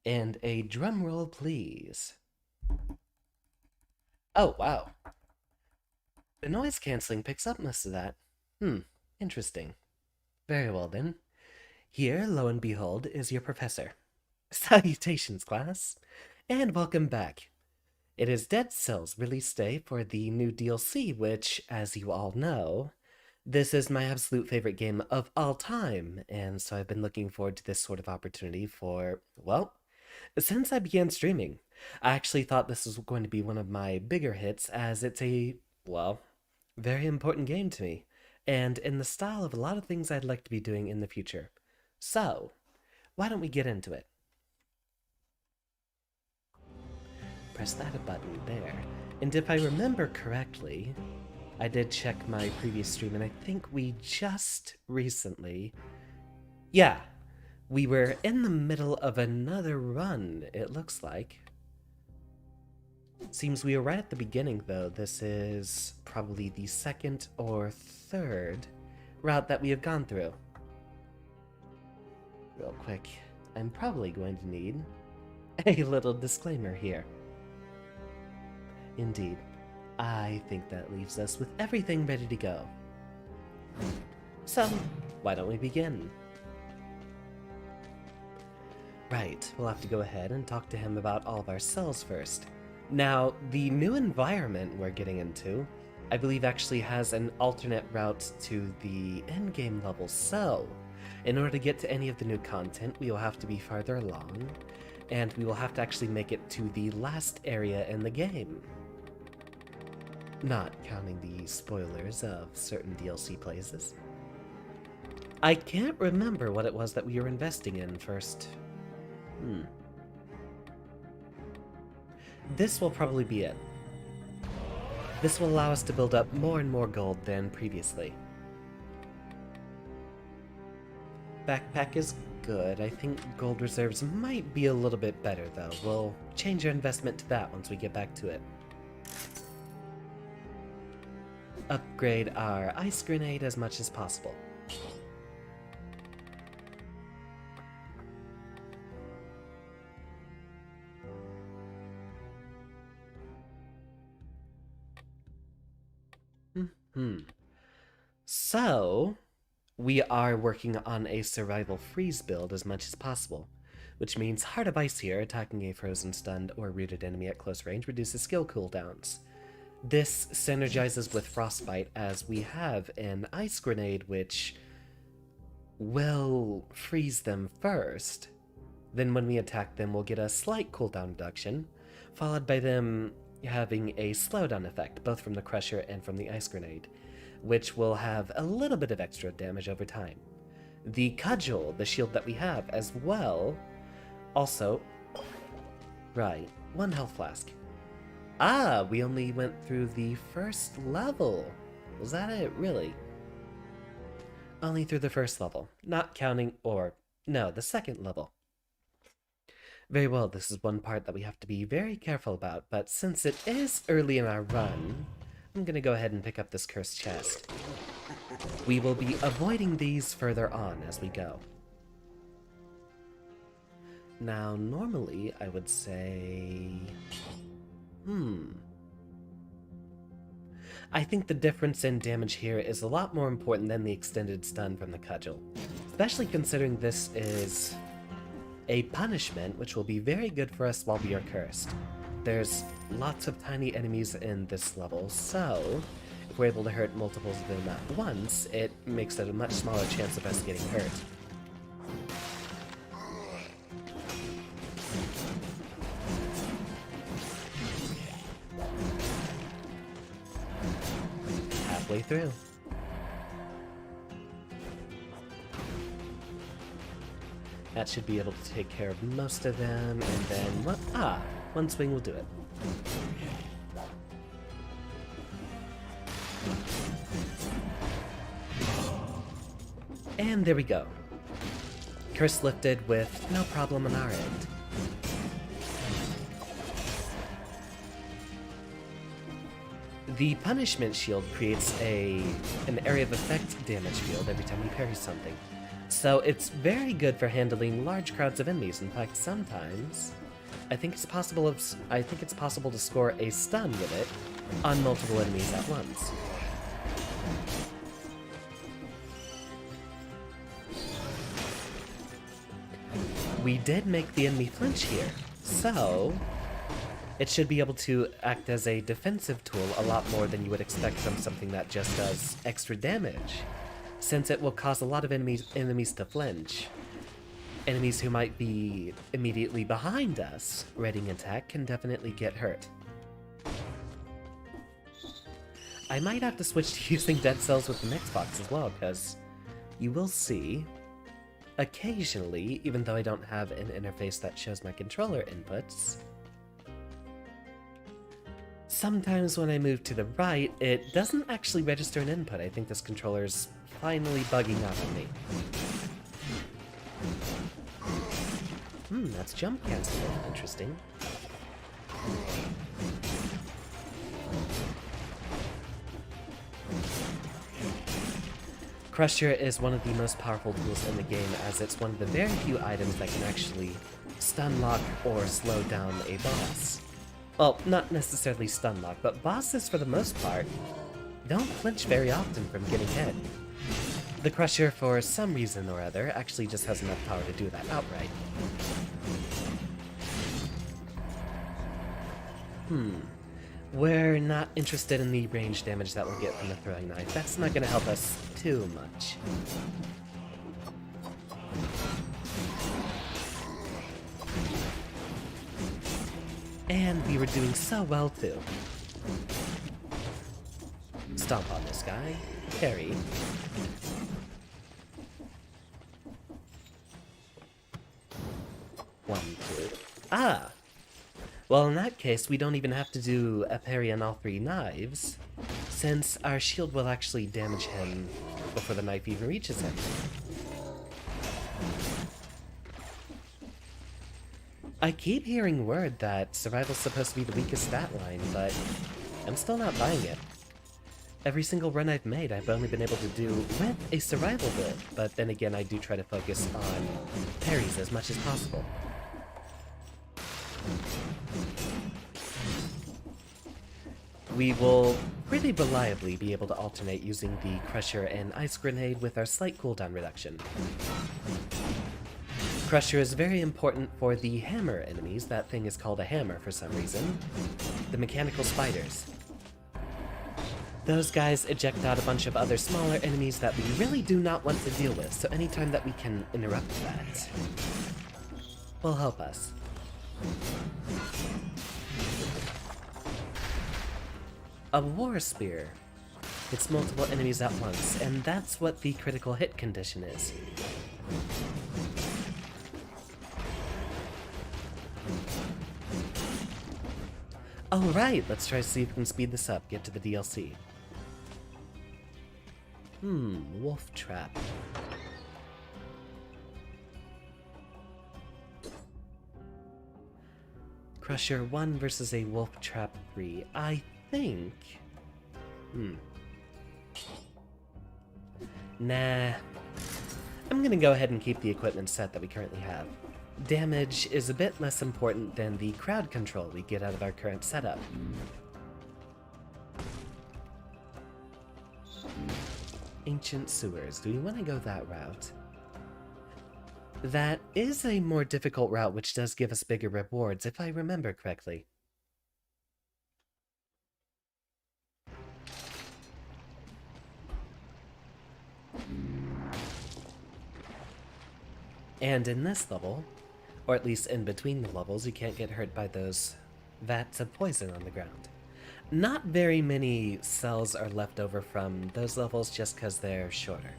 And a drum roll, please. Oh, wow. The noise canceling picks up most of that. Interesting. Very well then. Here, lo and behold, is your professor. Salutations, class, and welcome back. It is Dead Cells release day for the new DLC, which, as you all know, this is my absolute favorite game of all time, and so I've been looking forward to this sort of opportunity for, well, since I began streaming. I actually thought this was going to be one of my bigger hits, as it's a, well, very important game to me, and in the style of a lot of things I'd like to be doing in the future. So, why don't we get into it? Press that button there. And if I remember correctly, I did check my previous stream, and I think we just recently... Yeah, we were in the middle of another run, it looks like. Seems we were right at the beginning, though. This is probably the second or third route that we have gone through. Real quick, I'm probably going to need a little disclaimer here. Indeed, I think that leaves us with everything ready to go. So, why don't we begin? Right, we'll have to go ahead and talk to him about all of our cells first. Now, the new environment we're getting into, I believe actually has an alternate route to the endgame level, so in order to get to any of the new content, we will have to be farther along, and we will have to actually make it to the last area in the game. Not counting the spoilers of certain DLC places. I can't remember what it was that we were investing in first. This will probably be it. This will allow us to build up more and more gold than previously. Backpack is good. I think gold reserves might be a little bit better, though. We'll change our investment to that once we get back to it. Upgrade our ice grenade as much as possible. So, we are working on a survival freeze build as much as possible, which means Heart of Ice here, attacking a frozen, stunned, or rooted enemy at close range reduces skill cooldowns. This synergizes with Frostbite, as we have an Ice Grenade which will freeze them first. Then when we attack them, we'll get a slight cooldown reduction, followed by them having a slowdown effect, both from the Crusher and from the Ice Grenade, which will have a little bit of extra damage over time. The Cudgel, the shield that we have as well, also... Right, 1 health flask. Ah, we only went through the first level. Was that it, really? Only through the first level, not counting, or, no, the second level. Very well, this is one part that we have to be very careful about, but since it is early in our run, I'm gonna go ahead and pick up this cursed chest. We will be avoiding these further on as we go. Now, normally, I would say... I think the difference in damage here is a lot more important than the extended stun from the Cudgel, especially considering this is a punishment which will be very good for us while we are cursed. There's lots of tiny enemies in this level, so if we're able to hurt multiples of them at once, it makes it a much smaller chance of us getting hurt. Halfway through. That should be able to take care of most of them, and then, one swing will do it. And there we go. Curse lifted with no problem on our end. The punishment shield creates an area of effect damage field every time you parry something, So it's very good for handling large crowds of enemies. In fact, sometimes I think it's possible to score a stun with it on multiple enemies at once. We did make the enemy flinch here, so it should be able to act as a defensive tool a lot more than you would expect from something that just does extra damage, since it will cause a lot of enemies to flinch. Enemies who might be immediately behind us readying attack can definitely get hurt. I might have to switch to using dead cells with the Xbox as well, because you will see, occasionally, even though I don't have an interface that shows my controller inputs, sometimes when I move to the right, it doesn't actually register an input. I think this controller's finally bugging out on me. That's jump cancel. Interesting. Crusher is one of the most powerful tools in the game, as it's one of the very few items that can actually stun lock or slow down a boss. Well, not necessarily stun lock, but bosses, for the most part, don't flinch very often from getting hit. The Crusher, for some reason or other, actually just has enough power to do that outright. We're not interested in the range damage that we'll get from the throwing knife. That's not going to help us too much. And we were doing so well, too. Stomp on this guy. Parry. One, two. Ah! Well, in that case, we don't even have to do a parry on all three knives, since our shield will actually damage him before the knife even reaches him. I keep hearing word that survival's supposed to be the weakest stat line, but I'm still not buying it. Every single run I've made, I've only been able to do with a survival build, but then again, I do try to focus on parries as much as possible. We will pretty reliably be able to alternate using the Crusher and Ice Grenade with our slight cooldown reduction. Crusher is very important for the hammer enemies. That thing is called a hammer for some reason. The mechanical spiders. Those guys eject out a bunch of other smaller enemies that we really do not want to deal with, so anytime that we can interrupt that will help us. A War Spear. It's multiple enemies at once, and that's what the critical hit condition is. Alright, let's try to see if we can speed this up, get to the DLC. Wolf Trap. Crusher 1 versus a Wolf Trap 3. I think... Nah. I'm gonna go ahead and keep the equipment set that we currently have. Damage is a bit less important than the crowd control we get out of our current setup. Ancient Sewers. Do we want to go that route? That is a more difficult route, which does give us bigger rewards, if I remember correctly. And in this level, or at least in between the levels, you can't get hurt by those vats of poison on the ground. Not very many cells are left over from those levels just because they're shorter.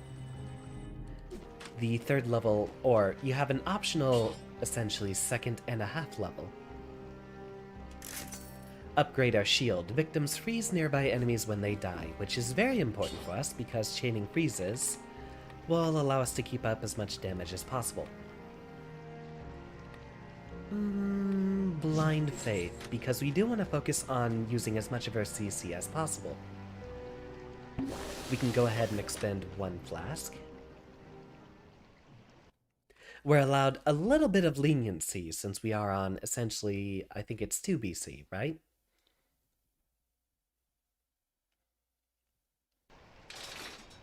The third level, or you have an optional, essentially, second and a half level. Upgrade our shield. Victims freeze nearby enemies when they die, which is very important for us because chaining freezes will allow us to keep up as much damage as possible. Blind Faith, because we do want to focus on using as much of our CC as possible. We can go ahead and expend one flask. We're allowed a little bit of leniency since we are on essentially, I think it's 2 BC, right?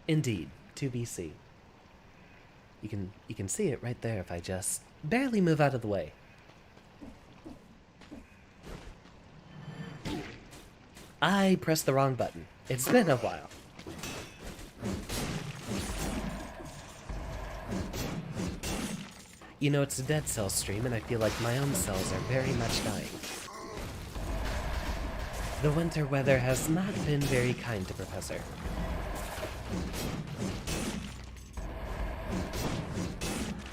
Indeed, 2 BC. You can see it right there if I just barely move out of the way. I pressed the wrong button. It's been a while. You know, it's a dead cell stream, and I feel like my own cells are very much dying. The winter weather has not been very kind to Professor.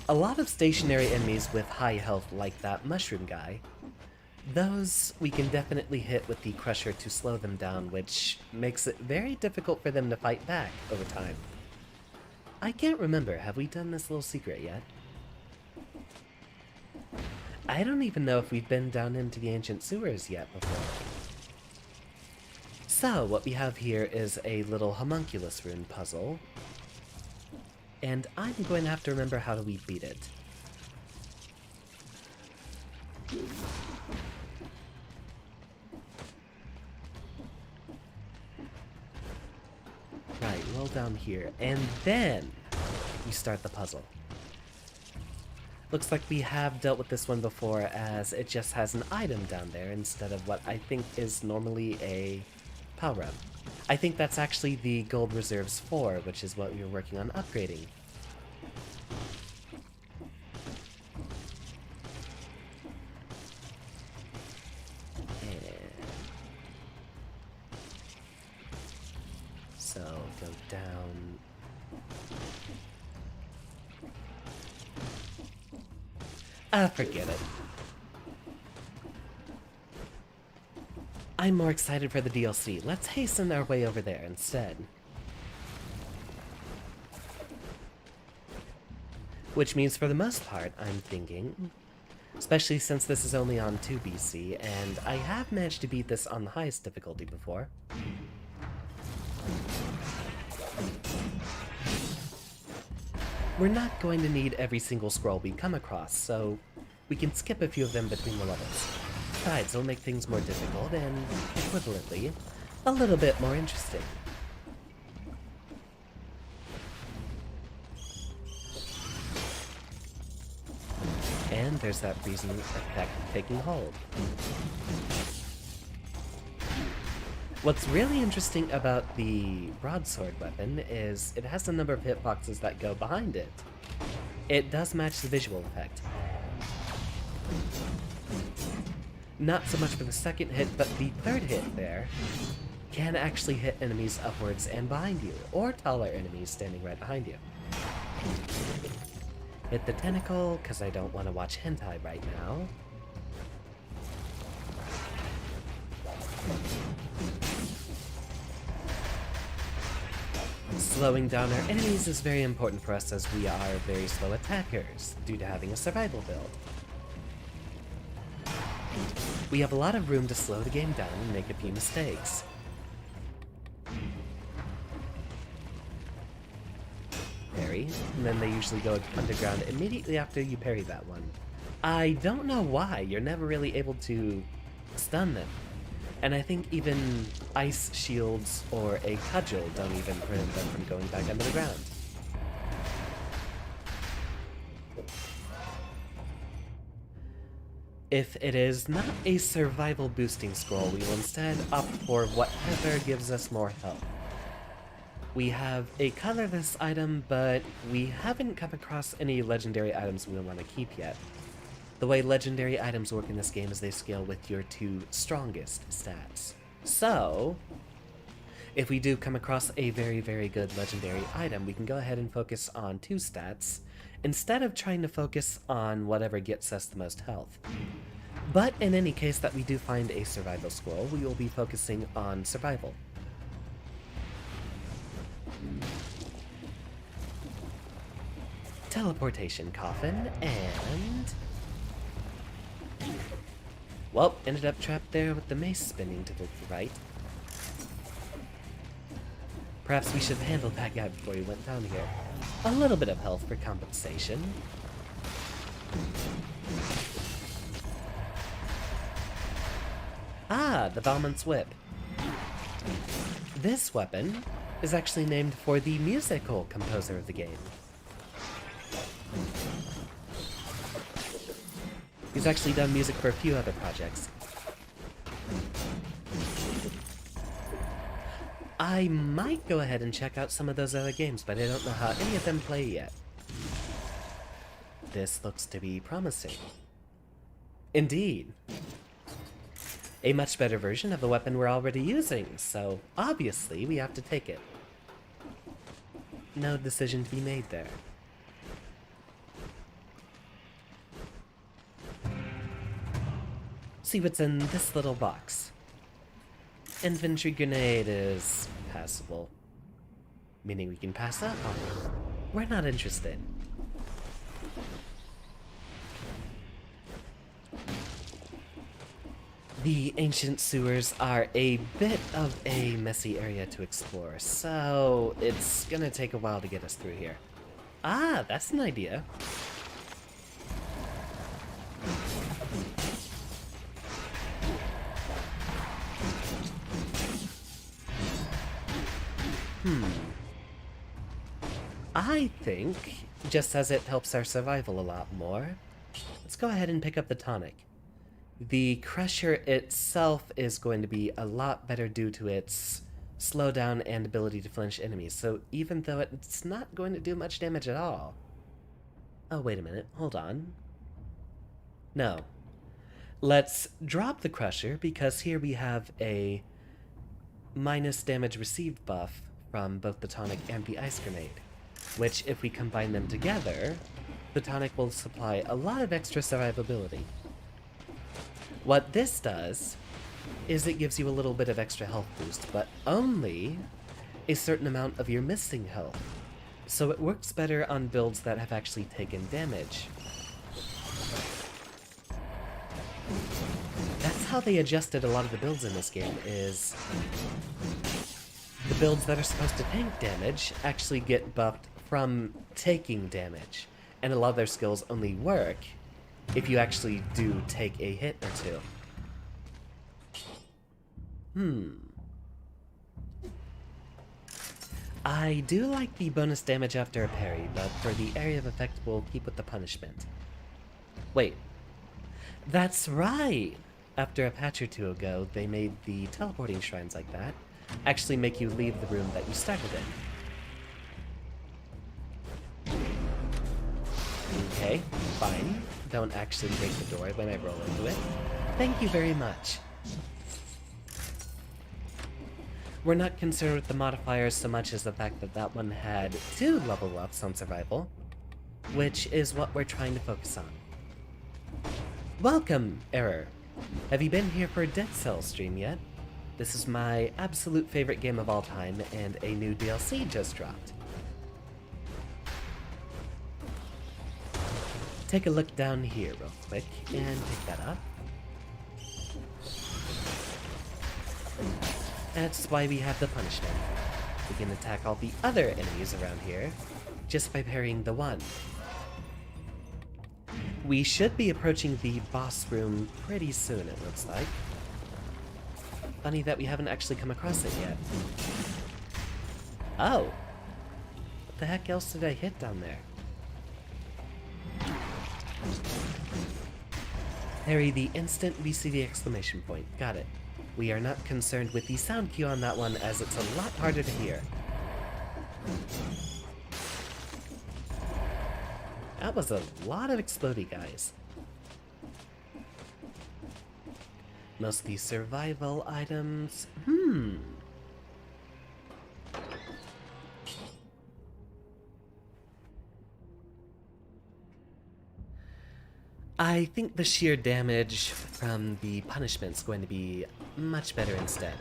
A lot of stationary enemies with high health like that mushroom guy, those we can definitely hit with the Crusher to slow them down, which makes it very difficult for them to fight back over time. I can't remember, have we done this little secret yet? I don't even know if we've been down into the ancient sewers yet before. So, what we have here is a little homunculus rune puzzle, and I'm going to have to remember how do we beat it. Right, well down here, and then we start the puzzle. Looks like we have dealt with this one before, as it just has an item down there instead of what I think is normally a power-up. I think that's actually the Gold Reserves 4, which is what we were working on upgrading. So, go down. Forget it. I'm more excited for the DLC. Let's hasten our way over there instead. Which means for the most part, I'm thinking, especially since this is only on 2 BC, and I have managed to beat this on the highest difficulty before. We're not going to need every single scroll we come across, so we can skip a few of them between the levels. Besides, it'll make things more difficult and, equivalently, a little bit more interesting. And there's that freezing effect taking hold. What's really interesting about the broadsword weapon is it has a number of hitboxes that go behind it. It does match the visual effect. Not so much for the second hit, but the third hit there can actually hit enemies upwards and behind you, or taller enemies standing right behind you. Hit the tentacle, because I don't want to watch hentai right now. Slowing down our enemies is very important for us as we are very slow attackers, due to having a survival build. We have a lot of room to slow the game down and make a few mistakes. Parry, and then they usually go underground immediately after you parry that one. I don't know why, you're never really able to stun them. And I think even ice shields or a cudgel don't even prevent them from going back under the ground. If it is not a survival boosting scroll, we will instead opt for whatever gives us more health. We have a colorless item, but we haven't come across any legendary items we want to keep yet. The way legendary items work in this game is they scale with your 2 strongest stats. So, if we do come across a very, very good legendary item, we can go ahead and focus on 2 stats, instead of trying to focus on whatever gets us the most health. But in any case that we do find a survival scroll, we will be focusing on survival. Teleportation coffin, and... well, ended up trapped there with the mace spinning to the right. Perhaps we should have handled that guy before he went down here. A little bit of health for compensation. Ah, the Valmont's Whip. This weapon is actually named for the musical composer of the game. He's actually done music for a few other projects. I might go ahead and check out some of those other games, but I don't know how any of them play yet. This looks to be promising. Indeed. A much better version of the weapon we're already using, so obviously we have to take it. No decision to be made there. See what's in this little box. Infantry grenade is passable, meaning we can pass up on it. We're not interested. The ancient sewers are a bit of a messy area to explore, so it's gonna take a while to get us through here. Ah, that's an idea. I think, just as it helps our survival a lot more, let's go ahead and pick up the tonic. The Crusher itself is going to be a lot better due to its slowdown and ability to flinch enemies, so even though it's not going to do much damage at all... Oh, wait a minute, hold on. No. Let's drop the Crusher, because here we have a minus damage received buff from both the tonic and the ice grenade, which, if we combine them together, the tonic will supply a lot of extra survivability. What this does is it gives you a little bit of extra health boost, but only a certain amount of your missing health. So it works better on builds that have actually taken damage. That's how they adjusted a lot of the builds in this game, is the builds that are supposed to tank damage actually get buffed from taking damage, and a lot of their skills only work if you actually do take a hit or two. I do like the bonus damage after a parry, but for the area of effect we'll keep with the punishment. Wait. That's right! After a patch or two ago, they made the teleporting shrines like that actually make you leave the room that you started in. Okay, fine. Don't actually break the door when I roll into it. Thank you very much. We're not concerned with the modifiers so much as the fact that that one had 2 level ups on survival, which is what we're trying to focus on. Welcome, Error. Have you been here for a Dead Cells stream yet? This is my absolute favorite game of all time, and a new DLC just dropped. Take a look down here real quick, and pick that up. That's why we have the punishment. We can attack all the other enemies around here, just by parrying the one. We should be approaching the boss room pretty soon, it looks like. Funny that we haven't actually come across it yet. Oh! What the heck else did I hit down there? Parry the instant we see the exclamation point. Got it. We are not concerned with the sound cue on that one, as it's a lot harder to hear. That was a lot of explodey guys. Mostly survival items. I think the sheer damage from the punishment's going to be much better instead.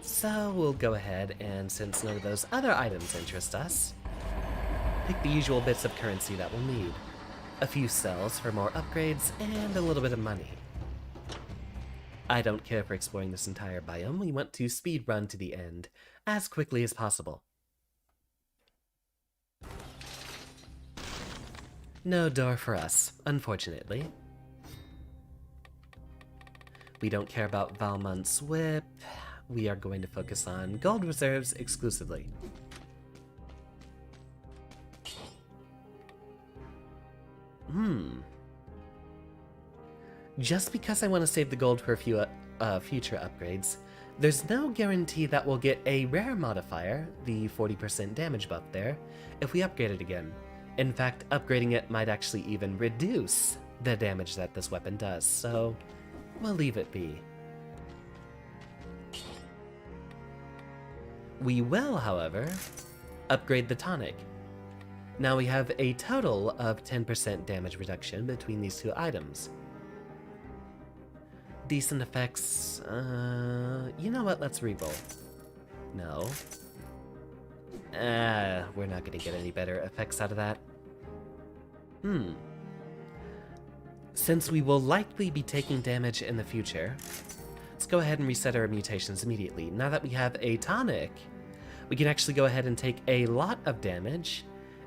So we'll go ahead and, since none of those other items interest us, pick the usual bits of currency that we'll need. A few cells for more upgrades, and a little bit of money. I don't care for exploring this entire biome, we want to speed run to the end as quickly as possible. No door for us, unfortunately. We don't care about Valmont's whip. We are going to focus on gold reserves exclusively. Just because I want to save the gold for a few future upgrades, there's no guarantee that we'll get a rare modifier, the 40% damage buff there, if we upgrade it again. In fact, upgrading it might actually even reduce the damage that this weapon does, so we'll leave it be. We will, however, upgrade the tonic. Now we have a total of 10% damage reduction between these two items. Decent effects, you know what, let's reroll. No. We're not gonna get any better effects out of that. Since we will likely be taking damage in the future, let's go ahead and reset our mutations immediately. Now that we have a tonic, we can actually go ahead and take a lot of damage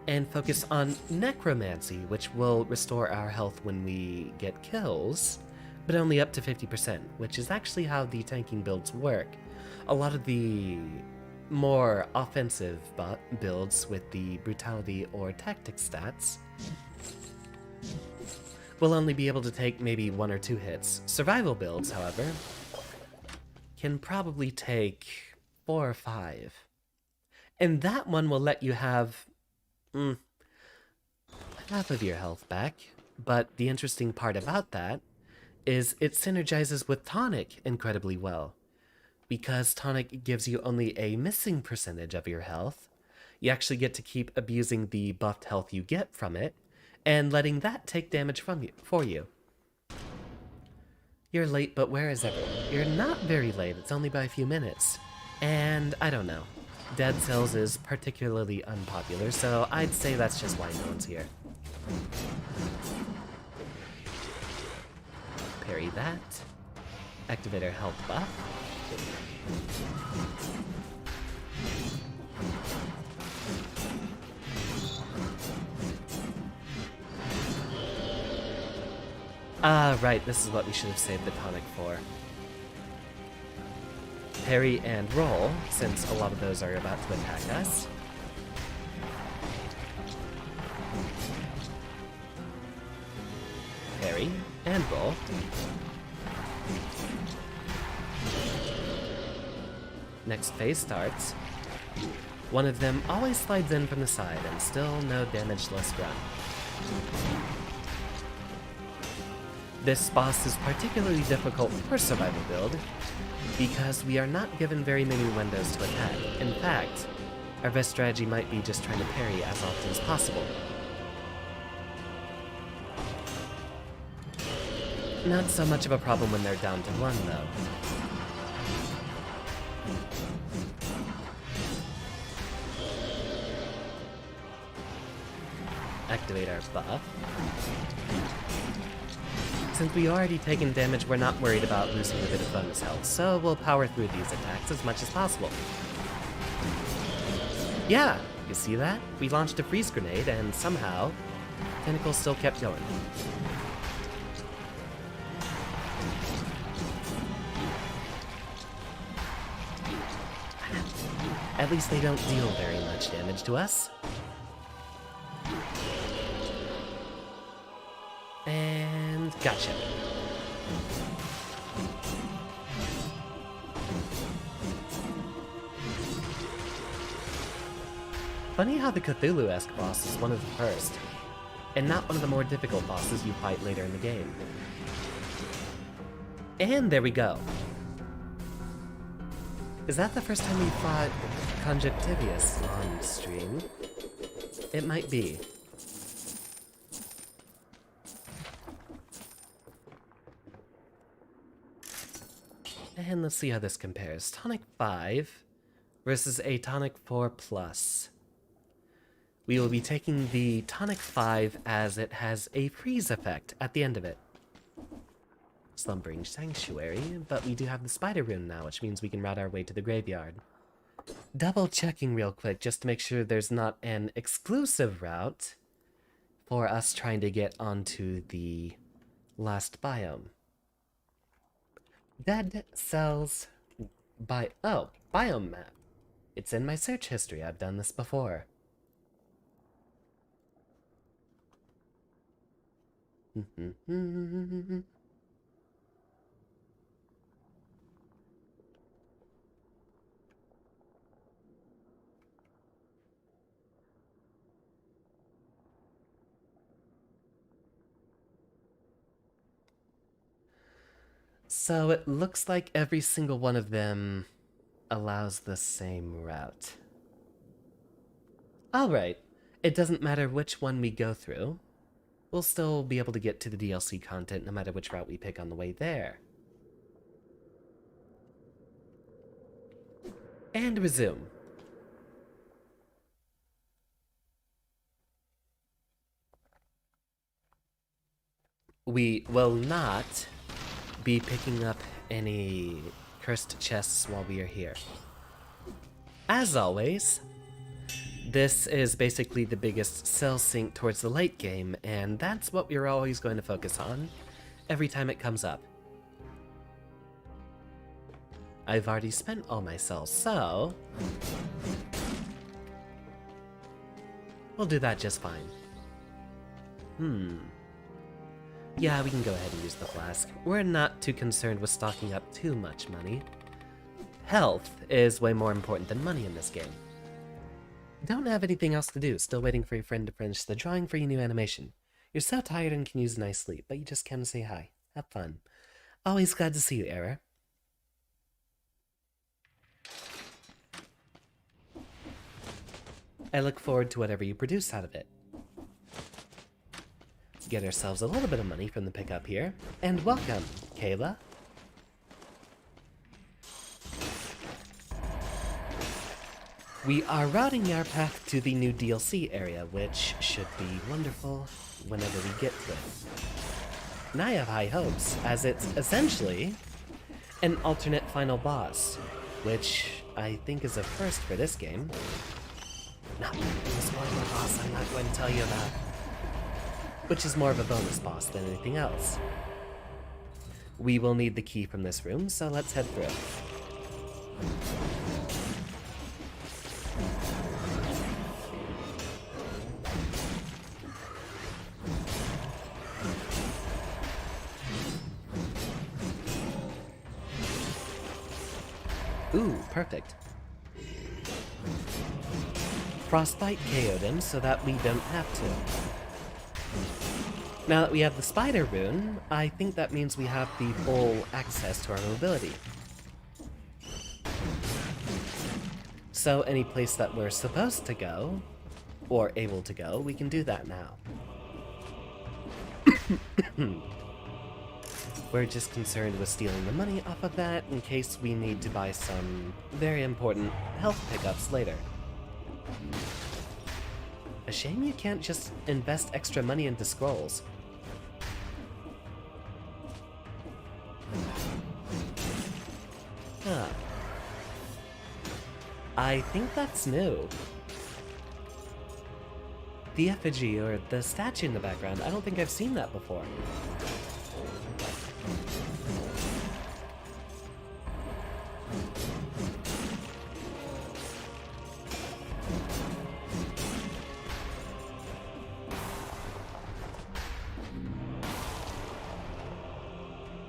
and focus on necromancy, which will restore our health when we get kills, but only up to 50%, which is actually how the tanking builds work. A lot of the more offensive builds with the brutality or tactics stats will only be able to take maybe 1 or 2 hits. Survival builds, however, can probably take 4 or 5. And that one will let you have half of your health back, but the interesting part about that is it synergizes with tonic incredibly well. Because tonic gives you only a missing percentage of your health, you actually get to keep abusing the buffed health you get from it, and letting that take damage for you. You're late, but where is everyone? You're not very late, it's only by a few minutes. And I don't know. Dead Cells is particularly unpopular, so I'd say that's just why no one's here. Parry that. Activate our health buff. Right, this is what we should have saved the tonic for. Parry and roll, since a lot of those are about to attack us. Parry and roll. Next phase starts. One of them always slides in from the side, and still no damage less run. This boss is particularly difficult for survival build, because we are not given very many windows to attack. In fact, our best strategy might be just trying to parry as often as possible. Not so much of a problem when they're down to 1, though. Activate our buff. Since we already taken damage, we're not worried about losing a bit of bonus health, so we'll power through these attacks as much as possible. Yeah, you see that? We launched a freeze grenade, and somehow, Tentacles still kept going. At least they don't deal very much damage to us. And gotcha. Funny how the Cthulhu-esque boss is one of the first, and not one of the more difficult bosses you fight later in the game. And there we go. Is that the first time we fought Conjunctivius on stream? It might be. And let's see how this compares. Tonic 5 versus a Tonic 4 Plus. We will be taking the Tonic 5 as it has a freeze effect at the end of it. Slumbering Sanctuary, but we do have the Spider Rune now, which means we can route our way to the graveyard. Double checking real quick just to make sure there's not an exclusive route for us trying to get onto the last biome. Dead cells biome map. It's in my search history. I've done this before. So it looks like every single one of them allows the same route. Alright, it doesn't matter which one we go through. We'll still be able to get to the DLC content no matter which route we pick on the way there. And resume. We will not be picking up any cursed chests while we are here. As always, this is basically the biggest cell sink towards the late game, and that's what we're always going to focus on every time it comes up. I've already spent all my cells, so we'll do that just fine. Yeah, we can go ahead and use the flask. We're not too concerned with stocking up too much money. Health is way more important than money in this game. Don't have anything else to do, still waiting for your friend to finish the drawing for your new animation. You're so tired and can use a nice sleep, but you just came to say hi. Have fun. Always glad to see you, Era. I look forward to whatever you produce out of it. Let's get ourselves a little bit of money from the pickup here. And welcome, Kayla. We are routing our path to the new DLC area, which should be wonderful whenever we get to it. And I have high hopes, as it's essentially an alternate final boss, which I think is a first for this game. Not the spoiler boss I'm not going to tell you about, which is more of a bonus boss than anything else. We will need the key from this room, so let's head through. Ooh, perfect. Frostbite KO'd him so that we don't have to. Now that we have the spider rune, I think that means we have the full access to our mobility. So any place that we're supposed to go, or able to go, we can do that now. We're just concerned with stealing the money off of that in case we need to buy some very important health pickups later. A shame you can't just invest extra money into scrolls. Huh. I think that's new. The effigy, or the statue in the background, I don't think I've seen that before.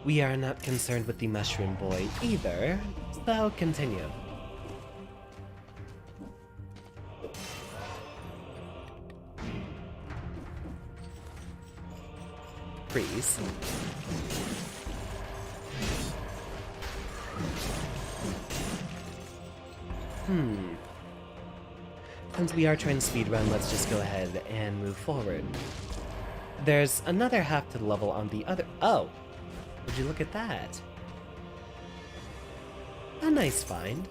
We are not concerned with the mushroom boy either, so continue. Freeze. Since we are trying to speedrun, let's just go ahead and move forward. There's another half to the level on the other— oh! Would you look at that? A nice find.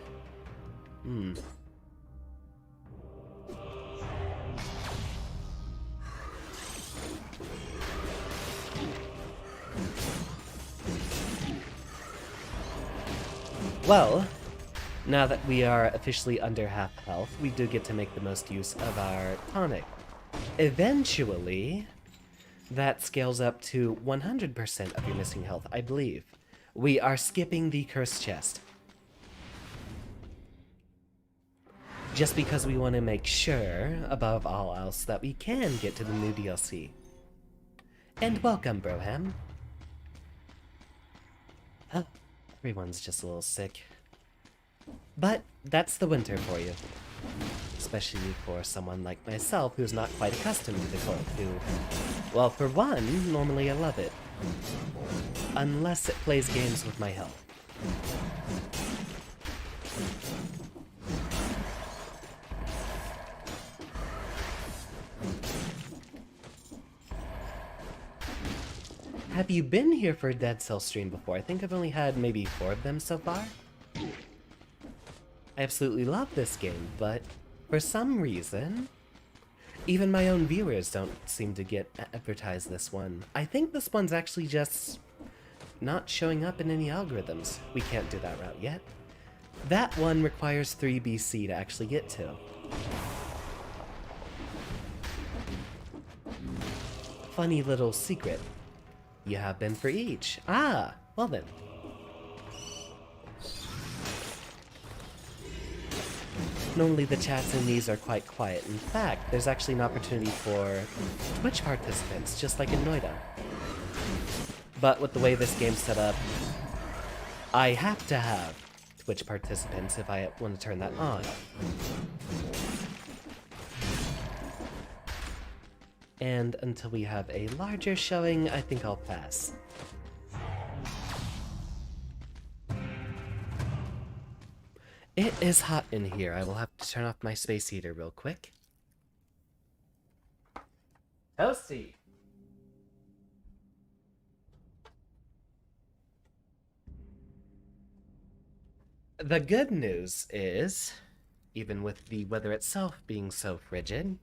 Well, now that we are officially under half health, we do get to make the most use of our tonic. Eventually, that scales up to 100% of your missing health, I believe. We are skipping the cursed chest. Just because we want to make sure, above all else, that we can get to the new DLC. And welcome, Broham. Oh, everyone's just a little sick. But that's the winter for you. Especially for someone like myself who's not quite accustomed to the cold, who, well, for one, normally I love it. Unless it plays games with my health. Have you been here for a Dead Cell stream before? I think I've only had maybe 4 of them so far. I absolutely love this game, but for some reason, even my own viewers don't seem to get advertised this one. I think this one's actually just not showing up in any algorithms. We can't do that route yet. That one requires 3 BC to actually get to. Funny little secret. You have been for each. Ah, well then. Normally the chats in these are quite quiet. In fact, there's actually an opportunity for Twitch participants, just like in Noida. But with the way this game's set up, I have to have Twitch participants if I want to turn that on. And until we have a larger showing, I think I'll pass. It is hot in here. I will have to turn off my space heater real quick. Toasty! The good news is, even with the weather itself being so frigid,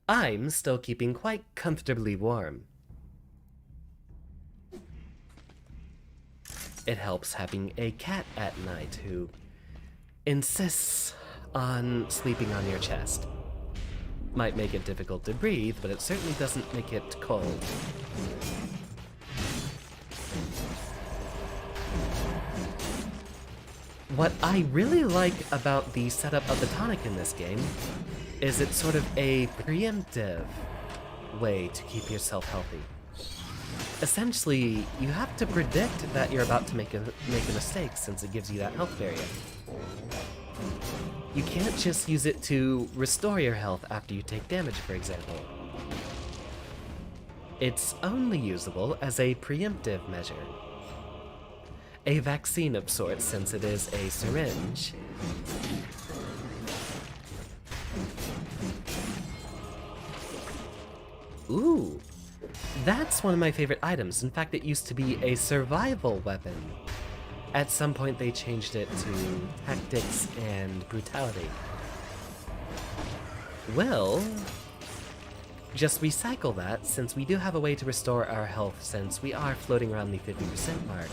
I'm still keeping quite comfortably warm. It helps having a cat at night who insists on sleeping on your chest. Might make it difficult to breathe, but it certainly doesn't make it cold. What I really like about the setup of the tonic in this game is it's sort of a preemptive way to keep yourself healthy. Essentially, you have to predict that you're about to make a mistake since it gives you that health barrier. You can't just use it to restore your health after you take damage, for example. It's only usable as a preemptive measure. A vaccine of sorts, since it is a syringe. Ooh, that's one of my favorite items. In fact, it used to be a survival weapon. At some point they changed it to tactics and brutality. Well, just recycle that, since we do have a way to restore our health since we are floating around the 50% mark.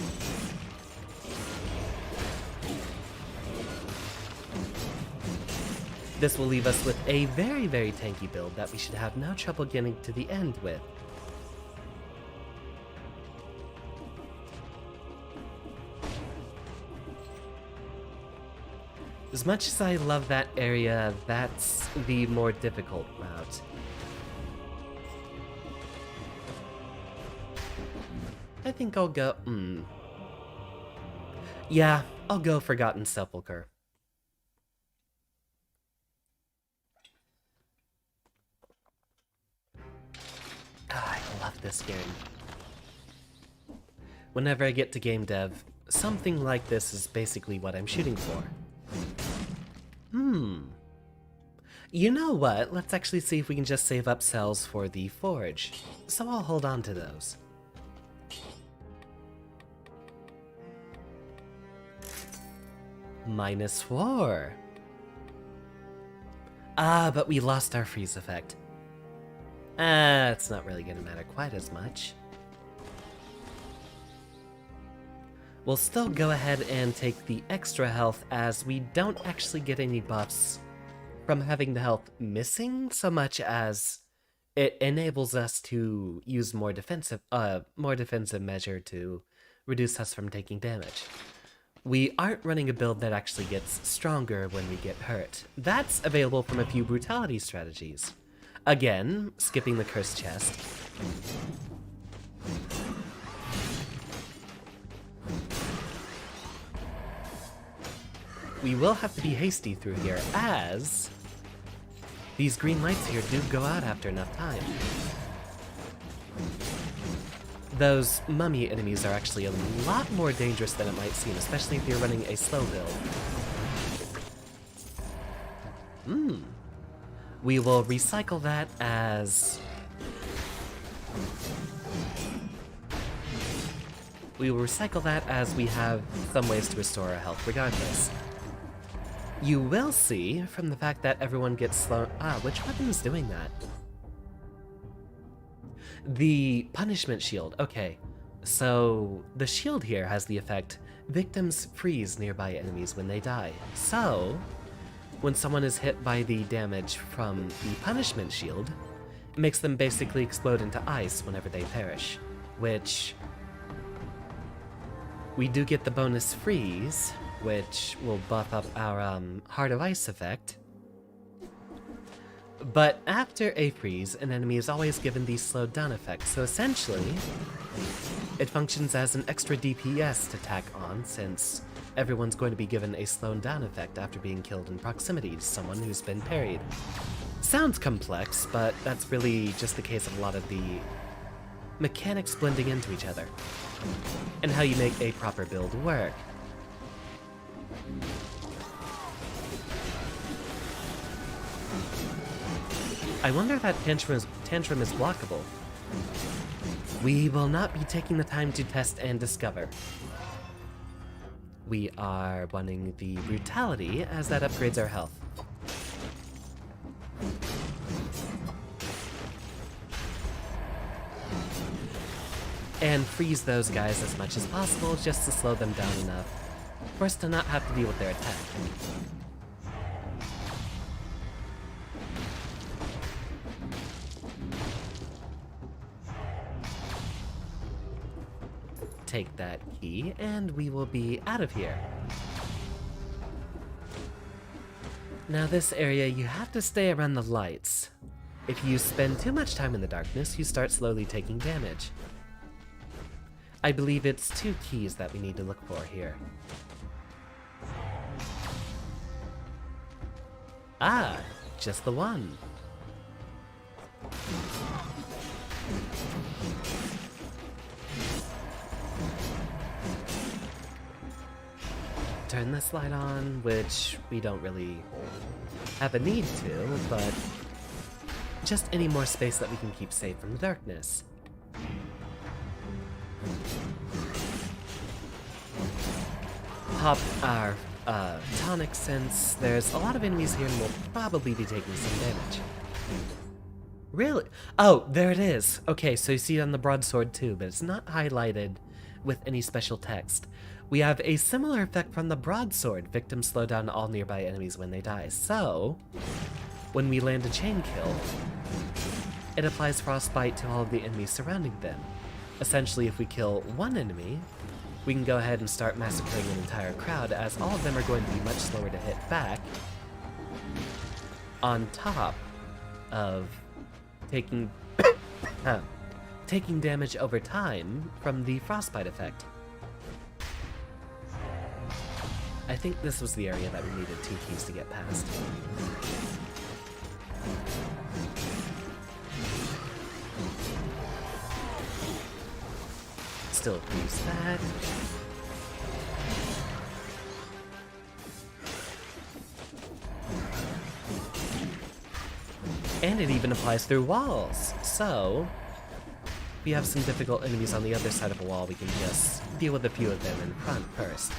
This will leave us with a very, very tanky build that we should have no trouble getting to the end with. As much as I love that area, that's the more difficult route. I think I'll go... Yeah, I'll go Forgotten Sepulchre. I love this game. Whenever I get to game dev, something like this is basically what I'm shooting for. You know what? Let's actually see if we can just save up cells for the forge. So I'll hold on to those. -4. Ah, but we lost our freeze effect. It's not really gonna matter quite as much. We'll still go ahead and take the extra health, as we don't actually get any buffs from having the health missing so much as it enables us to use more defensive measure to reduce us from taking damage. We aren't running a build that actually gets stronger when we get hurt. That's available from a few brutality strategies. Again, skipping the cursed chest. We will have to be hasty through here, as these green lights here do go out after enough time. Those mummy enemies are actually a lot more dangerous than it might seem, especially if you're running a slow build. We will recycle that as... we have some ways to restore our health regardless. You will see from the fact that everyone gets slow... which weapon is doing that? The punishment shield. Okay, so the shield here has the effect victims freeze nearby enemies when they die. So, when someone is hit by the damage from the punishment shield, it makes them basically explode into ice whenever they perish, which... we do get the bonus freeze, which will buff up our Heart of Ice effect. But after a freeze, an enemy is always given the slowed down effect, so essentially, it functions as an extra DPS to tack on, since everyone's going to be given a slowed down effect after being killed in proximity to someone who's been parried. Sounds complex, but that's really just the case of a lot of the mechanics blending into each other, and how you make a proper build work. I wonder if that tantrum is blockable. We will not be taking the time to test and discover. We are wanting the brutality, as that upgrades our health. And freeze those guys as much as possible, just to slow them down enough for us to not have to deal with their attack. Take that key, and we will be out of here. Now this area, you have to stay around the lights. If you spend too much time in the darkness, you start slowly taking damage. I believe it's 2 keys that we need to look for here. Ah, just the one. Turn this light on, which we don't really have a need to, but just any more space that we can keep safe from the darkness. Pop our tonic, since there's a lot of enemies here and we'll probably be taking some damage. Really? Oh, there it is! Okay, so you see it on the broadsword too, but it's not highlighted with any special text. We have a similar effect from the broadsword. Victims slow down all nearby enemies when they die. So, when we land a chain kill, it applies frostbite to all of the enemies surrounding them. Essentially, if we kill one enemy, we can go ahead and start massacring an entire crowd, as all of them are going to be much slower to hit back, on top of taking taking damage over time from the frostbite effect. I think this was the area that we needed 2 keys to get past. Still use that. And it even applies through walls, so if we have some difficult enemies on the other side of a wall, we can just deal with a few of them in front first.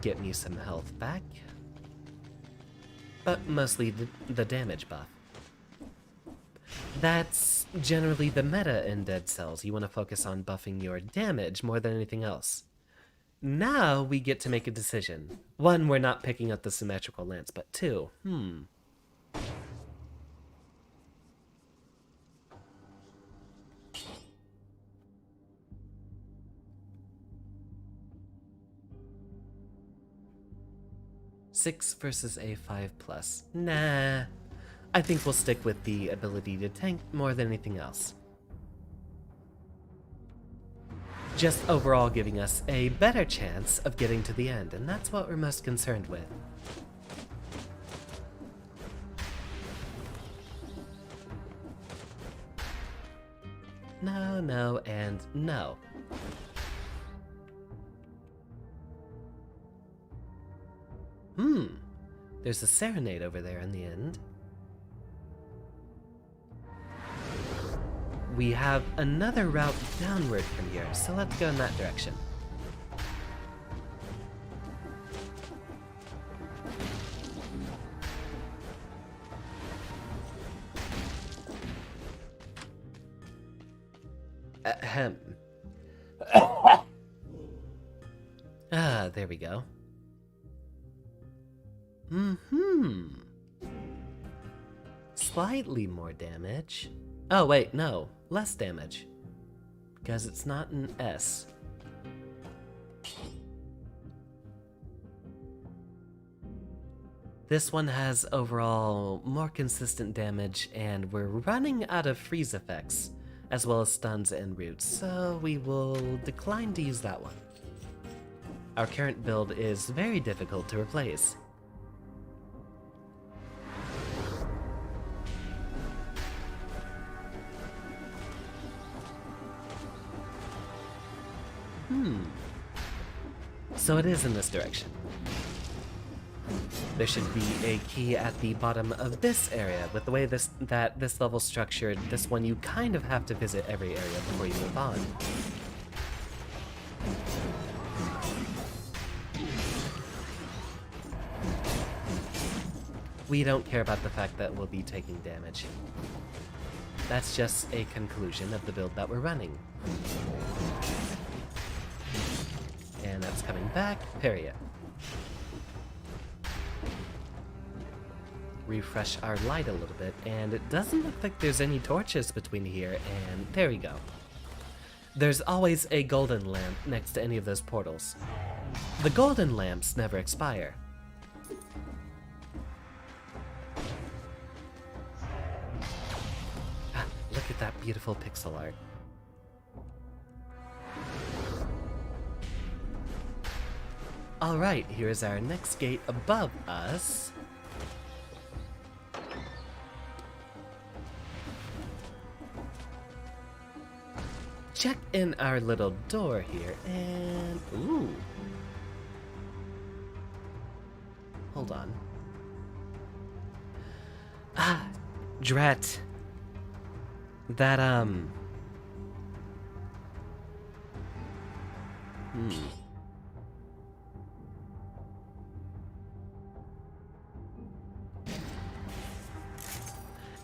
Get me some health back, but mostly the damage buff. That's generally the meta in Dead Cells. You want to focus on buffing your damage more than anything else. Now we get to make a decision. One, we're not picking up the symmetrical lance, but two, 6 versus A5 plus. Nah. I think we'll stick with the ability to tank more than anything else. Just overall giving us a better chance of getting to the end, and that's what we're most concerned with. No, no, and no. There's a serenade over there in the end. We have another route downward from here, so let's go in that direction. Ahem. Ah, there we go. Slightly more damage. Oh, wait, no. Less damage. Because it's not an S. This one has overall more consistent damage, and we're running out of freeze effects, as well as stuns and roots, so we will decline to use that one. Our current build is very difficult to replace. So it is in this direction. There should be a key at the bottom of this area. With the way this level's structured, this one you kind of have to visit every area before you move on. We don't care about the fact that we'll be taking damage. That's just a conclusion of the build that we're running. And that's coming back, period. Refresh our light a little bit, and it doesn't look like there's any torches between here and there we go. There's always a golden lamp next to any of those portals. The golden lamps never expire. Ah, look at that beautiful pixel art. Alright, here's our next gate above us. Check in our little door here, and... ooh. Hold on. Ah, drat. That,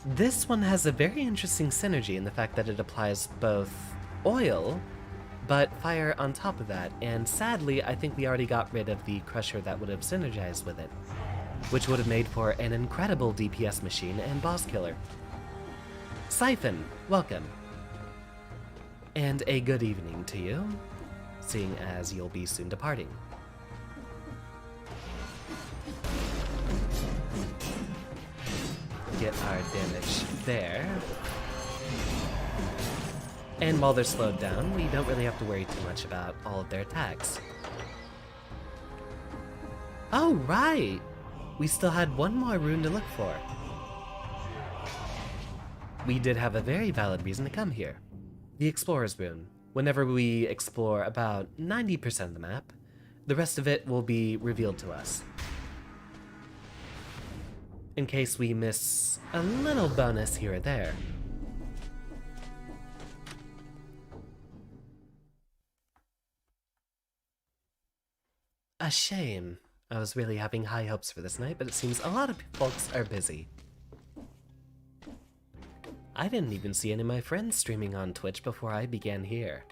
This one has a very interesting synergy in the fact that it applies both oil, but fire on top of that, and sadly, I think we already got rid of the crusher that would have synergized with it, which would have made for an incredible DPS machine and boss killer. Siphon, welcome. And a good evening to you, seeing as you'll be soon departing. Get our damage there. And while they're slowed down, we don't really have to worry too much about all of their attacks. Oh, right! We still had one more rune to look for. We did have a very valid reason to come here. The Explorer's Rune. Whenever we explore about 90% of the map, the rest of it will be revealed to us. In case we miss a little bonus here or there. A shame. I was really having high hopes for this night, but it seems a lot of folks are busy. I didn't even see any of my friends streaming on Twitch before I began here.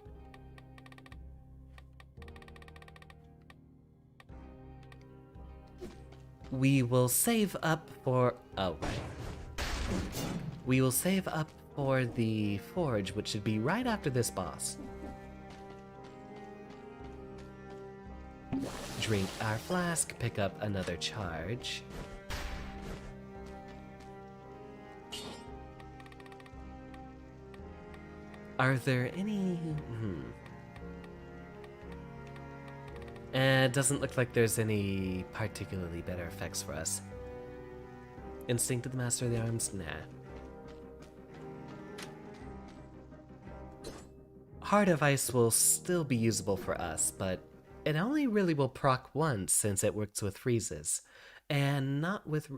We will save up for... oh, right. We will save up for the forge, which should be right after this boss. Drink our flask, pick up another charge. Are there any... It doesn't look like there's any particularly better effects for us. Instinct of the Master of the Arms? Nah. Heart of Ice will still be usable for us, but it only really will proc once since it works with freezes. And not with...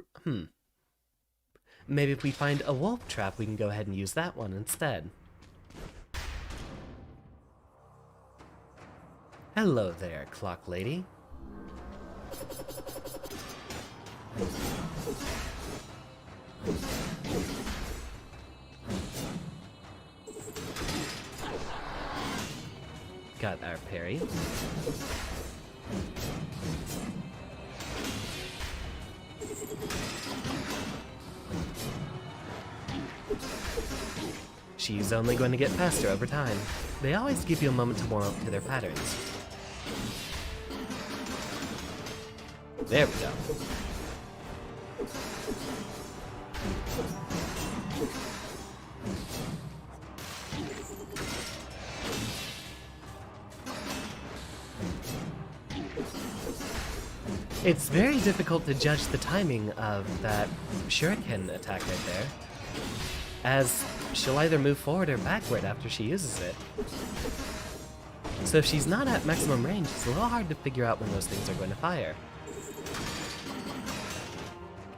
Maybe if we find a wolf trap, we can go ahead and use that one instead. Hello there, clock lady. Got our parry. She's only going to get faster over time. They always give you a moment to warm up to their patterns. There we go. It's very difficult to judge the timing of that shuriken attack right there, as she'll either move forward or backward after she uses it. So if she's not at maximum range, it's a little hard to figure out when those things are going to fire.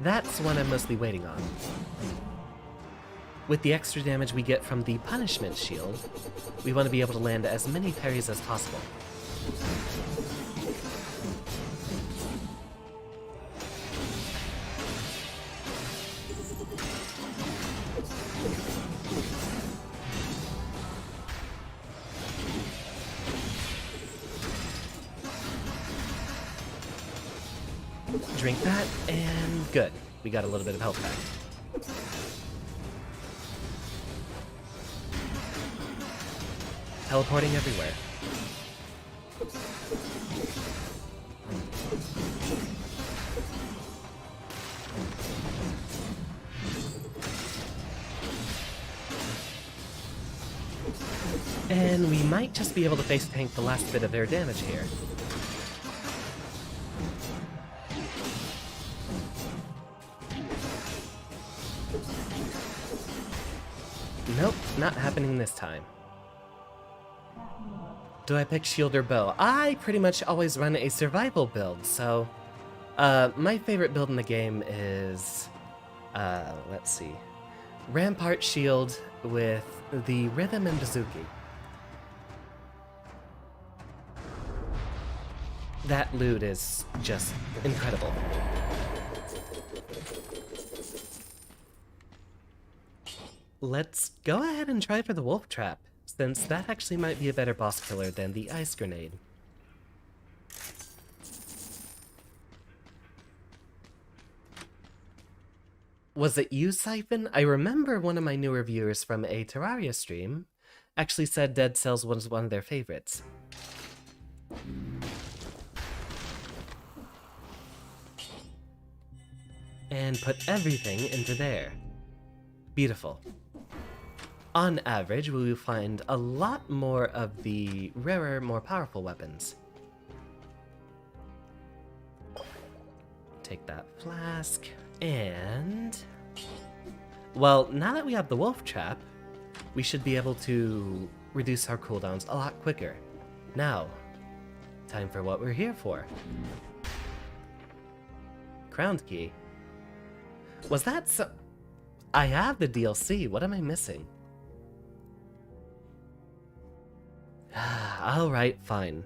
That's what I'm mostly waiting on. With the extra damage we get from the punishment shield, we want to be able to land as many parries as possible. Drink that, and good. We got a little bit of health back. Teleporting everywhere. And we might just be able to face tank the last bit of their damage here. Nope, not happening this time. Do I pick shield or bow? I pretty much always run a survival build, so... my favorite build in the game is... let's see... Rampart Shield with the Rhythm and Bazooki. That loot is just incredible. Let's go ahead and try for the wolf trap, since that actually might be a better boss killer than the ice grenade. Was it you, Siphon? I remember one of my newer viewers from a Terraria stream actually said Dead Cells was one of their favorites. And put everything into there. Beautiful. On average, we will find a lot more of the rarer, more powerful weapons. Take that flask, and... well, now that we have the wolf trap, we should be able to reduce our cooldowns a lot quicker. Now, time for what we're here for. Crowned key. Was that so... I have the DLC, what am I missing? Alright, fine.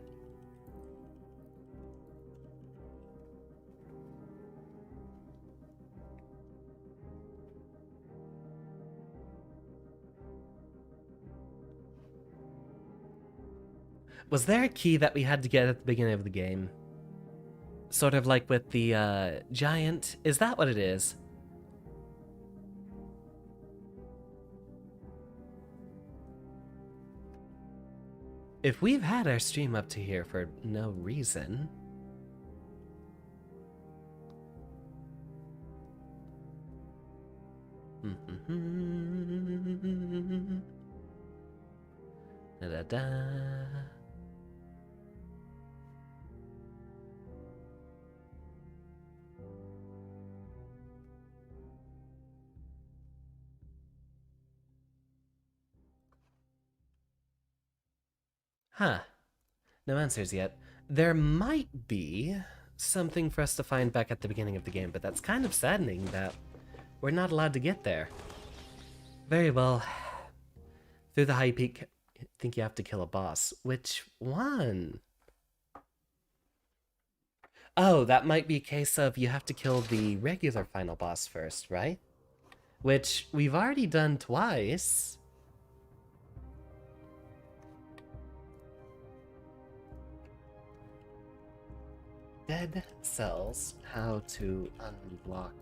Was there a key that we had to get at the beginning of the game? Sort of like with the giant. Is that what it is? If we've had our stream up to here for no reason... Da-da-da. Huh. No answers yet. There might be something for us to find back at the beginning of the game, but that's kind of saddening that we're not allowed to get there. Very well. Through the high peak, I think you have to kill a boss. Which one? Oh, that might be a case of you have to kill the regular final boss first, right? Which we've already done twice. Dead cells, how to unlock...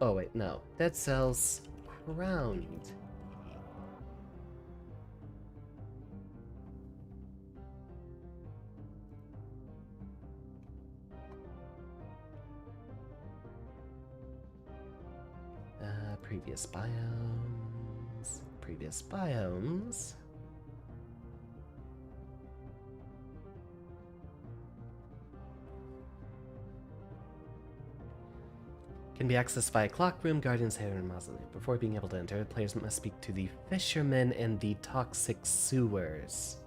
Oh wait, no. Dead cells, crowned. Previous biomes. Previous biomes. Can be accessed via clock room, guardian's hair, and mausoleum. Before being able to enter, players must speak to the fishermen in the toxic sewers.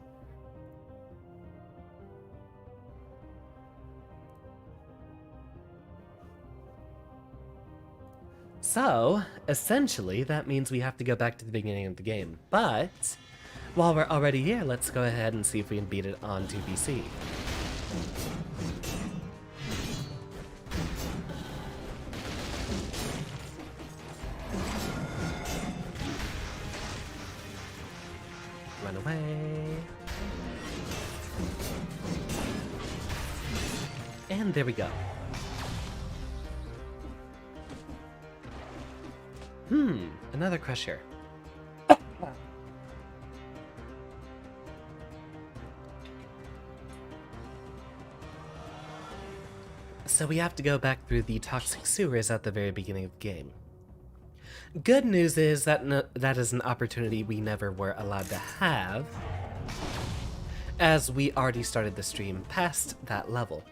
So, essentially, that means we have to go back to the beginning of the game. But, while we're already here, let's go ahead and see if we can beat it on 2PC. Run away. And there we go. Another crusher. So we have to go back through the toxic sewers at the very beginning of the game. Good news is that that is an opportunity we never were allowed to have, as we already started the stream past that level.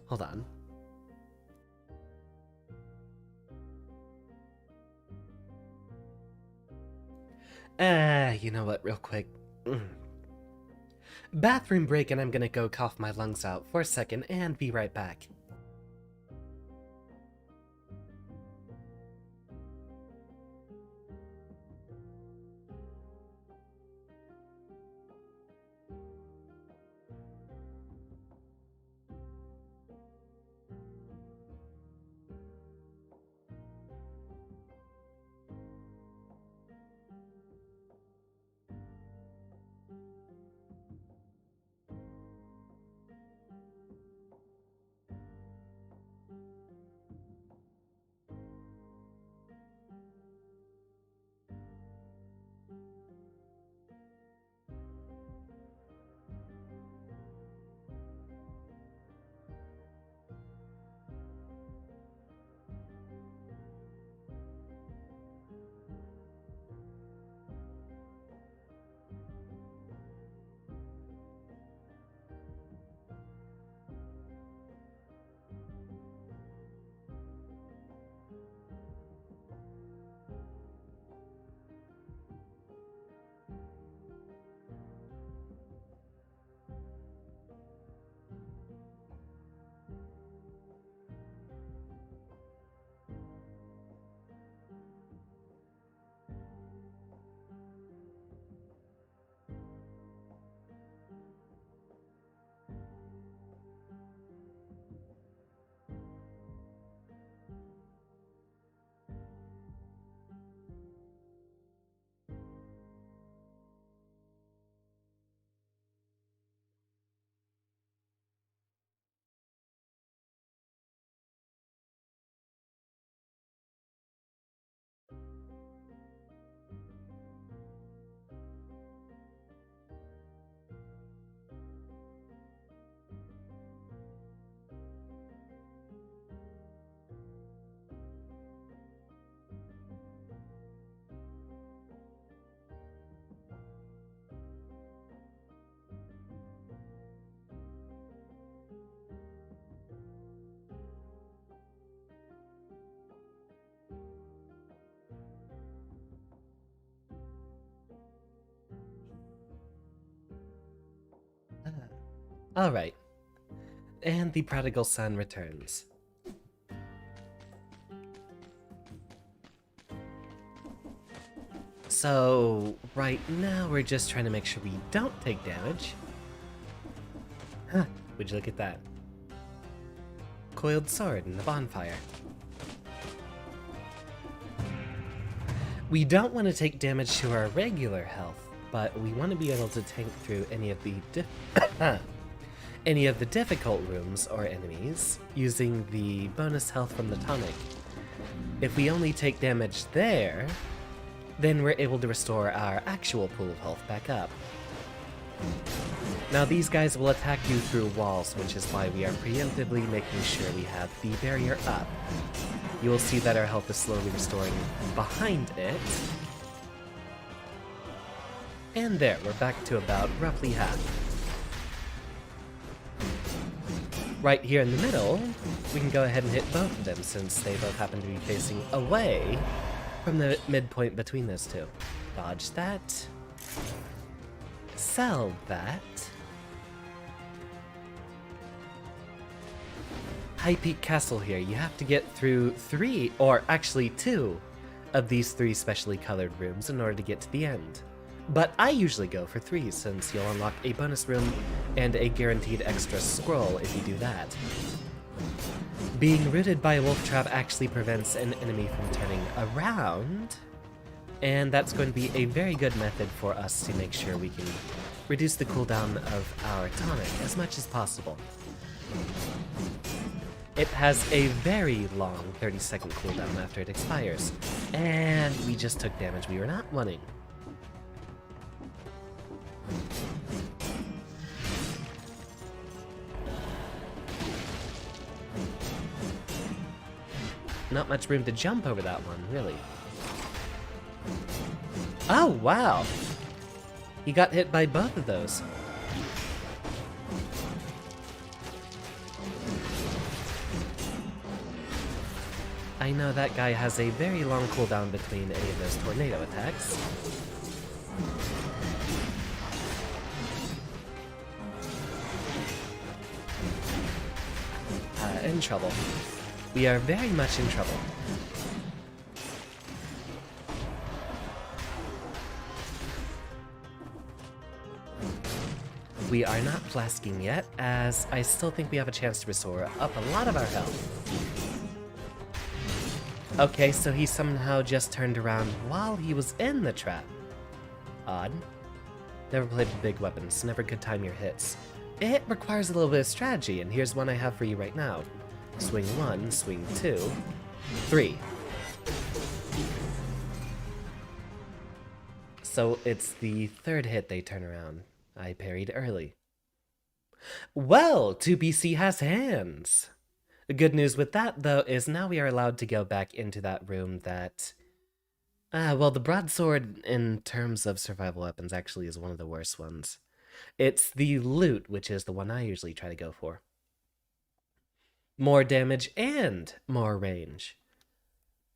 Hold on. You know what, real quick. Bathroom break, and I'm gonna go cough my lungs out for a second and be right back. Alright. And the prodigal son returns. So, right now we're just trying to make sure we don't take damage. Huh, would you look at that? Coiled sword in the bonfire. We don't want to take damage to our regular health, but we want to be able to tank through any of the difficult rooms or enemies using the bonus health from the tonic. If we only take damage there, then we're able to restore our actual pool of health back up. Now these guys will attack you through walls, which is why we are preemptively making sure we have the barrier up. You will see that our health is slowly restoring behind it. And there, we're back to about roughly half. Right here in the middle, we can go ahead and hit both of them since they both happen to be facing away from the midpoint between those two. Dodge that. Sell that. High Peak Castle here. You have to get through 3, or actually 2, of these 3 specially colored rooms in order to get to the end. But I usually go for 3 since you'll unlock a bonus room and a guaranteed extra scroll if you do that. Being rooted by a wolf trap actually prevents an enemy from turning around, and that's going to be a very good method for us to make sure we can reduce the cooldown of our tonic as much as possible. It has a very long 30-second cooldown after it expires, and we just took damage we were not wanting. Not much room to jump over that one, really. Oh, wow! He got hit by both of those. I know that guy has a very long cooldown between any of those tornado attacks. In trouble. We are very much in trouble. We are not flasking yet, as I still think we have a chance to restore up a lot of our health. Okay, so he somehow just turned around while he was in the trap. Odd. Never played with big weapons, never could time your hits. It requires a little bit of strategy, and here's one I have for you right now. Swing 1, swing 2, 3. So it's the third hit they turn around. I parried early. Well, 2BC has hands! The good news with that, though, is now we are allowed to go back into that room that... well, the broadsword, in terms of survival weapons, actually is one of the worst ones. It's the loot, which is the one I usually try to go for. More damage and more range.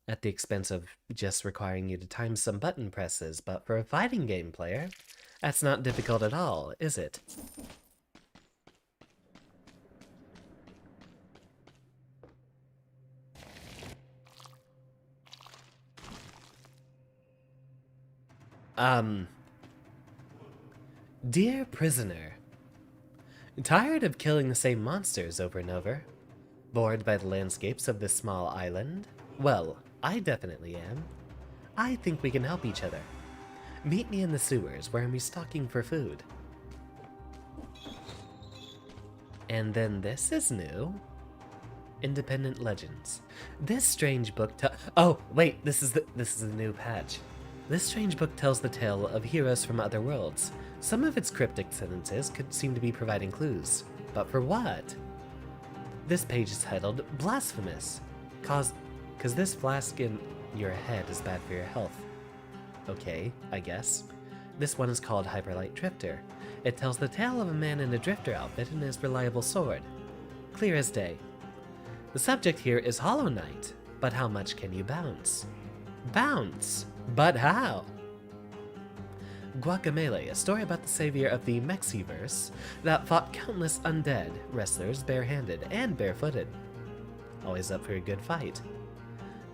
At the expense of just requiring you to time some button presses, but for a fighting game player, that's not difficult at all, is it? Dear prisoner, tired of killing the same monsters over and over? Bored by the landscapes of this small island? Well, I definitely am. I think we can help each other. Meet me in the sewers where I'm stalking for food. And then this is new. Independent Legends. This strange book oh, wait, this is the new patch. This strange book tells the tale of heroes from other worlds. Some of its cryptic sentences could seem to be providing clues. But for what? This page is titled Blasphemous. Cause this flask in your head is bad for your health. Okay, I guess. This one is called Hyperlight Drifter. It tells the tale of a man in a drifter outfit and his reliable sword. Clear as day. The subject here is Hollow Knight, but how much can you bounce? Bounce! But how? Guacamelee, a story about the savior of the Mexiverse that fought countless undead wrestlers barehanded and barefooted. Always up for a good fight.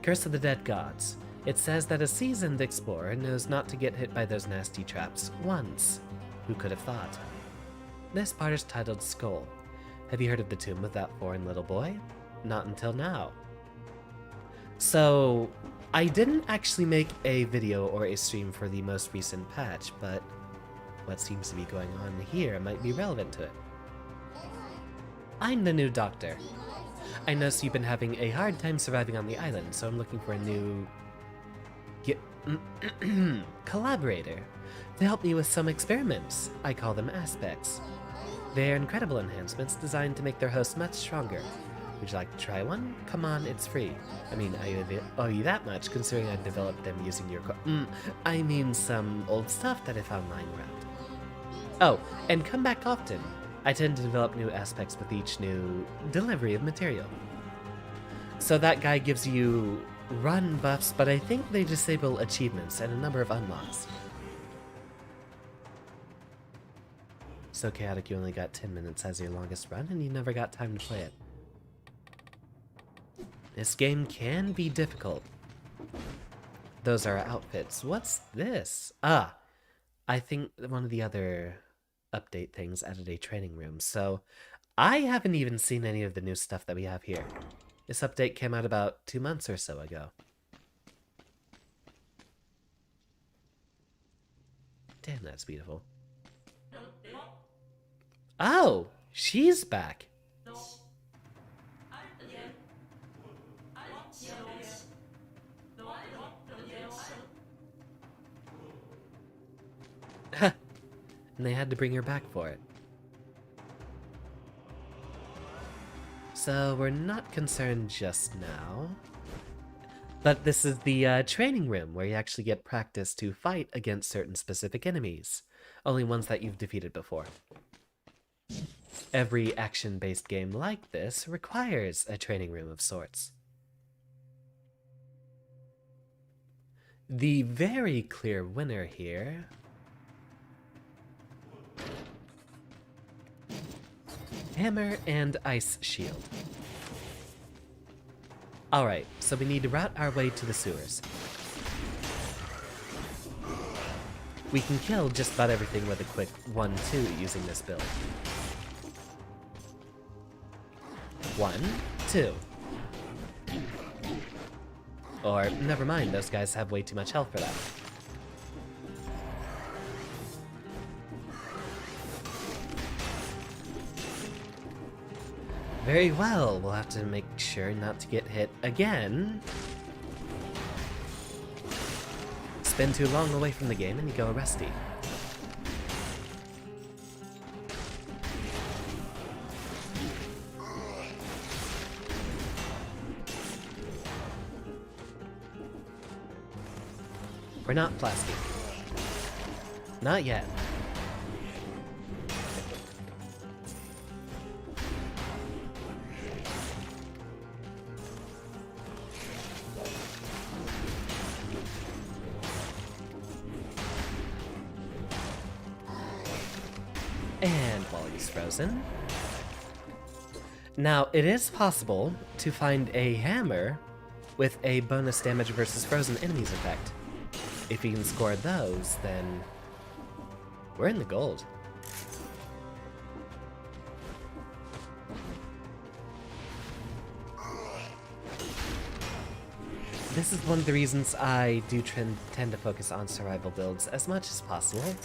Curse of the Dead Gods. It says that a seasoned explorer knows not to get hit by those nasty traps once. Who could have thought? This part is titled Skull. Have you heard of the tomb of that foreign little boy? Not until now. So, I didn't actually make a video or a stream for the most recent patch, but what seems to be going on here might be relevant to it. I'm the new doctor. I noticed you've been having a hard time surviving on the island, so I'm looking for a new collaborator to help me with some experiments. I call them aspects. They're incredible enhancements designed to make their host much stronger. Would you like to try one? Come on, it's free. I mean, I owe you that much, considering I developed them using your I mean some old stuff that I found lying around. Oh, and come back often. I tend to develop new aspects with each new delivery of material. So that guy gives you run buffs, but I think they disable achievements and a number of unlocks. So chaotic, you only got 10 minutes as your longest run, and you never got time to play it. This game can be difficult. Those are outfits. What's this? Ah, I think one of the other update things added a training room, so I haven't even seen any of the new stuff that we have here. This update came out about 2 months or so ago. Damn, that's beautiful. Oh, she's back. And they had to bring her back for it. So we're not concerned just now. But this is the training room where you actually get practice to fight against certain specific enemies. Only ones that you've defeated before. Every action-based game like this requires a training room of sorts. The very clear winner here Hammer and Ice Shield. Alright, so we need to route our way to the sewers. We can kill just about everything with a quick 1-2 using this build. 1, 2. Or, never mind, those guys have way too much health for that. Very well, we'll have to make sure not to get hit again. Spend too long away from the game and you go rusty. We're not plastic. Not yet. And while he's frozen. Now, it is possible to find a hammer with a bonus damage versus frozen enemies effect. If you can score those, then we're in the gold. This is one of the reasons I do tend to focus on survival builds as much as possible.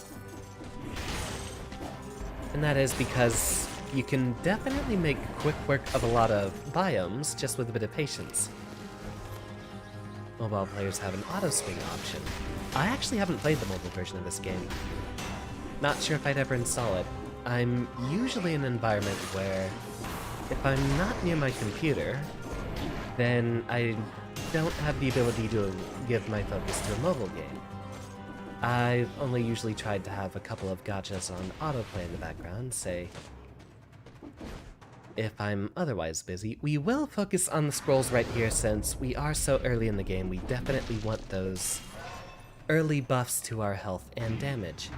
And that is because you can definitely make quick work of a lot of biomes just with a bit of patience. Mobile players have an auto-swing option. I actually haven't played the mobile version of this game. Not sure if I'd ever install it. I'm usually in an environment where if I'm not near my computer, then I don't have the ability to give my focus to a mobile game. I've only usually tried to have a couple of gachas on autoplay in the background, say, if I'm otherwise busy. We will focus on the scrolls right here since we are so early in the game. We definitely want those early buffs to our health and damage.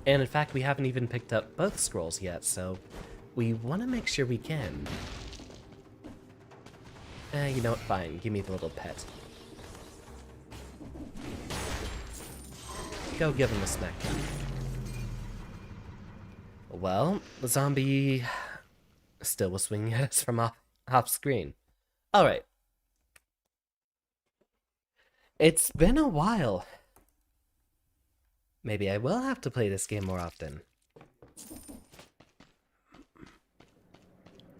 And in fact, we haven't even picked up both scrolls yet, so we want to make sure we can. You know what? Fine. Give me the little pet. Go give him a smackdown. Well, the zombie still was swinging at us from off screen. Alright. It's been a while. Maybe I will have to play this game more often.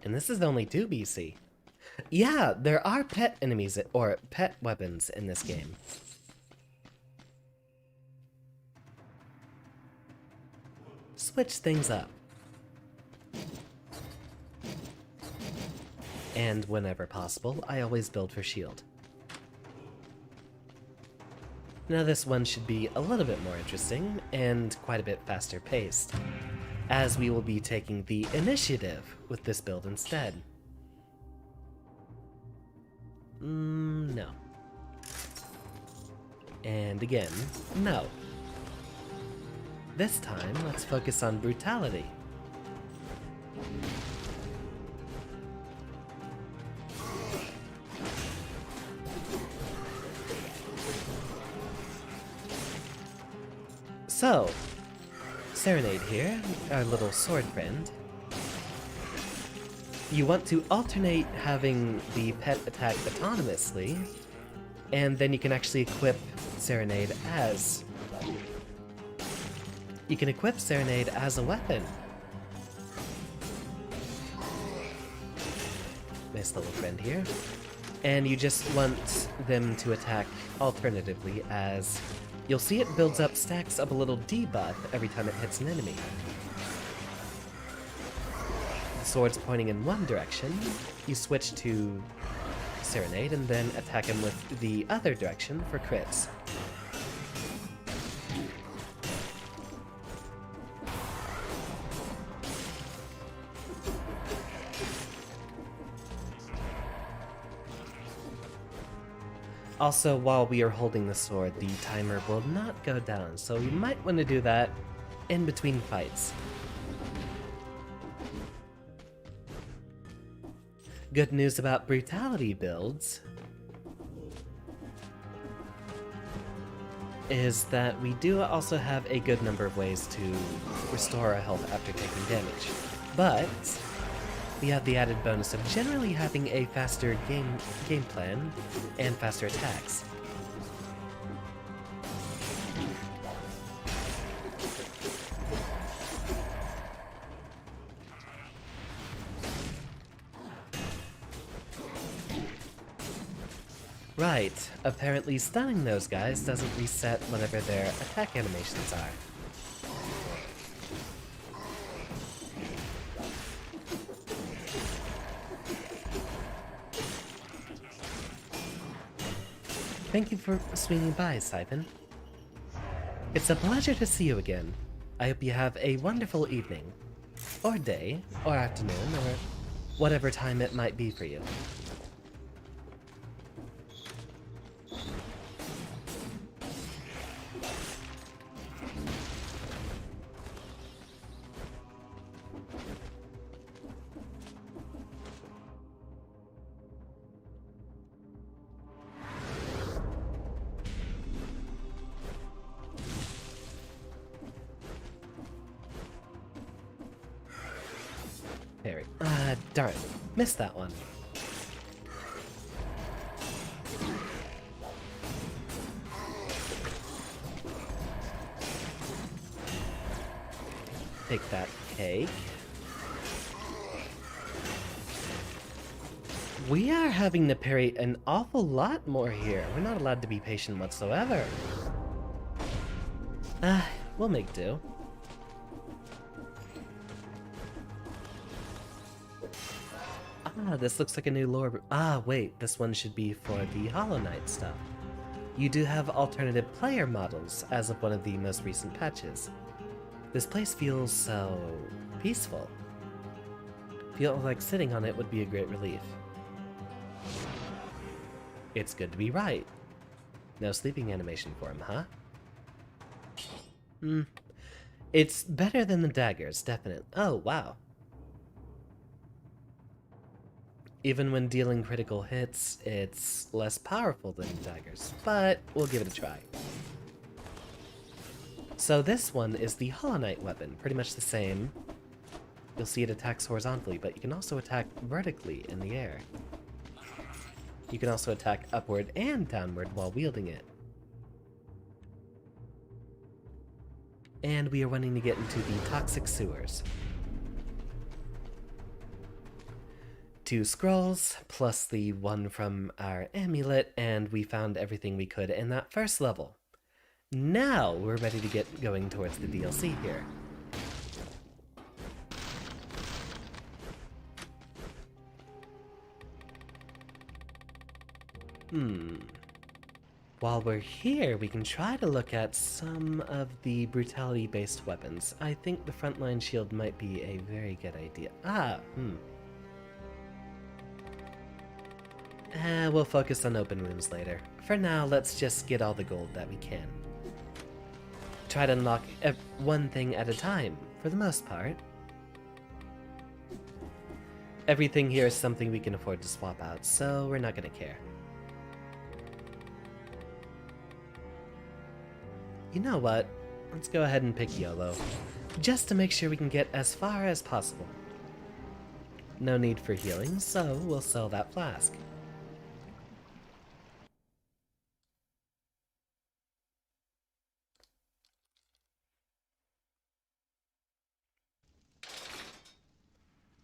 And this is only 2 BC. Yeah, there are pet enemies, or pet weapons in this game. Switch things up. And whenever possible, I always build for shield. Now this one should be a little bit more interesting, and quite a bit faster paced, as we will be taking the initiative with this build instead. No. And again, no. This time, let's focus on brutality. So, Serenade here, our little sword friend. You want to alternate having the pet attack autonomously, and then you can actually equip Serenade as... You can equip Serenade as a weapon. Nice little friend here. And you just want them to attack alternatively, as you'll see it builds up, stacks up a little debuff every time it hits an enemy. The sword's pointing in one direction, you switch to Serenade and then attack him with the other direction for crits. Also, while we are holding the sword, the timer will not go down, so you might want to do that in between fights. Good news about brutality builds is that we do also have a good number of ways to restore our health after taking damage, but we have the added bonus of generally having a faster game plan and faster attacks. Right, apparently stunning those guys doesn't reset whenever their attack animations are. Thank you for swinging by, Siphon. It's a pleasure to see you again. I hope you have a wonderful evening, or day, or afternoon, or whatever time it might be for you. Parry. Darn. Missed that one. Take that cake. We are having to parry an awful lot more here. We're not allowed to be patient whatsoever. We'll make do. This looks like a new lore. Wait, this one should be for the Hollow Knight stuff. You do have alternative player models as of one of the most recent patches. This place feels so peaceful. Feel like sitting on it would be a great relief. It's good to be right. No sleeping animation for him, huh? It's better than the daggers, definitely. Oh, wow. Even when dealing critical hits, it's less powerful than daggers, but we'll give it a try. So this one is the Hollow Knight weapon, pretty much the same. You'll see it attacks horizontally, but you can also attack vertically in the air. You can also attack upward and downward while wielding it. And we are wanting to get into the toxic sewers. 2 scrolls, plus the one from our amulet, and we found everything we could in that first level. Now we're ready to get going towards the DLC here. While we're here, we can try to look at some of the brutality-based weapons. I think the frontline shield might be a very good idea. We'll focus on open rooms later. For now, let's just get all the gold that we can. Try to unlock one thing at a time, for the most part. Everything here is something we can afford to swap out, so we're not gonna care. You know what? Let's go ahead and pick YOLO, just to make sure we can get as far as possible. No need for healing, so we'll sell that flask.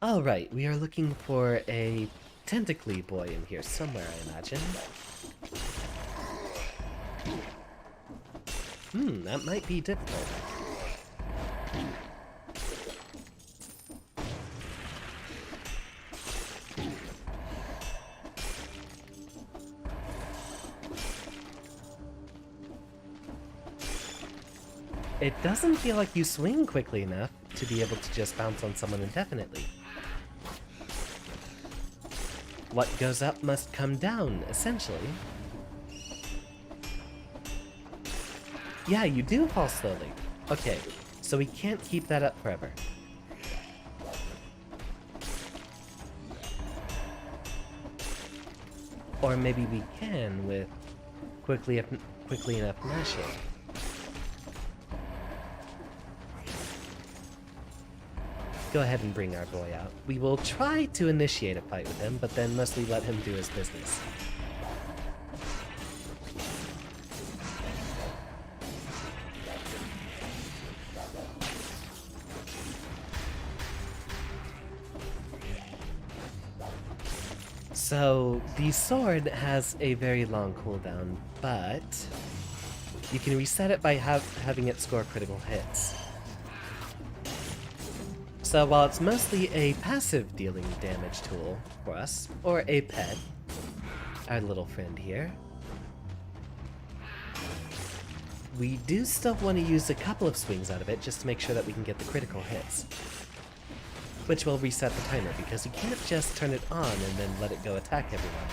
Alright, we are looking for a tentacly boy in here somewhere, I imagine. That might be difficult. It doesn't feel like you swing quickly enough to be able to just bounce on someone indefinitely. What goes up must come down, essentially. Yeah, you do fall slowly. Okay, so we can't keep that up forever. Or maybe we can with quickly enough mashing. Go ahead and bring our boy out. We will try to initiate a fight with him, but then mostly let him do his business. So, the sword has a very long cooldown, but you can reset it by having it score critical hits. So while it's mostly a passive dealing damage tool for us, or a pet, our little friend here, we do still want to use a couple of swings out of it just to make sure that we can get the critical hits. Which will reset the timer, because you can't just turn it on and then let it go attack everyone.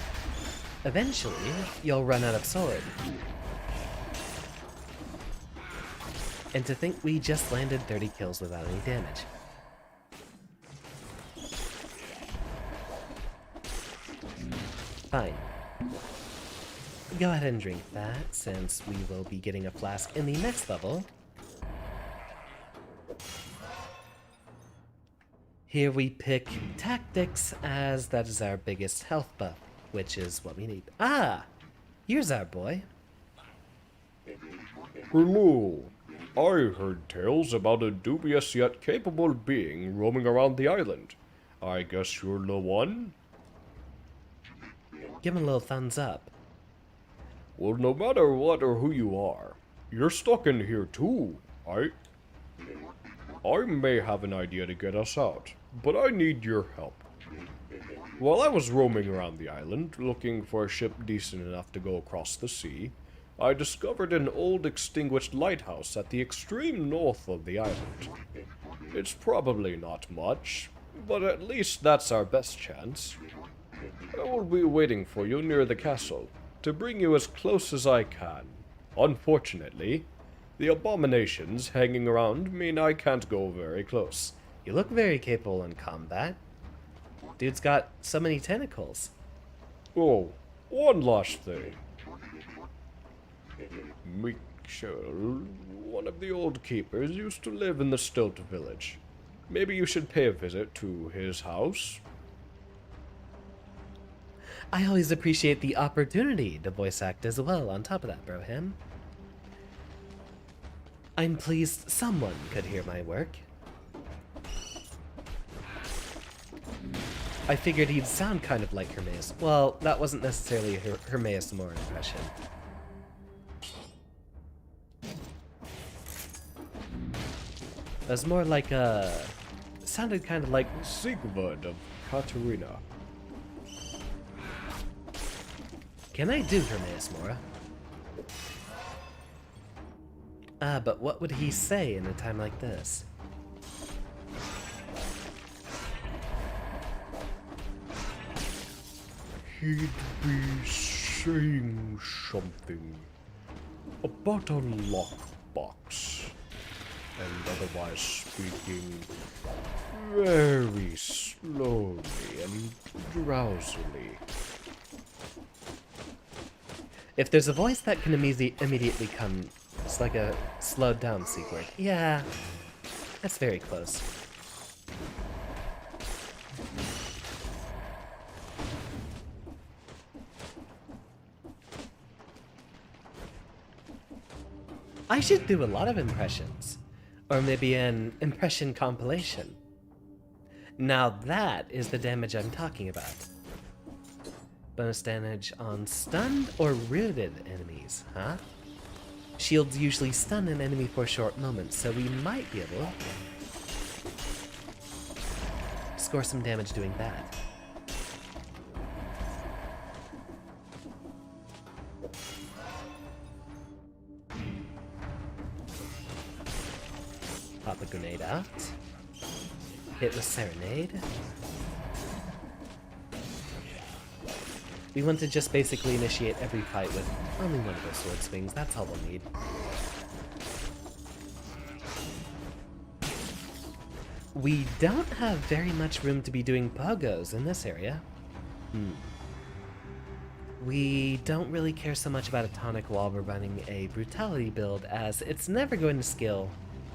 Eventually, you'll run out of sword. And to think we just landed 30 kills without any damage. Fine. Go ahead and drink that, since we will be getting a flask in the next level. Here we pick Tactics, as that is our biggest health buff, which is what we need. Ah! Here's our boy. Hello. I heard tales about a dubious yet capable being roaming around the island. I guess you're the one? Give him a little thumbs up. Well, no matter what or who you are, you're stuck in here too, right? I may have an idea to get us out, but I need your help. While I was roaming around the island, looking for a ship decent enough to go across the sea, I discovered an old extinguished lighthouse at the extreme north of the island. It's probably not much, but at least that's our best chance. I will be waiting for you near the castle. to bring you as close as I can. Unfortunately, the abominations hanging around mean I can't go very close. You look very capable in combat. Dude's got so many tentacles. Oh, one last thing. Mitchell, one of the old keepers, used to live in the Stilt village. Maybe you should pay a visit to his house. I always appreciate the opportunity to voice act as well on top of that, Broham. I'm pleased someone could hear my work. I figured he'd sound kind of like Hermaeus. Well, that wasn't necessarily a Hermaeus Mora impression. It was more like a... sounded kind of like Sigvard of Katarina. Can I do Hermaeus Mora? But what would he say in a time like this? He'd be saying something about a lockbox, and otherwise speaking very slowly and drowsily. If there's a voice that can immediately come, it's like a slowed down secret. Yeah, that's very close. I should do a lot of impressions. Or maybe an impression compilation. Now that is the damage I'm talking about. Bonus damage on stunned or rooted enemies, huh? Shields usually stun an enemy for a short moment, so we might be able to score some damage doing that. Pop a grenade out. Hit with Serenade. We want to just basically initiate every fight with only one of those sword swings. That's all we'll need. We don't have very much room to be doing pogos in this area. We don't really care so much about a tonic while we're running a brutality build, as it's never going to skill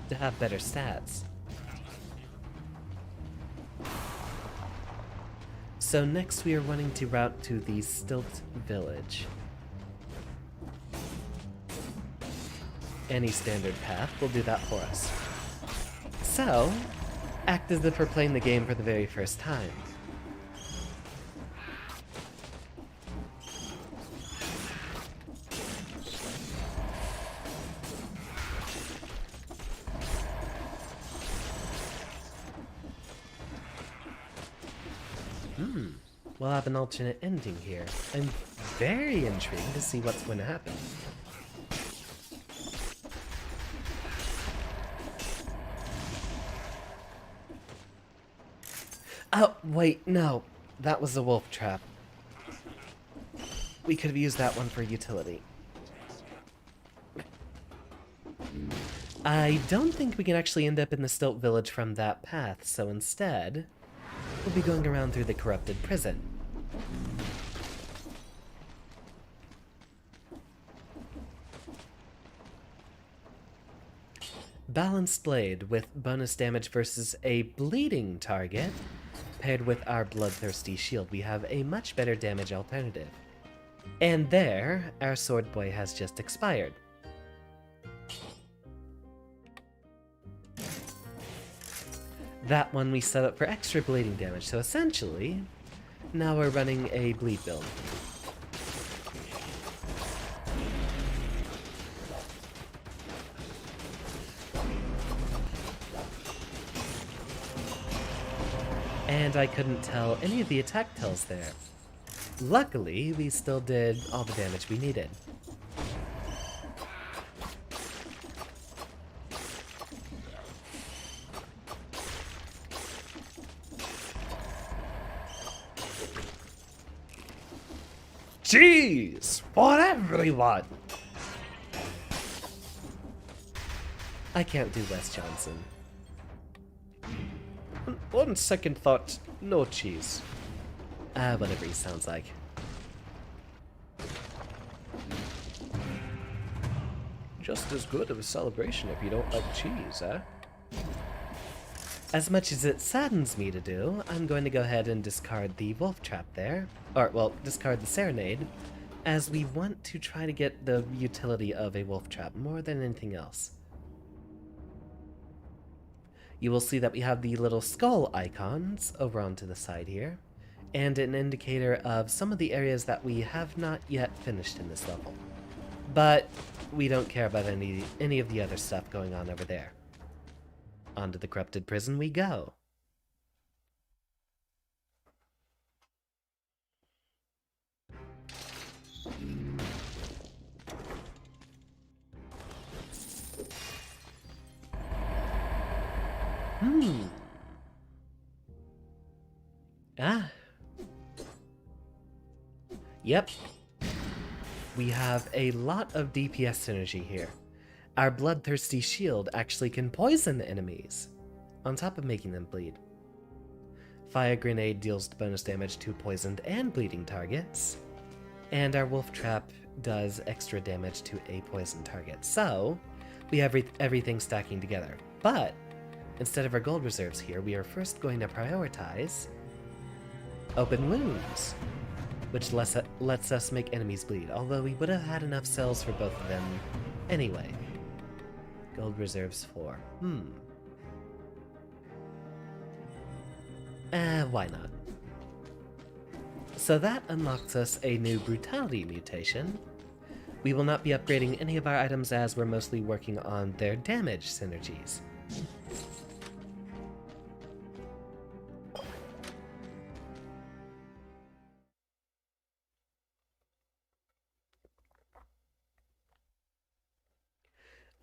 to have better stats. So next we are wanting to route to the Stilt village. Any standard path will do that for us. So, act as if we're playing the game for the very first time. We'll have an alternate ending here. I'm very intrigued to see what's going to happen. Oh, wait, no. That was a wolf trap. We could have used that one for utility. I don't think we can actually end up in the Stilt village from that path, so instead, we'll be going around through the corrupted prison. Balanced blade with bonus damage versus a bleeding target. Paired with our bloodthirsty shield, we have a much better damage alternative. And there, our sword boy has just expired. That one we set up for extra bleeding damage, so essentially, now we're running a bleed build. And I couldn't tell any of the attack tells there. Luckily, we still did all the damage we needed. Cheese for everyone! I can't do Wes Johnson. On second thought, no cheese. Whatever he sounds like. Just as good of a celebration if you don't like cheese, eh? As much as it saddens me to do, I'm going to go ahead and discard the wolf trap there. Or, well, discard the serenade, as we want to try to get the utility of a wolf trap more than anything else. You will see that we have the little skull icons over onto the side here, and an indicator of some of the areas that we have not yet finished in this level. But we don't care about any of the other stuff going on over there. Onto the corrupted prison we go. Yep. We have a lot of DPS synergy here. Our bloodthirsty shield actually can poison enemies, on top of making them bleed. Fire grenade deals bonus damage to poisoned and bleeding targets, and our wolf trap does extra damage to a poisoned target. So, we have everything stacking together. But, instead of our gold reserves here, we are first going to prioritize open wounds, which lets us make enemies bleed, although we would have had enough cells for both of them anyway. Gold reserves 4. Why not? So that unlocks us a new brutality mutation. We will not be upgrading any of our items as we're mostly working on their damage synergies.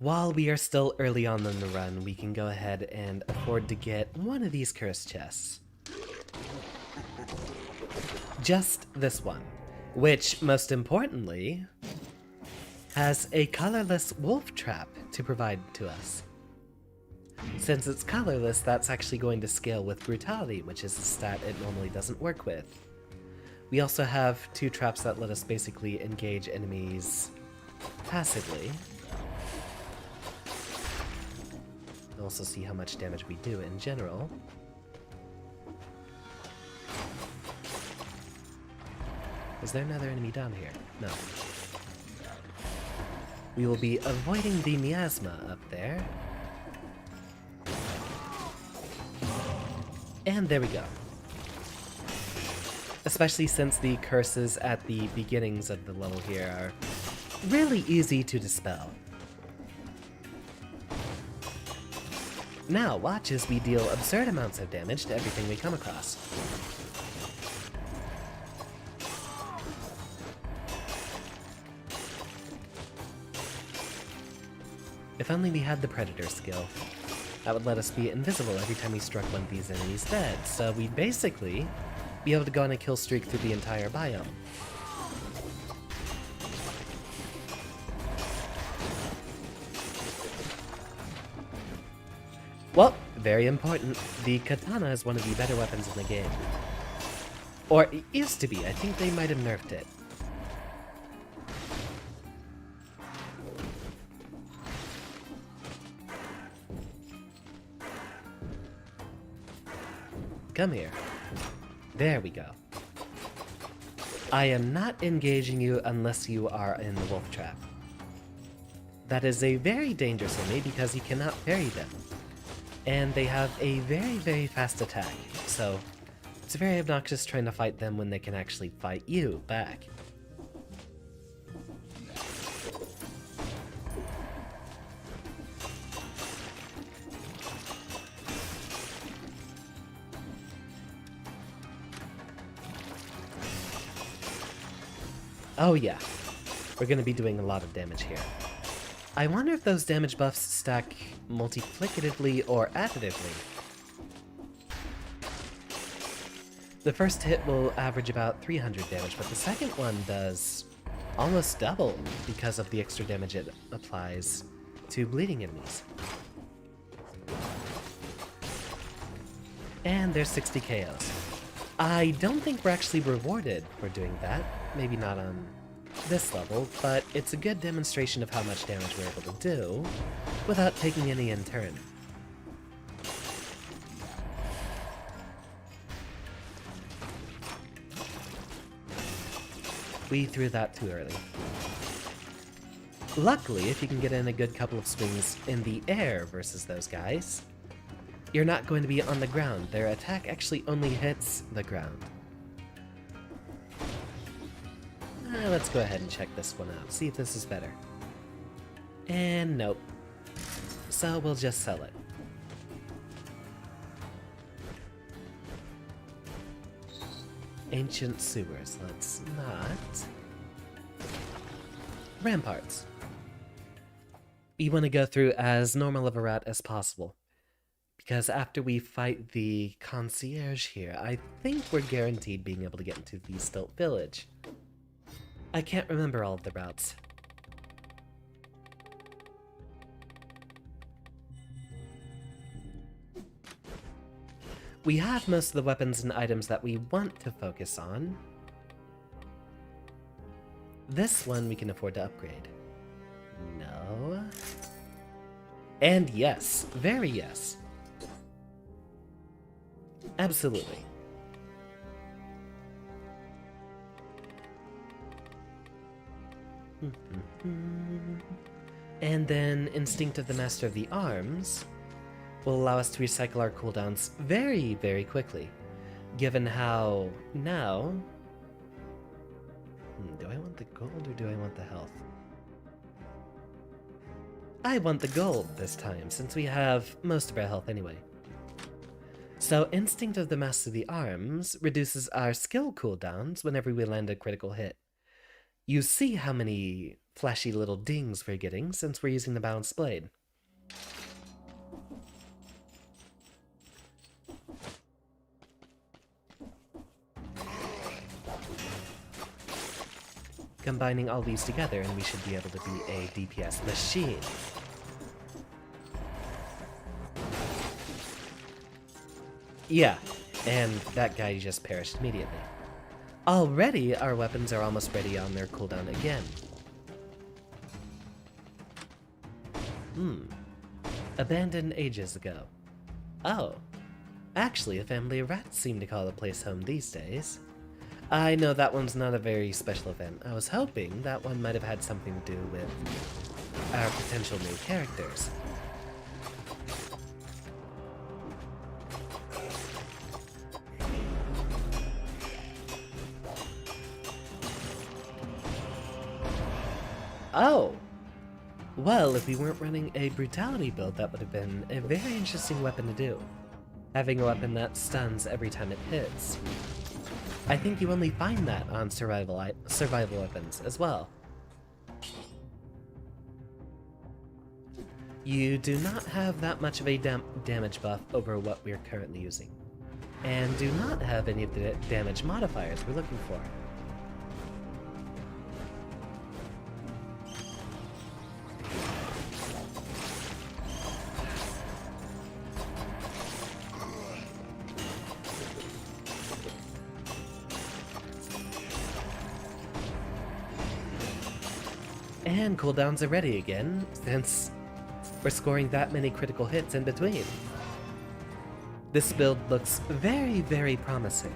While we are still early on in the run, we can go ahead and afford to get one of these cursed chests. Just this one, which, most importantly, has a colorless wolf trap to provide to us. Since it's colorless, that's actually going to scale with brutality, which is a stat it normally doesn't work with. We also have 2 traps that let us basically engage enemies passively. Also see how much damage we do in general. Is there another enemy down here? No. We will be avoiding the miasma up there. And there we go. Especially since the curses at the beginnings of the level here are really easy to dispel. Now, watch as we deal absurd amounts of damage to everything we come across. If only we had the Predator skill. That would let us be invisible every time we struck one of these enemies dead, so we'd basically be able to go on a kill streak through the entire biome. Well, very important, the katana is one of the better weapons in the game. Or it used to be, I think they might have nerfed it. Come here. There we go. I am not engaging you unless you are in the wolf trap. That is a very dangerous enemy because you cannot parry them. And they have a very, very fast attack, so it's very obnoxious trying to fight them when they can actually fight you back. Oh yeah, we're going to be doing a lot of damage here. I wonder if those damage buffs stack multiplicatively or additively. The first hit will average about 300 damage, but the second one does almost double because of the extra damage it applies to bleeding enemies. And there's 60 KOs. I don't think we're actually rewarded for doing that. Maybe not on this level, but it's a good demonstration of how much damage we're able to do without taking any in turn. We threw that too early. Luckily, if you can get in a good couple of swings in the air versus those guys, you're not going to be on the ground. Their attack actually only hits the ground. Let's go ahead and check this one out, see if this is better. And nope. So we'll just sell it. Ancient sewers, let's not. Ramparts. You want to go through as normal of a route as possible. Because after we fight the concierge here, I think we're guaranteed being able to get into the Stilt Village. I can't remember all of the routes. We have most of the weapons and items that we want to focus on. This one we can afford to upgrade. No. And yes, very yes. Absolutely. And then Instinct of the Master of the Arms will allow us to recycle our cooldowns very, very quickly, given how now... do I want the gold or do I want the health? I want the gold this time, since we have most of our health anyway. So Instinct of the Master of the Arms reduces our skill cooldowns whenever we land a critical hit. You see how many flashy little dings we're getting since we're using the Balanced Blade. Combining all these together and we should be able to be a DPS machine. Yeah, and that guy just perished immediately. Already, our weapons are almost ready on their cooldown again. Abandoned ages ago. Oh, actually a family of rats seem to call the place home these days. I know that one's not a very special event. I was hoping that one might have had something to do with our potential new characters. Oh! Well, if we weren't running a brutality build, that would have been a very interesting weapon to do. Having a weapon that stuns every time it hits. I think you only find that on survival weapons as well. You do not have that much of a damage buff over what we're currently using, and do not have any of the damage modifiers we're looking for. And cooldowns are ready again, since we're scoring that many critical hits in between. This build looks very, very promising.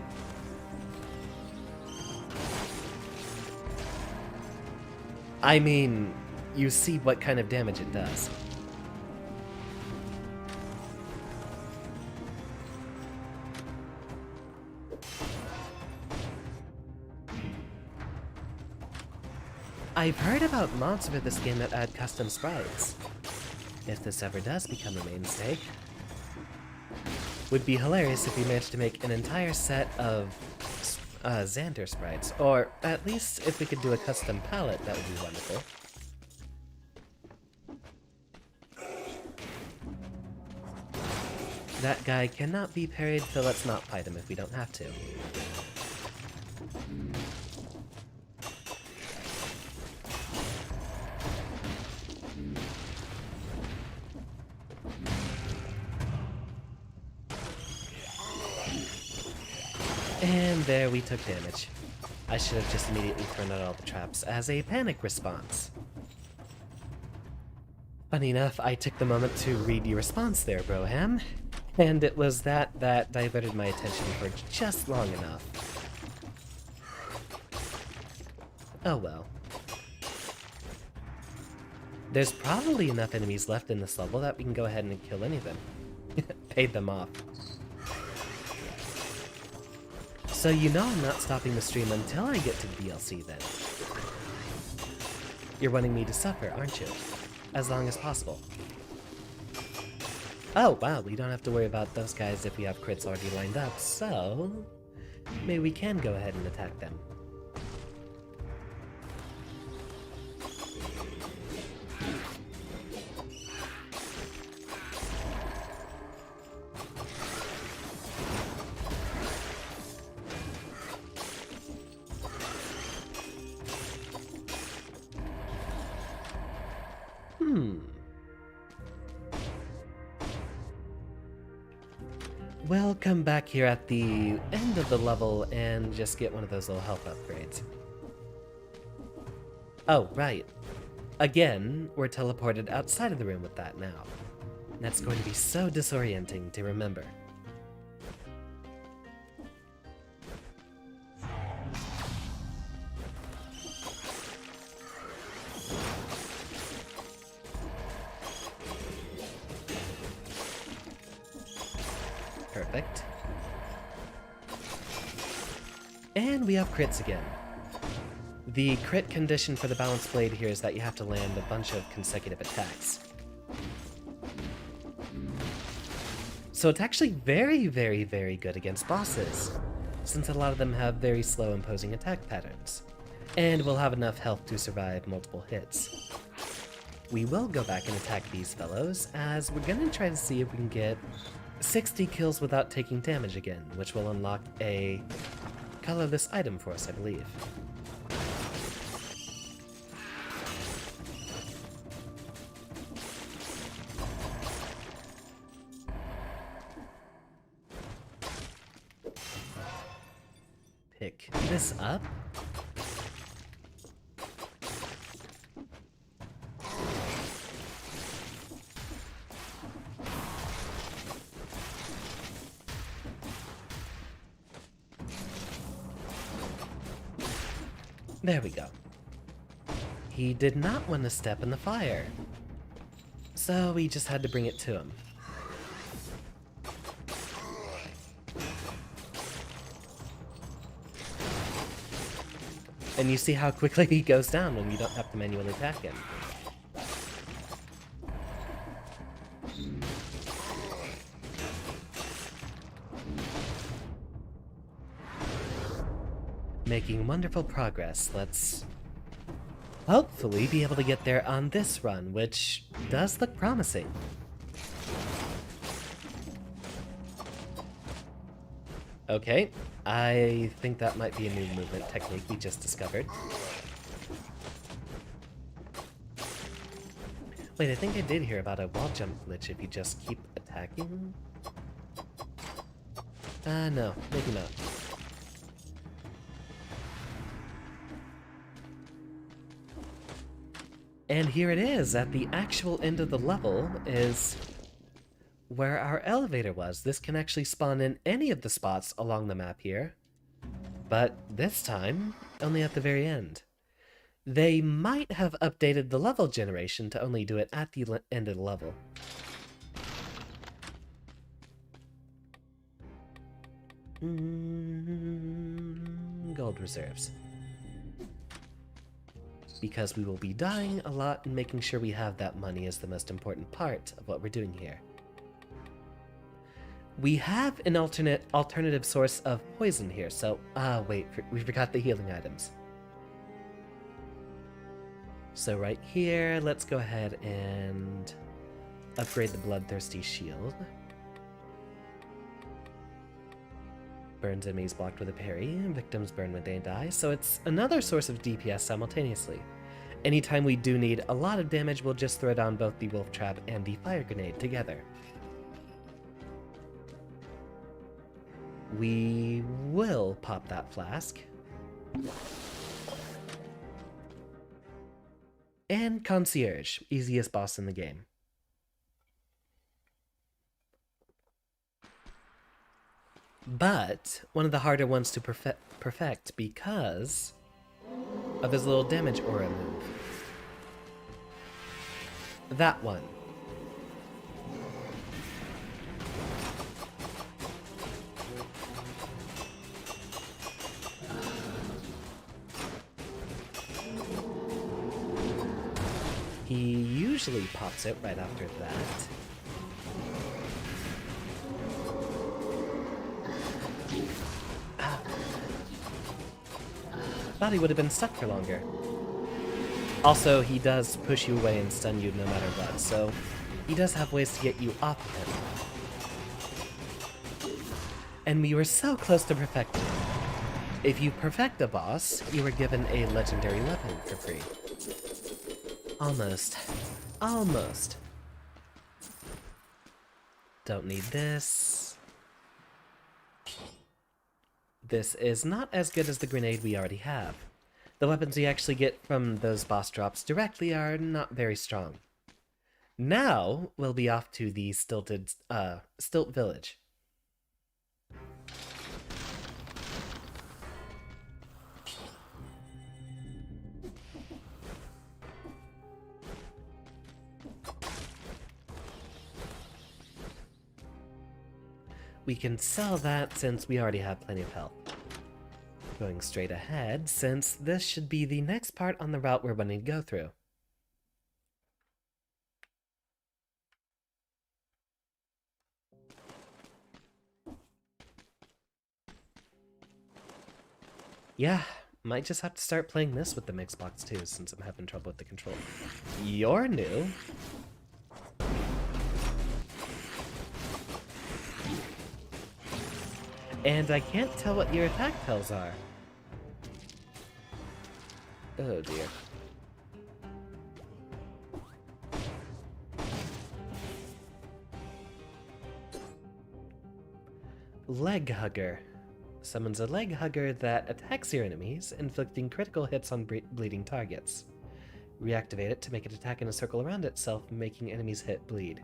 I mean, you see what kind of damage it does. I've heard about mods for this game that add custom sprites. If this ever does become a mainstay, would be hilarious if we managed to make an entire set of Xander sprites, or at least if we could do a custom palette, that would be wonderful. That guy cannot be parried, so let's not fight him if we don't have to. And there we took damage. I should have just immediately thrown out all the traps as a panic response. Funny enough, I took the moment to read your response there, Broham. And it was that diverted my attention for just long enough. Oh well. There's probably enough enemies left in this level that we can go ahead and kill any of them. Paid them off. So you know I'm not stopping the stream until I get to the DLC then. You're wanting me to suffer, aren't you? As long as possible. Oh, wow, we don't have to worry about those guys if we have crits already lined up, so maybe we can go ahead and attack them. We'll come back here at the end of the level and just get one of those little health upgrades. Oh, right. Again, we're teleported outside of the room with that now. That's going to be so disorienting to remember. Perfect. And we have crits again. The crit condition for the Balance Blade here is that you have to land a bunch of consecutive attacks. So it's actually very, very, very good against bosses, since a lot of them have very slow imposing attack patterns, and will have enough health to survive multiple hits. We will go back and attack these fellows, as we're gonna try to see if we can get 60 kills without taking damage again, which will unlock a colorless item for us, I believe. Pick this up. There we go. He did not want to step in the fire, so we just had to bring it to him. And you see how quickly he goes down when you don't have to manually attack him. Making wonderful progress. Let's hopefully be able to get there on this run, which does look promising. Okay, I think that might be a new movement technique we just discovered. Wait, I think I did hear about a wall jump glitch if you just keep attacking? No, maybe not. And here it is, at the actual end of the level, is where our elevator was. This can actually spawn in any of the spots along the map here, but this time, only at the very end. They might have updated the level generation to only do it at the end of the level. Gold reserves. Because we will be dying a lot, and making sure we have that money is the most important part of what we're doing here. We have an alternative source of poison here, so... wait, we forgot the healing items. So right here, let's go ahead and upgrade the Bloodthirsty Shield. Burns enemies blocked with a parry, victims burn when they die, so it's another source of DPS simultaneously. Anytime we do need a lot of damage, we'll just throw down both the Wolf Trap and the Fire Grenade together. We will pop that flask. And Concierge, easiest boss in the game. But one of the harder ones to perfect because of his little damage aura move. That one. He usually pops it right after that. Thought he would have been stuck for longer. Also, he does push you away and stun you no matter what, so he does have ways to get you off of him. And we were so close to perfecting him. If you perfect a boss, you are given a legendary weapon for free. Almost. Almost. Don't need this. This is not as good as the grenade we already have. The weapons we actually get from those boss drops directly are not very strong. Now, we'll be off to the Stilt Village. We can sell that since we already have plenty of health. Going straight ahead, since this should be the next part on the route we're wanting to go through. Yeah, might just have to start playing this with the mixed box too, since I'm having trouble with the control. You're new. And I can't tell what your attack tells are. Oh dear. Leg Hugger. Summons a leg hugger that attacks your enemies, inflicting critical hits on bleeding targets. Reactivate it to make it attack in a circle around itself, making enemies hit bleed.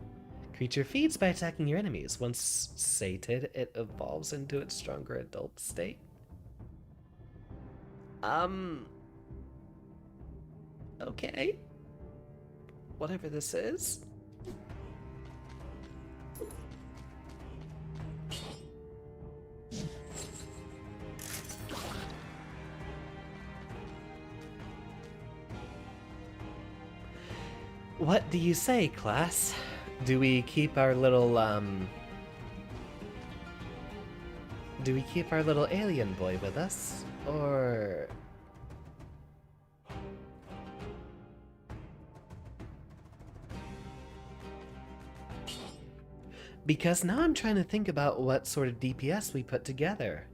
Creature feeds by attacking your enemies. Once sated, it evolves into its stronger adult state. Okay. Whatever this is. What do you say, class? Do we keep our little, do we keep our little alien boy with us? Or... Because now I'm trying to think about what sort of DPS we put together.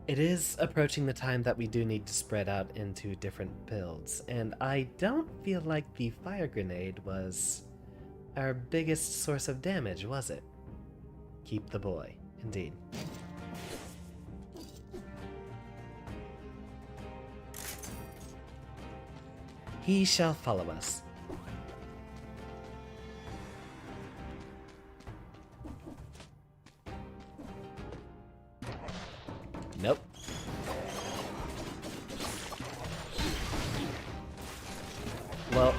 It is approaching the time that we do need to spread out into different builds, and I don't feel like the fire grenade was our biggest source of damage, was it? Keep the boy, indeed. He shall follow us. Nope. Well,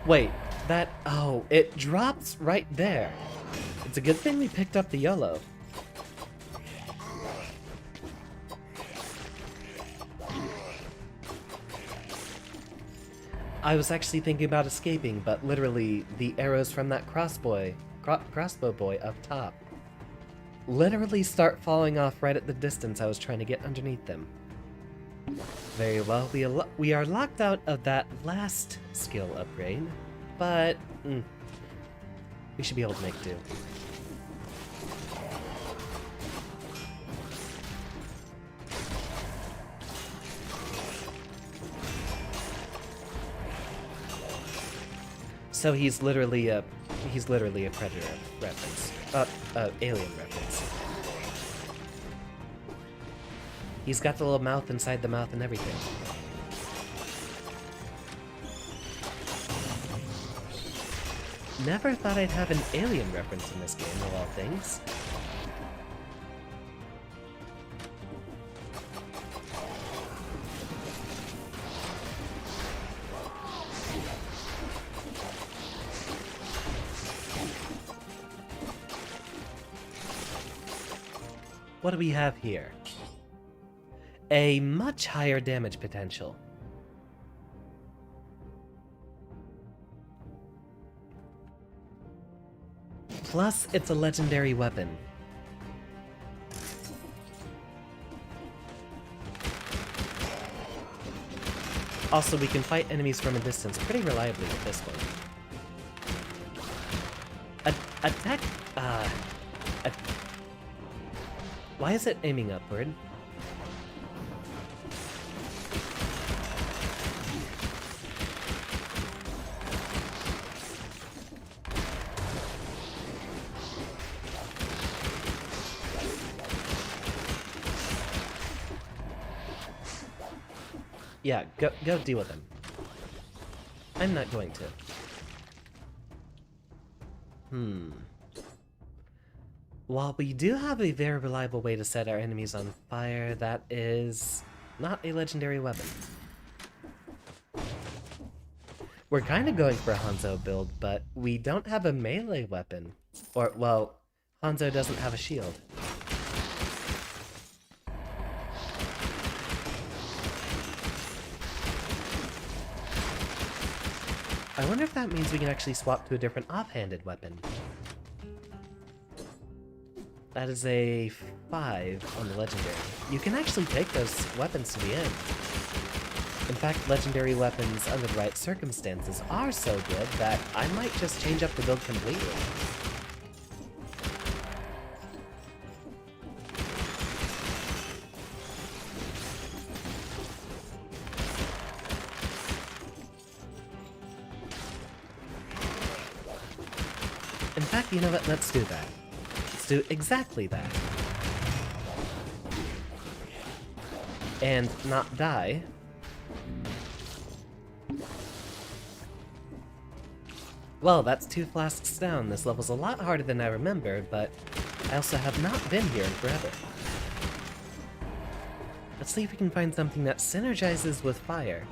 wait, that, oh, it drops right there. It's a good thing we picked up the YOLO. I was actually thinking about escaping, but literally the arrows from that crossbow boy up top literally start falling off right at the distance I was trying to get underneath them. Very well, we are locked out of that last skill upgrade, but we should be able to make do. So he's literally a Predator reference. Alien reference. He's got the little mouth inside the mouth and everything. Never thought I'd have an alien reference in this game, of all things. What do we have here? A much higher damage potential. Plus, it's a legendary weapon. Also, we can fight enemies from a distance pretty reliably with this one. Attack... Why is it aiming upward? Yeah, go deal with him. I'm not going to. While we do have a very reliable way to set our enemies on fire, that is not a legendary weapon. We're kind of going for a Hanzo build, but we don't have a melee weapon. Or, well, Hanzo doesn't have a shield. I wonder if that means we can actually swap to a different offhanded weapon. That is a 5 on the legendary. You can actually take those weapons to the end. In fact, legendary weapons under the right circumstances are so good that I might just change up the build completely. In fact, you know what? Let's do that. Let's do exactly that. And not die. Well, that's 2 flasks down. This level's a lot harder than I remember, but I also have not been here in forever. Let's see if we can find something that synergizes with fire.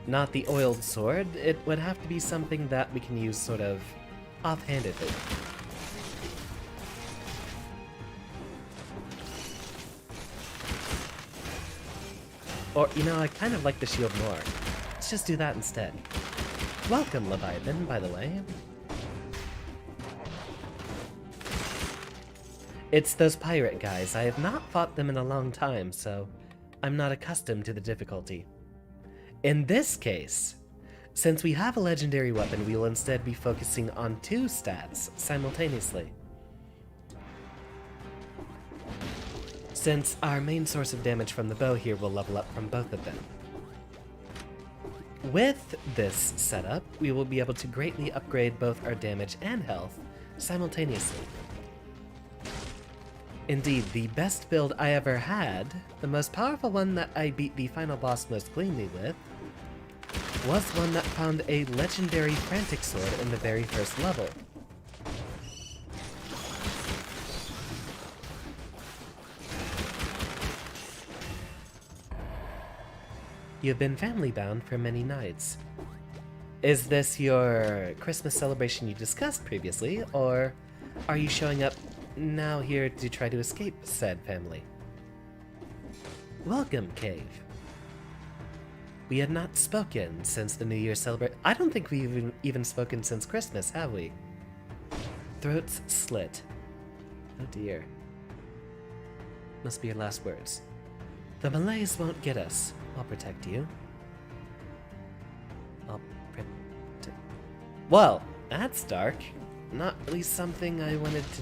Not the oiled sword, it would have to be something that we can use sort of offhandedly. Or, you know, I kind of like the shield more. Let's just do that instead. Welcome, Leviathan, by the way. It's those pirate guys. I have not fought them in a long time, so I'm not accustomed to the difficulty. In this case, since we have a legendary weapon, we will instead be focusing on 2 stats simultaneously. Since our main source of damage from the bow here will level up from both of them. With this setup, we will be able to greatly upgrade both our damage and health simultaneously. Indeed, the best build I ever had, the most powerful one that I beat the final boss most cleanly with, was one that found a legendary frantic sword in the very first level. You've been family bound for many nights. Is this your Christmas celebration you discussed previously, or are you showing up now here to try to escape said family? Welcome, Cave. We had not spoken since the New Year celebration. I don't think we've even spoken since Christmas, have we? Throats slit. Oh dear. Must be your last words. The Malays won't get us. I'll protect you. I'll protect... Well, that's dark. Not really something I wanted to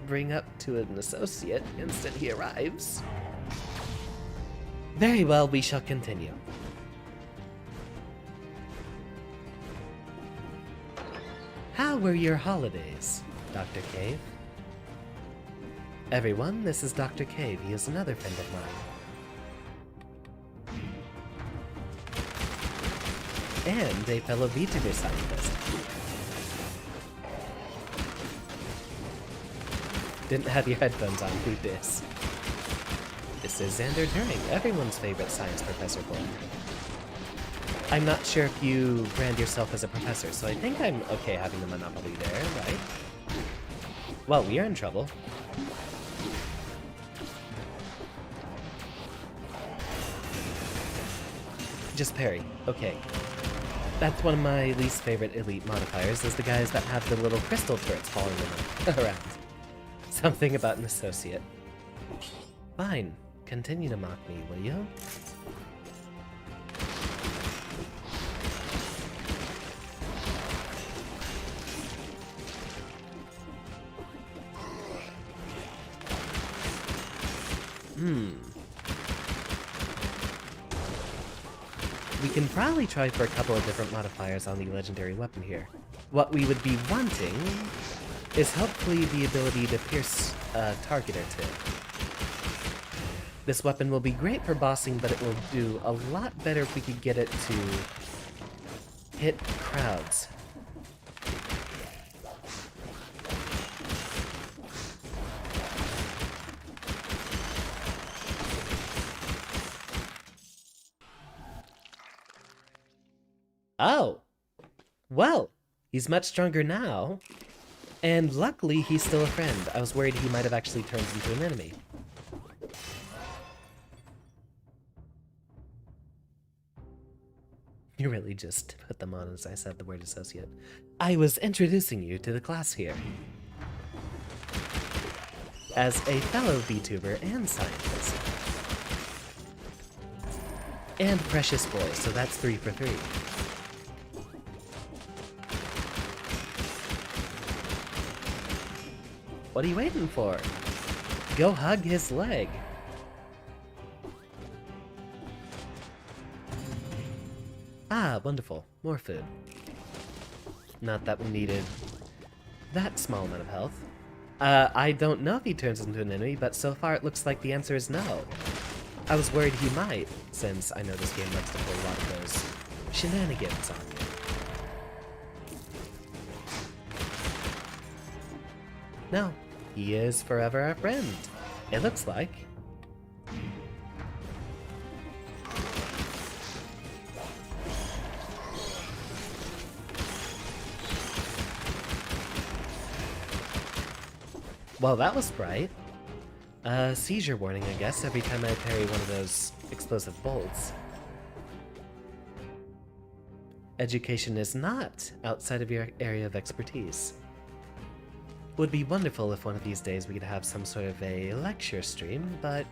bring up to an associate instant he arrives. Very well, we shall continue. How were your holidays, Dr. Cave? Everyone, this is Dr. Cave. He is another friend of mine. And a fellow VTuber scientist. Didn't have your headphones on, who dis? This is Xander Turing, everyone's favorite science professor boy. I'm not sure if you brand yourself as a professor, so I think I'm okay having the monopoly there, right? Well, we are in trouble. Just parry. Okay. That's one of my least favorite elite modifiers, is the guys that have the little crystal turrets following them around. Something about an associate. Fine. Continue to mock me, will you? We can probably try for a couple of different modifiers on the legendary weapon here. What we would be wanting is hopefully the ability to pierce a target or two. This weapon will be great for bossing, but it will do a lot better if we could get it to hit crowds. Oh! Well, he's much stronger now. And luckily, he's still a friend. I was worried he might have actually turned into an enemy. You really just put them on as I said the word associate. I was introducing you to the class here. As a fellow VTuber and scientist. And precious boy, so that's 3 for 3. What are you waiting for? Go hug his leg. Ah, wonderful. More food. Not that we needed that small amount of health. I don't know if he turns into an enemy, but so far it looks like the answer is no. I was worried he might, since I know this game likes to pull a lot of those shenanigans on me. No, he is forever our friend. It looks like. Well, that was bright. Seizure warning, I guess, every time I parry one of those explosive bolts. Education is not outside of your area of expertise. Would be wonderful if one of these days we could have some sort of a lecture stream, but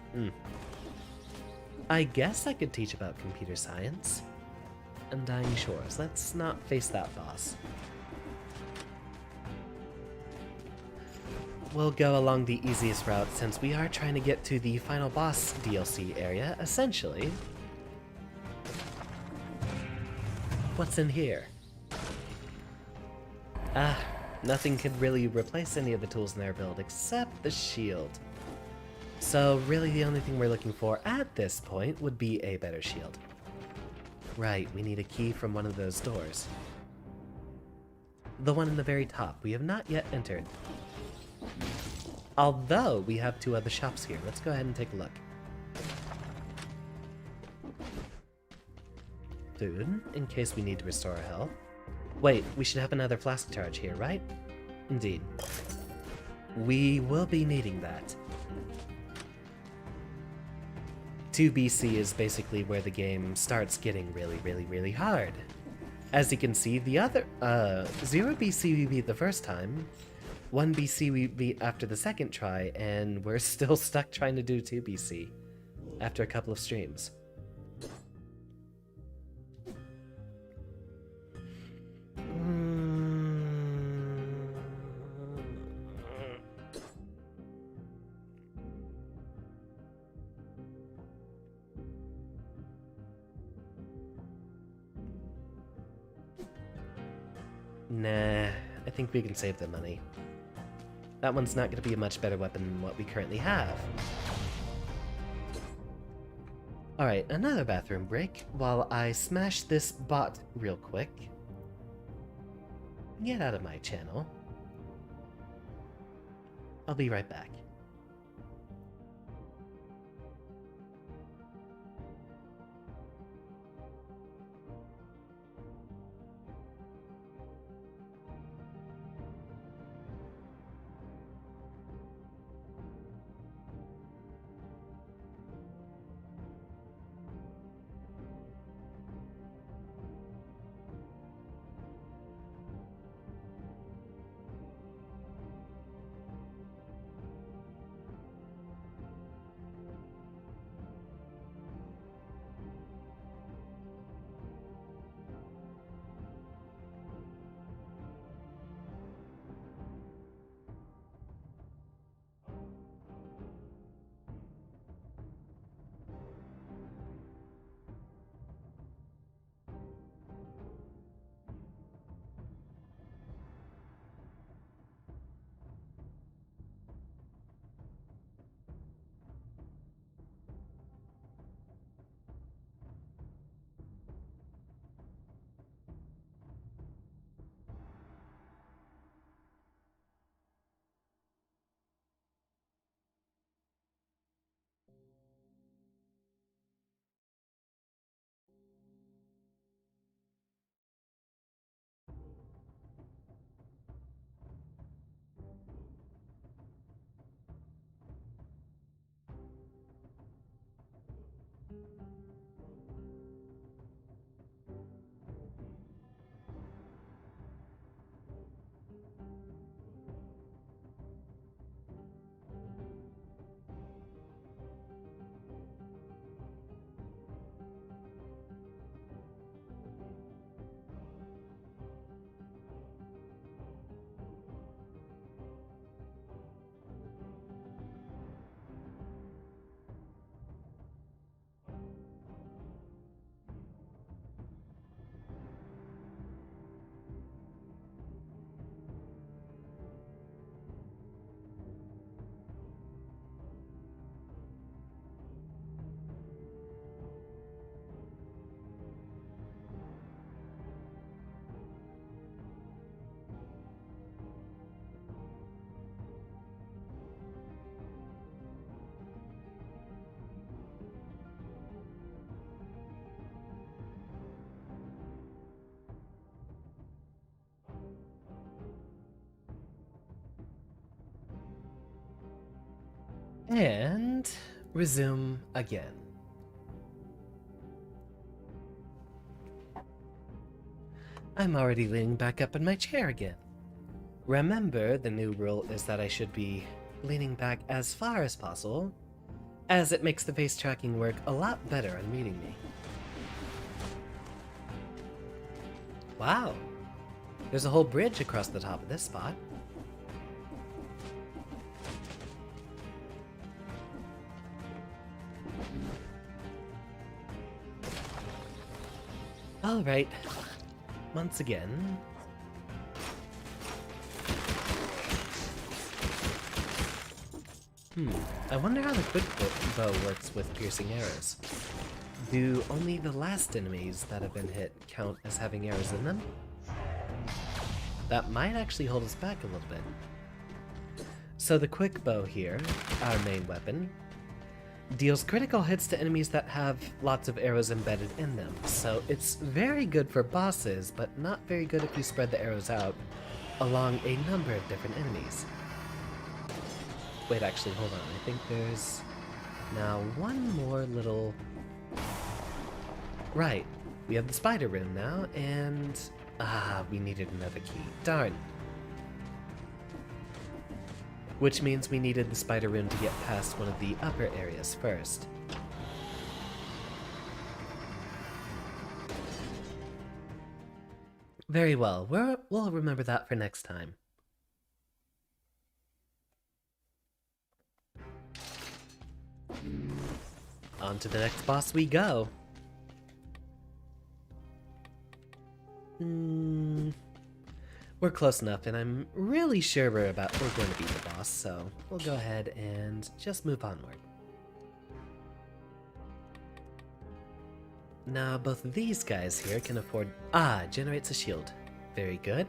I guess I could teach about computer science. Undying Shores. Let's not face that boss. We'll go along the easiest route since we are trying to get to the final boss DLC area, essentially. What's in here? Ah, nothing could really replace any of the tools in our build except the shield. So really the only thing we're looking for at this point would be a better shield. Right, we need a key from one of those doors. The one in the very top. We have not yet entered. Although we have 2 other shops here. Let's go ahead and take a look. Food, in case we need to restore our health. Wait, we should have another flask charge here, right? Indeed. We will be needing that. 2 BC is basically where the game starts getting really hard. As you can see, the other, 0 BC we beat the first time, 1 BC we beat after the second try, and we're still stuck trying to do 2 BC after a couple of streams. Nah, I think we can save the money. That one's not going to be a much better weapon than what we currently have. Alright, another bathroom break while I smash this bot real quick. Get out of my channel. I'll be right back. And resume again. I'm already leaning back up in my chair again. Remember, the new rule is that I should be leaning back as far as possible, as it makes the face tracking work a lot better on reading me. Wow, there's a whole bridge across the top of this spot. Alright, once again. I wonder how the quick bow works with piercing arrows. Do only the last enemies that have been hit count as having arrows in them? That might actually hold us back a little bit. So the quick bow here, our main weapon, deals critical hits to enemies that have lots of arrows embedded in them. So it's very good for bosses, but not very good if you spread the arrows out along a number of different enemies. Wait, actually, hold on. I think there's now one more little... Right. We have the spider room now, and... we needed another key. Darn. which means we needed the spider room to get past one of the upper areas first. Very well, we'll remember that for next time. On to the next boss we go. We're close enough, and I'm really sure we're going to beat the boss, so we'll go ahead and just move onward. Now, both of these guys here can afford... generates a shield. Very good.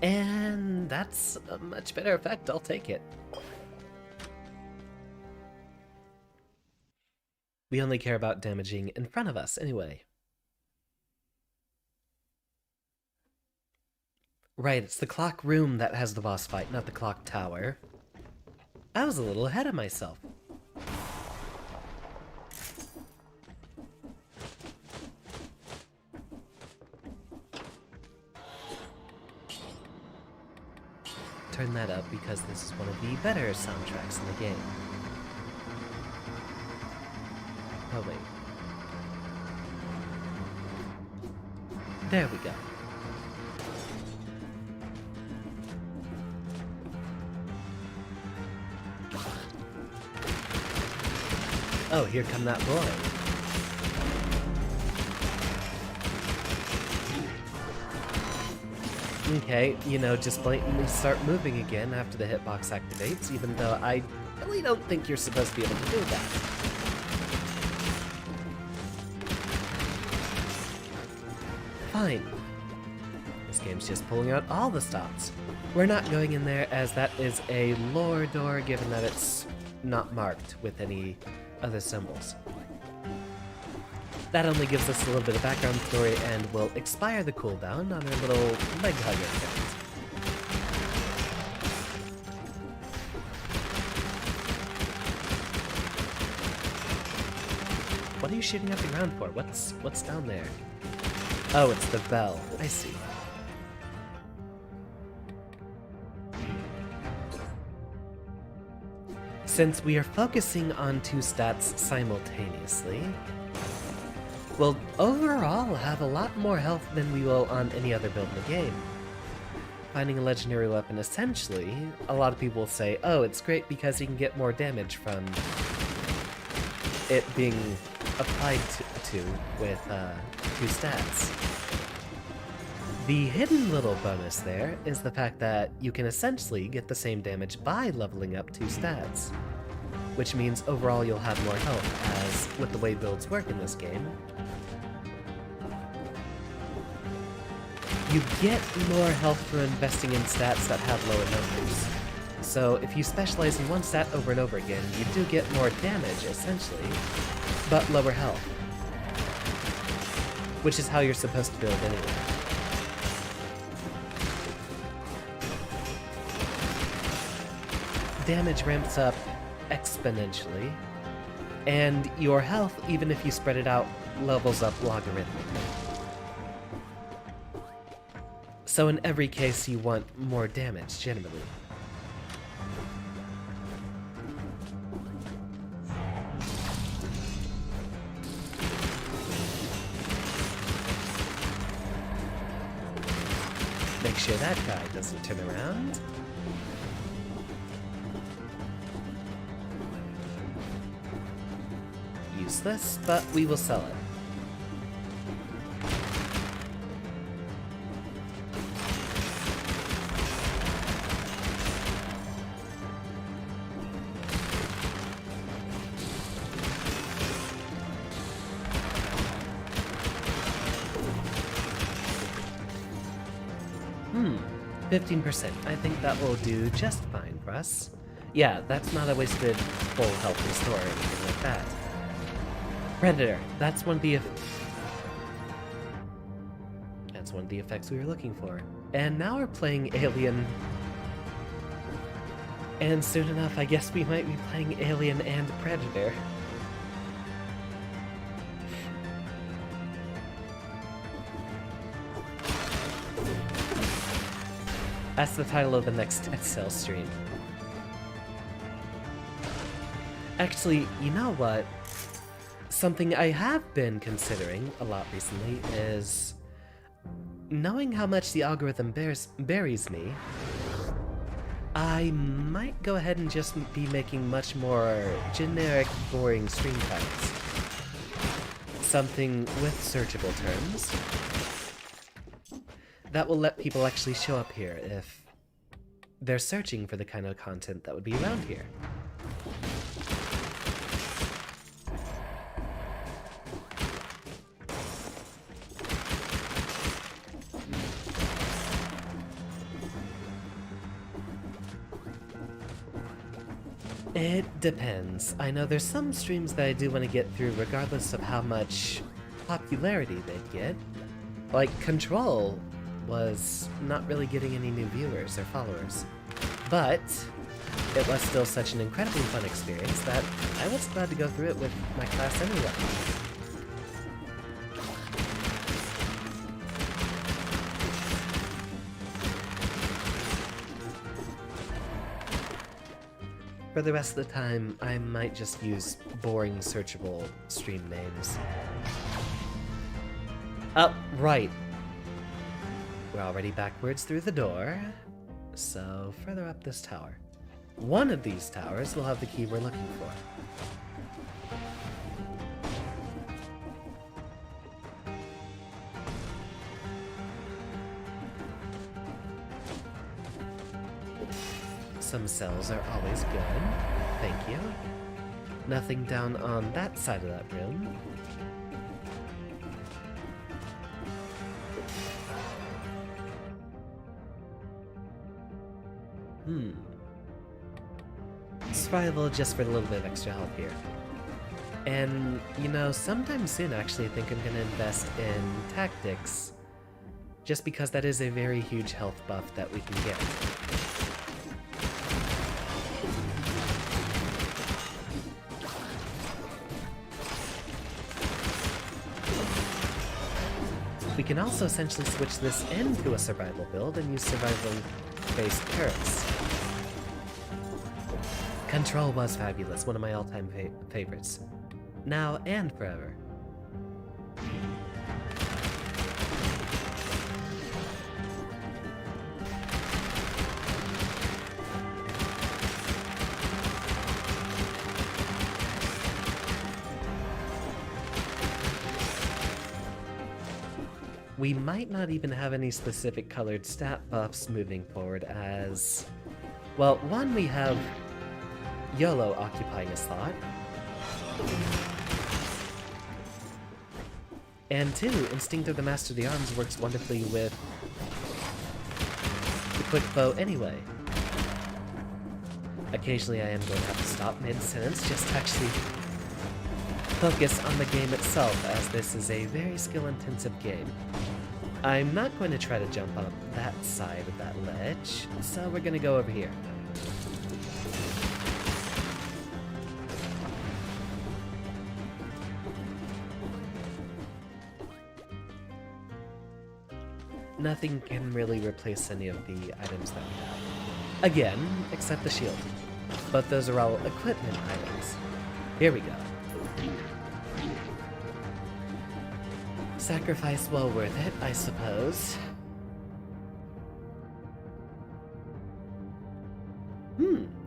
And that's a much better effect, I'll take it. We only care about damaging in front of us, anyway. Right, it's the clock room that has the boss fight, not the clock tower. I was a little ahead of myself. Turn that up because this is one of the better soundtracks in the game. Oh wait. There we go. Oh, here come that boy. Okay, just blatantly start moving again after the hitbox activates, even though I really don't think you're supposed to be able to do that. Fine. This game's just pulling out all the stops. We're not going in there as that is a lore door, given that it's not marked with any other symbols. That only gives us a little bit of background story and will expire the cooldown on our little leg hugger effect. What are you shooting at the ground for? What's down there? Oh, it's the bell. I see. Since we are focusing on two stats simultaneously, we'll overall have a lot more health than we will on any other build in the game. Finding a legendary weapon, essentially, a lot of people will say, oh, it's great because you can get more damage from it being applied to with two stats. The hidden little bonus there is the fact that you can essentially get the same damage by leveling up two stats, which means overall you'll have more health, as with the way builds work in this game, you get more health for investing in stats that have lower numbers. So if you specialize in one stat over and over again, you do get more damage, essentially, but lower health, which is how you're supposed to build anyway. Damage ramps up exponentially, and your health, even if you spread it out, levels up logarithmically. So in every case, you want more damage, generally. Make sure that guy doesn't turn around. Useless, but we will sell it. Hmm, 15%. I think that will do just fine for us. Yeah, that's not a wasted full health restore or anything like that. Predator, that's one of the effects we were looking for. And now we're playing Alien. And soon enough, I guess we might be playing Alien and Predator. That's the title of the next Dead Cell stream. Actually, you know what? Something I have been considering a lot recently is... knowing how much the algorithm buries me, I might go ahead and just be making much more generic, boring stream titles. Something with searchable terms that will let people actually show up here if they're searching for the kind of content that would be around here. It depends. I know there's some streams that I do want to get through regardless of how much popularity they'd get. Like, Control was not really getting any new viewers or followers. But it was still such an incredibly fun experience that I was glad to go through it with my class anyway. For the rest of the time, I might just use boring, searchable stream names. Oh, right. We're already backwards through the door, so further up this tower. One of these towers will have the key we're looking for. Some cells are always good. Thank you. Nothing down on that side of that room. Survival just for a little bit of extra help here. And, you know, sometime soon actually I think I'm gonna invest in tactics. Just because that is a very huge health buff that we can get. We can also essentially switch this into a survival build and use survival-based turrets. Control was fabulous, one of my all-time favorites. Now and forever. We might not even have any specific colored stat buffs moving forward as... Well, one, we have YOLO occupying a slot. And two, Instinct of the Master of the Arms works wonderfully with the quick bow anyway. Occasionally I am going to have to stop mid-sentence just to actually focus on the game itself, as this is a very skill-intensive game. I'm not going to try to jump up that side of that ledge, so we're going to go over here. Nothing can really replace any of the items that we have. Again, except the shield. But those are all equipment items. Here we go. Sacrifice well worth it, I suppose.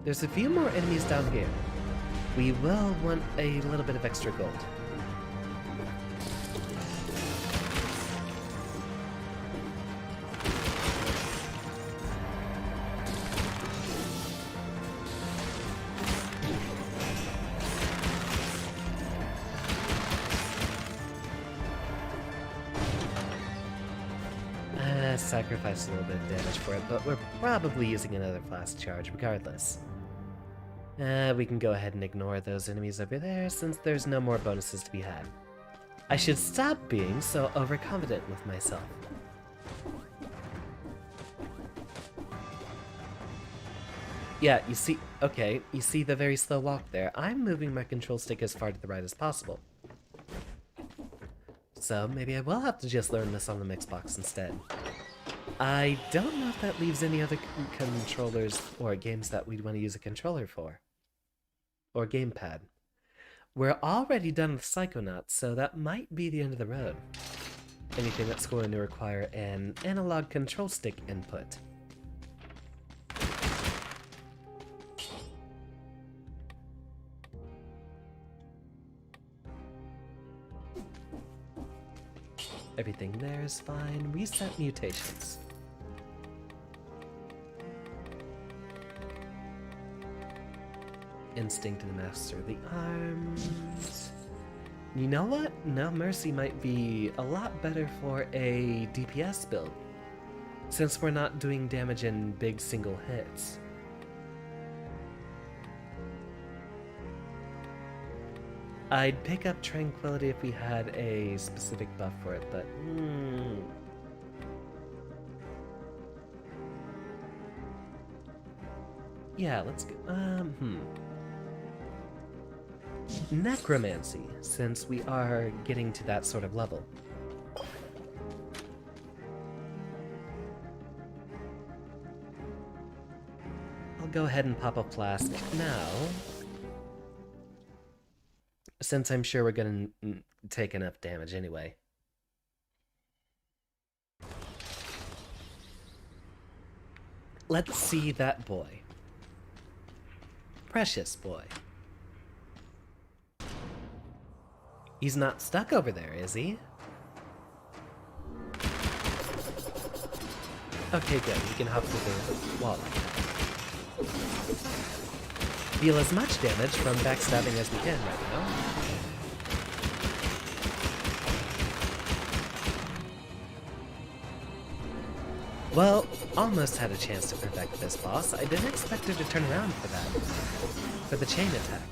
There's a few more enemies down here. We will want a little bit of extra gold. Sacrifice a little bit of damage for it, but we're probably using another flask charge regardless. We can go ahead and ignore those enemies over there since there's no more bonuses to be had. I should stop being so overconfident with myself. Yeah, you see, okay, you see the very slow walk there. I'm moving my control stick as far to the right as possible. So maybe I will have to just learn this on the Mixbox instead. I don't know if that leaves any other controllers or games that we'd want to use a controller for. Or gamepad. We're already done with Psychonauts, so that might be the end of the road. Anything that's going to require an analog control stick input. Everything there is fine. Reset mutations. Instinct to the master of the arms. You know what? No Mercy might be a lot better for a DPS build, since we're not doing damage in big single hits. I'd pick up Tranquility if we had a specific buff for it, but yeah, let's go. Necromancy, since we are getting to that sort of level. I'll go ahead and pop a flask now, since I'm sure we're gonna take enough damage anyway. Let's see that boy. Precious boy. He's not stuck over there, is he? Okay, good. We can hop through the wall like that. Deal as much damage from backstabbing as we can right now. Well, almost had a chance to perfect this boss. I didn't expect her to turn around for that. For the chain attack.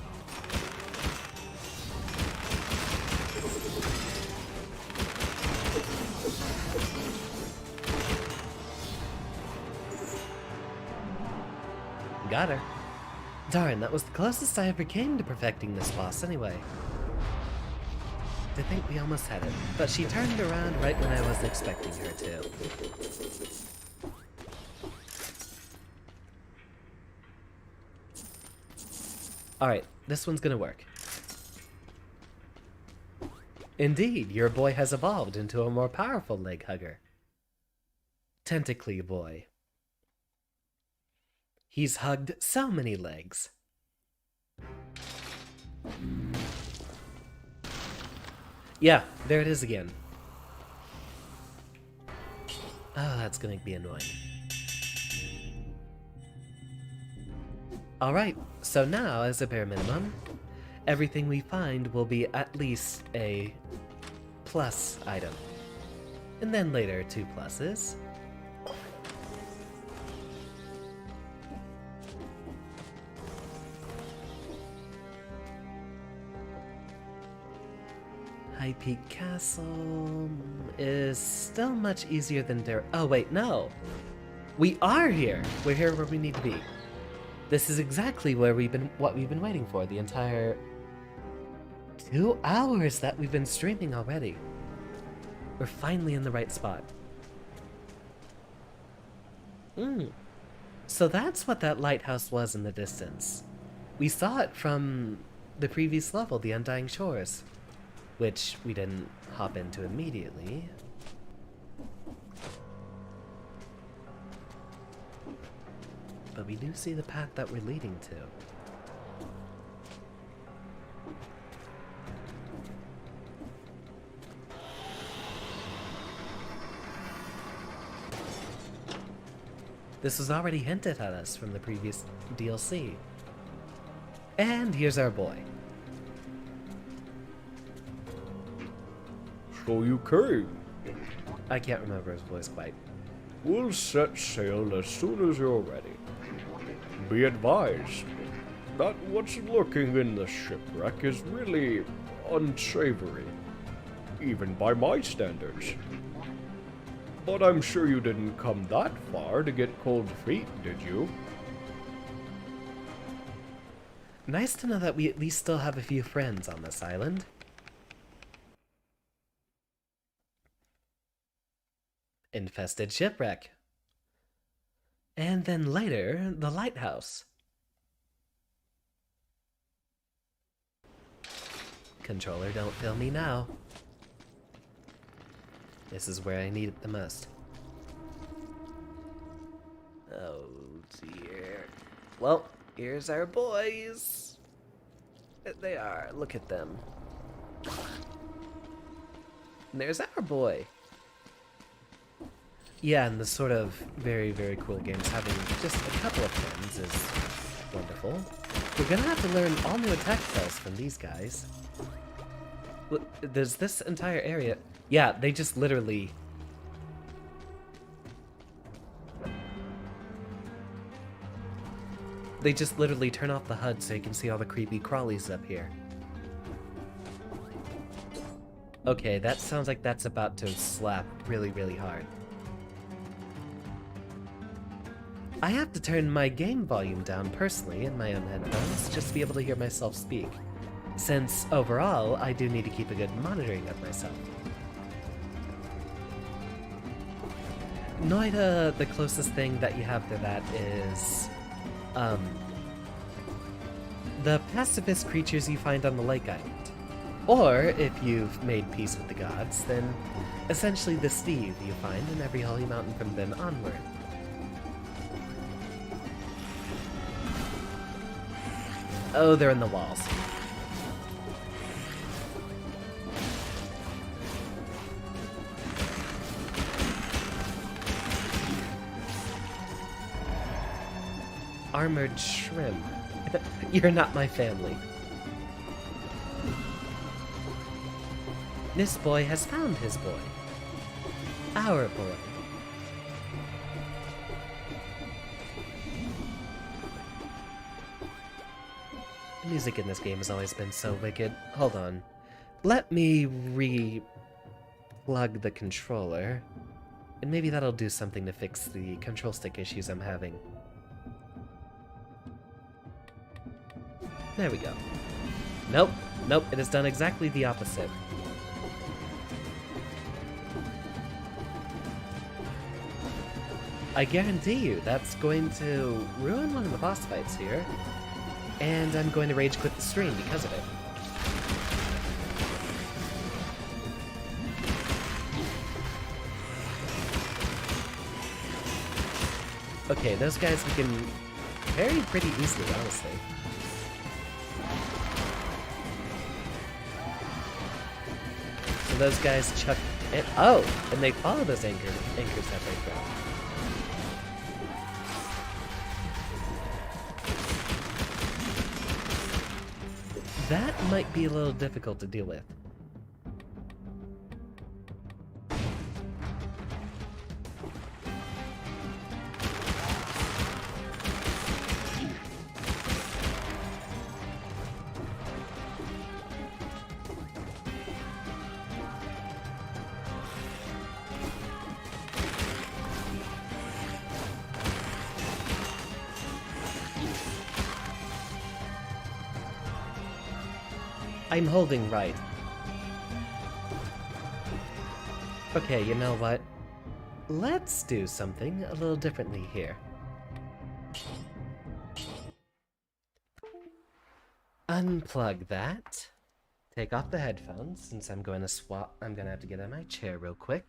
Got her. Darn, that was the closest I ever came to perfecting this boss anyway. I think we almost had it, but she turned around right when I wasn't expecting her to. Alright, this one's gonna work. Indeed, your boy has evolved into a more powerful leg hugger. Tentacly boy. He's hugged so many legs. Yeah, there it is again. Oh, that's gonna be annoying. Alright, so now, as a bare minimum, everything we find will be at least a plus item. And then later, 2 pluses. High Peak Castle is still much easier than Dare. Oh wait, no! We are here! We're here where we need to be. This is exactly where what we've been waiting for the entire 2 hours that we've been streaming already. We're finally in the right spot. So that's what that lighthouse was in the distance. We saw it from the previous level, the Undying Shores, which we didn't hop into immediately. But we do see the path that we're leading to. This was already hinted at us from the previous DLC. And here's our boy. So you came. I can't remember his voice quite. We'll set sail as soon as you're ready. Be advised that what's lurking in the shipwreck is really unsavory, even by my standards. But I'm sure you didn't come that far to get cold feet, did you? Nice to know that we at least still have a few friends on this island. Infested shipwreck. And then later, the lighthouse. Controller, don't fail me now. This is where I need it the most. Oh dear. Well, here's our boys. There they are, look at them. And there's our boy. Yeah, and the sort of very, very cool games, having just a couple of friends is wonderful. We're gonna have to learn all new attack spells from these guys. Look, there's this entire area. Yeah, they just literally... They just literally turn off the HUD so you can see all the creepy crawlies up here. Okay, that sounds like that's about to slap really, really hard. I have to turn my game volume down personally in my own headphones just to be able to hear myself speak, since overall I do need to keep a good monitoring of myself. Noida, the closest thing that you have to that is the pacifist creatures you find on the lake island. Or, if you've made peace with the gods, then essentially the Steve you find in every holy mountain from then onward. Oh, they're in the walls. Armored shrimp. You're not my family. This boy has found his boy. Our boy. The music in this game has always been so wicked. Hold on. Let me re-plug the controller. And maybe that'll do something to fix the control stick issues I'm having. There we go. Nope. Nope, it has done exactly the opposite. I guarantee you that's going to ruin one of the boss fights here. And I'm going to rage quit the stream because of it. Okay, those guys we can parry pretty easily, honestly. So those guys chuck... And, oh! And they follow those anchors that they throw. That might be a little difficult to deal with. I'm holding right. Okay, you know what? Let's do something a little differently here. Unplug that. Take off the headphones, since I'm going to swap. I'm going to have to get out of my chair real quick.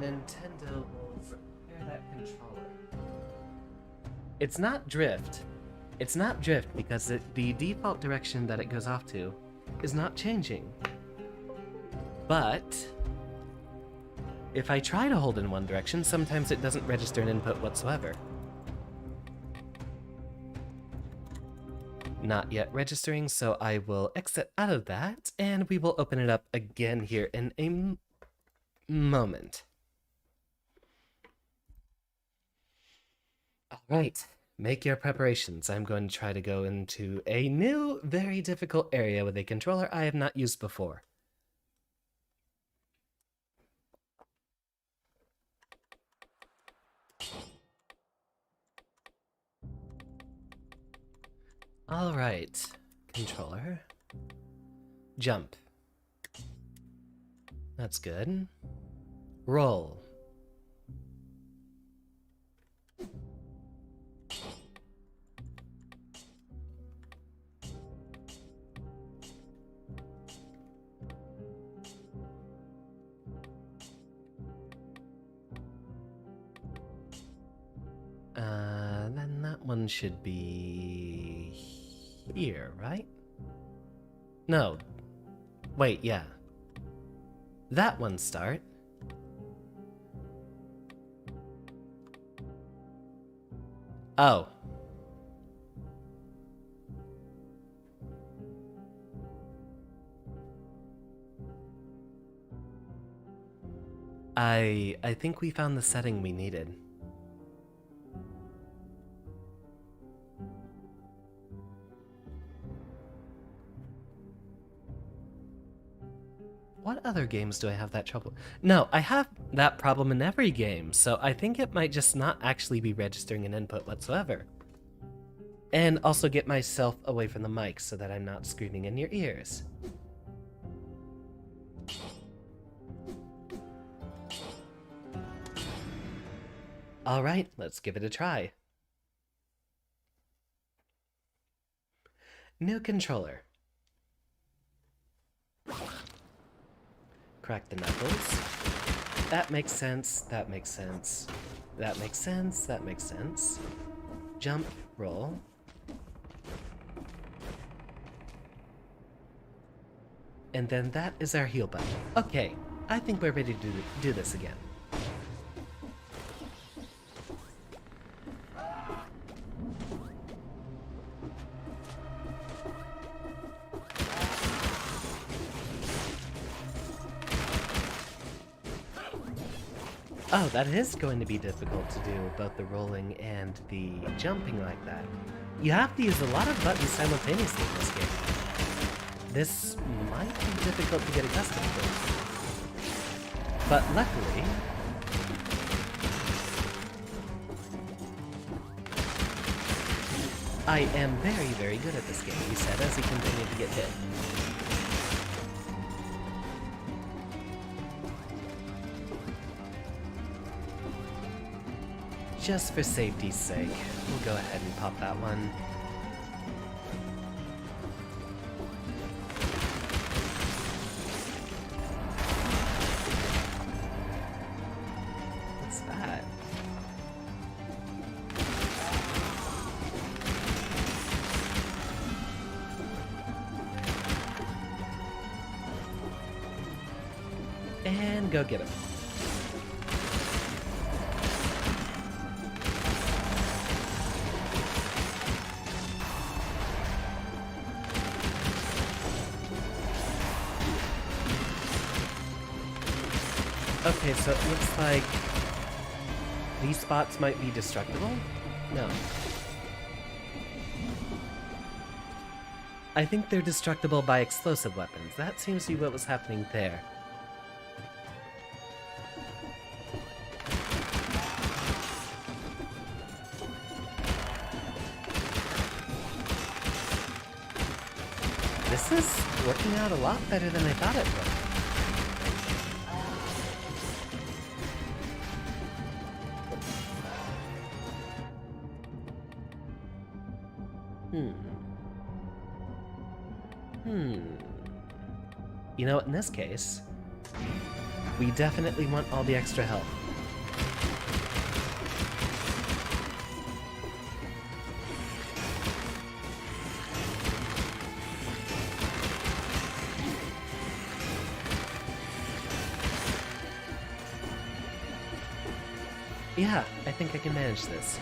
Nintendo will repair that controller. It's not drift. It's not drift because the default direction that it goes off to is not changing. But if I try to hold in one direction, sometimes it doesn't register an input whatsoever. Not yet registering, so I will exit out of that, and we will open it up again here in a moment. Alright, make your preparations. I'm going to try to go into a new, very difficult area with a controller I have not used before. Alright, controller. Jump. That's good. Roll. Then that one should be here, right? No. Wait, yeah. That one start. Oh. I think we found the setting we needed. What other games do I have that trouble? No, I have that problem in every game, so I think it might just not actually be registering an input whatsoever. And also get myself away from the mic so that I'm not screaming in your ears. Alright, let's give it a try. New controller. Crack the knuckles. That makes sense, that makes sense. That makes sense, that makes sense. Jump, roll. And then that is our heal button. Okay, I think we're ready to do this again. Oh, that is going to be difficult to do, both the rolling and the jumping like that. You have to use a lot of buttons simultaneously in this game. This might be difficult to get accustomed to. But luckily, I am very, very good at this game, he said as he continued to get hit. Just for safety's sake, we'll go ahead and pop that one. What's that? And go get him. Okay, so it looks like these spots might be destructible? No. I think they're destructible by explosive weapons. That seems to be what was happening there. This is working out a lot better than I thought it would. You know what, in this case, we definitely want all the extra help. Yeah, I think I can manage this.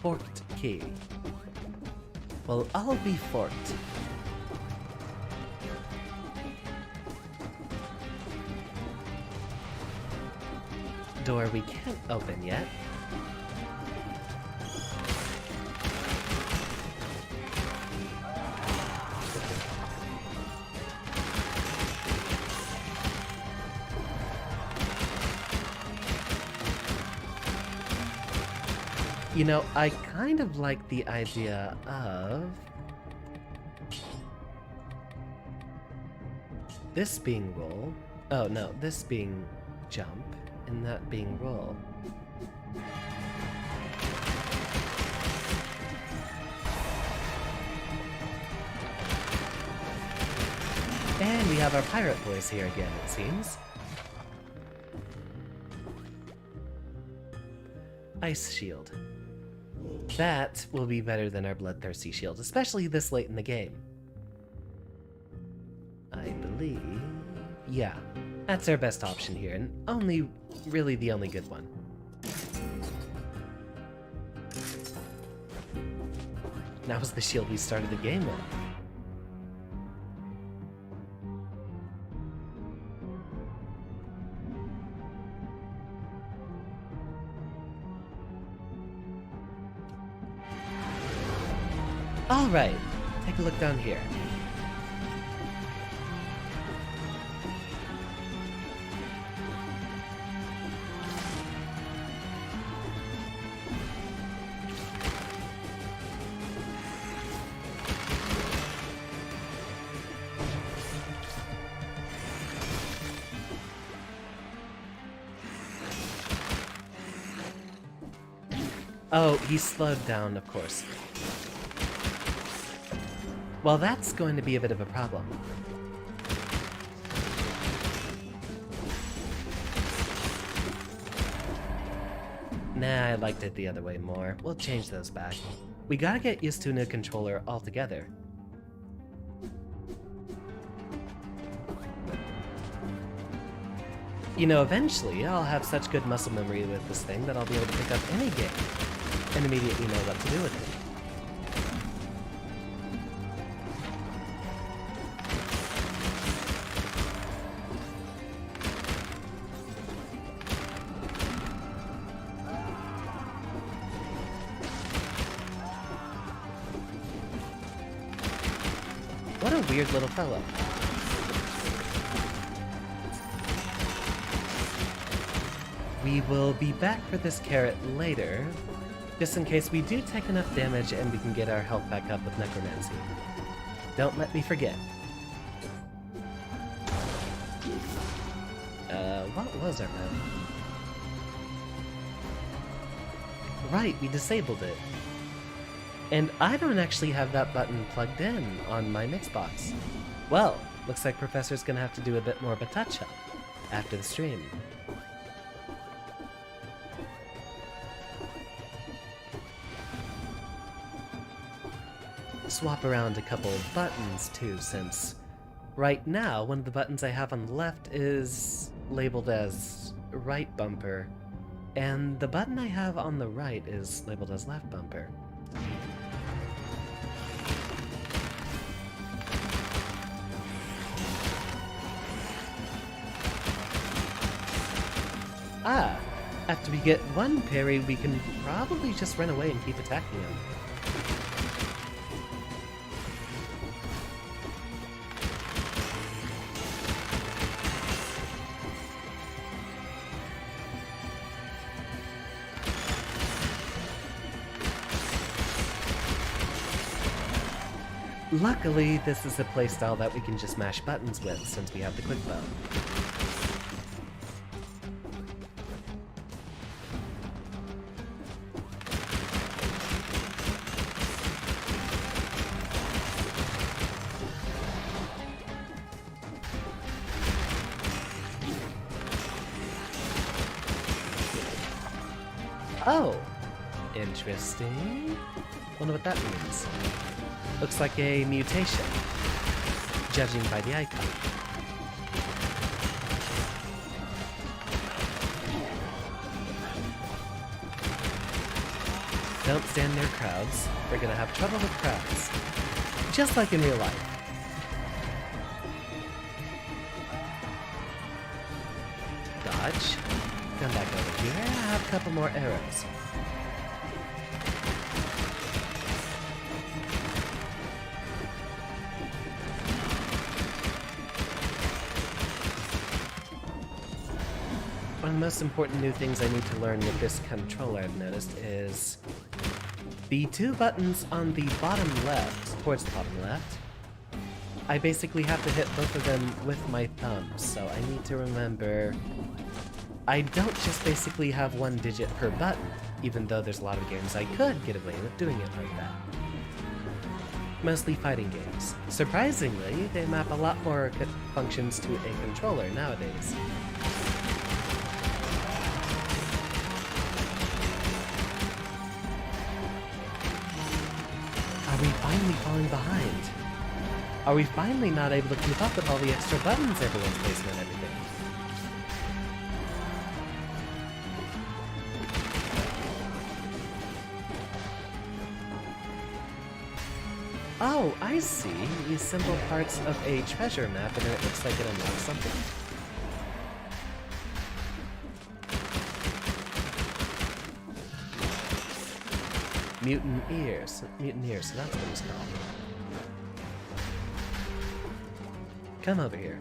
Forked key. Well, I'll be forked. Door we can't open yet. You know, I kind of like the idea of this being roll. Oh no, this being jump, and that being roll. And we have our pirate boys here again, it seems. Ice shield. That will be better than our bloodthirsty shield, especially this late in the game. I believe... yeah, that's our best option here, and really the only good one. That was the shield we started the game with. Alright, take a look down here. Oh, he slowed down, of course. Well, that's going to be a bit of a problem. Nah, I liked it the other way more. We'll change those back. We gotta get used to a new controller altogether. You know, eventually I'll have such good muscle memory with this thing that I'll be able to pick up any game and immediately know what to do with it. What a weird little fellow. We will be back for this carrot later, just in case we do take enough damage and we can get our health back up with necromancy. Don't let me forget. What was our map? Right, we disabled it. And I don't actually have that button plugged in on my Mixbox. Well, looks like Professor's gonna have to do a bit more of a touch-up after the stream. Swap around a couple of buttons too, since right now one of the buttons I have on the left is labeled as right bumper, and the button I have on the right is labeled as left bumper. Ah, after we get one parry, we can probably just run away and keep attacking him. Luckily, this is a playstyle that we can just mash buttons with, since we have the quick bow. Oh, interesting. Wonder what that means. Looks like a mutation, judging by the icon. Don't stand near crowds. We're gonna have trouble with crowds. Just like in real life. Dodge. Come back over here. I have a couple more arrows. One of the most important new things I need to learn with this controller, I've noticed, is the two buttons on the bottom left, towards the bottom left, I basically have to hit both of them with my thumbs, so I need to remember I don't just basically have one digit per button, even though there's a lot of games I could get away with doing it like that. Mostly fighting games. Surprisingly, they map a lot more functions to a controller nowadays. Are we finally falling behind? Are we finally not able to keep up with all the extra buttons everyone's placing on everything? Oh, I see. You assemble parts of a treasure map and then it looks like it unlocks something. Mutineers, so that's what he's called. Come over here.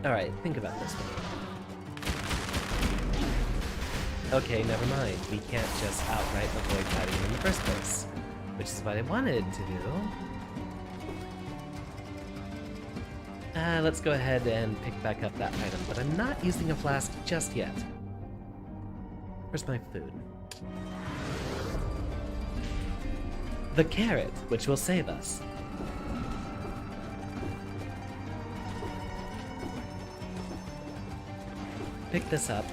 Alright, think about this one. Okay, never mind. We can't just outright avoid fighting him in the first place. Which is what I wanted to do. Let's go ahead and pick back up that item, but I'm not using a flask just yet. Where's my food? The carrot, which will save us. Pick this up.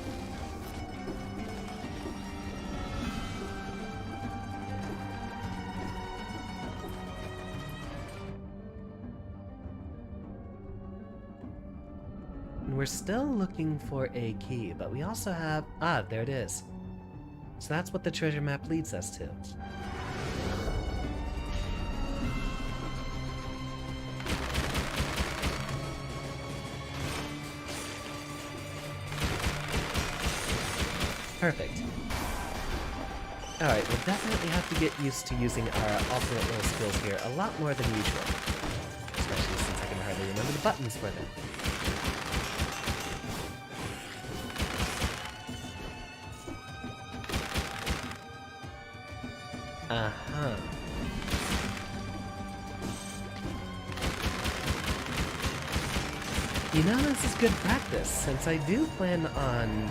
We're still looking for a key, but we also have... Ah, there it is. So that's what the treasure map leads us to. Perfect. Alright, we'll definitely have to get used to using our alternate little skills here a lot more than usual. Especially since I can hardly remember the buttons for them. Uh-huh. You know, this is good practice, since I do plan on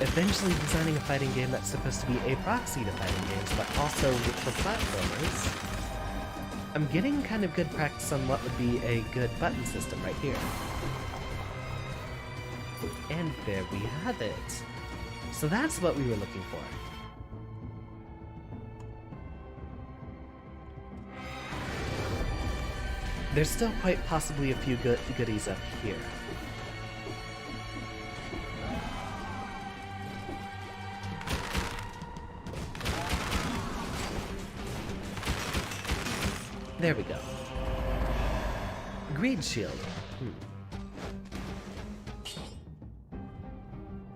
eventually designing a fighting game that's supposed to be a proxy to fighting games, but also for platformers. I'm getting kind of good practice on what would be a good button system right here. And there we have it. So that's what we were looking for. There's still quite possibly a few goodies up here. There we go. Greed shield.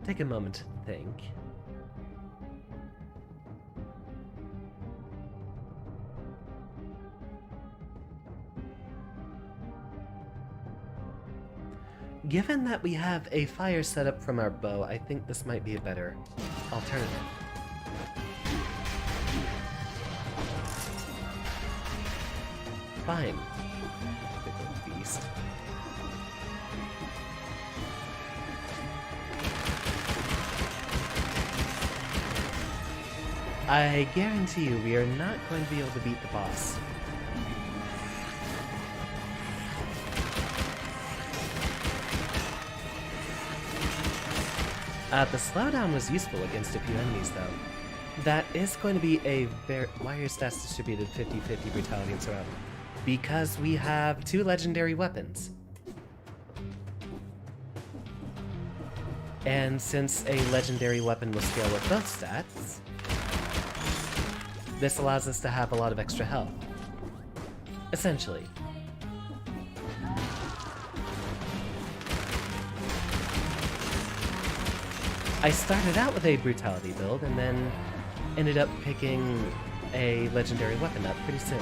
Take a moment to think. Given that we have a fire set up from our bow, I think this might be a better alternative. Fine. Big old beast. I guarantee you we are not going to be able to beat the boss. The slowdown was useful against a few enemies, though. That is going to be a why are your stats distributed 50-50 brutality and survival? Because we have 2 legendary weapons. And since a legendary weapon will scale with both stats, this allows us to have a lot of extra health. Essentially. I started out with a brutality build and then ended up picking a legendary weapon up pretty soon.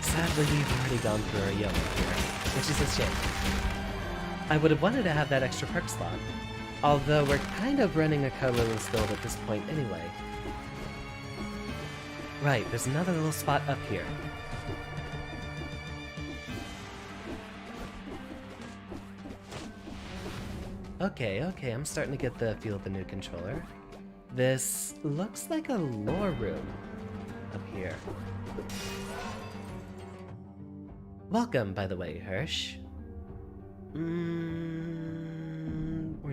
Sadly, we've already gone through our yellow here, which is a shame. I would have wanted to have that extra perk slot, although we're kind of running a colorless build at this point anyway. Right, there's another little spot up here. Okay, I'm starting to get the feel of the new controller. This looks like a lore room up here. Welcome, by the way, Hirsch. We're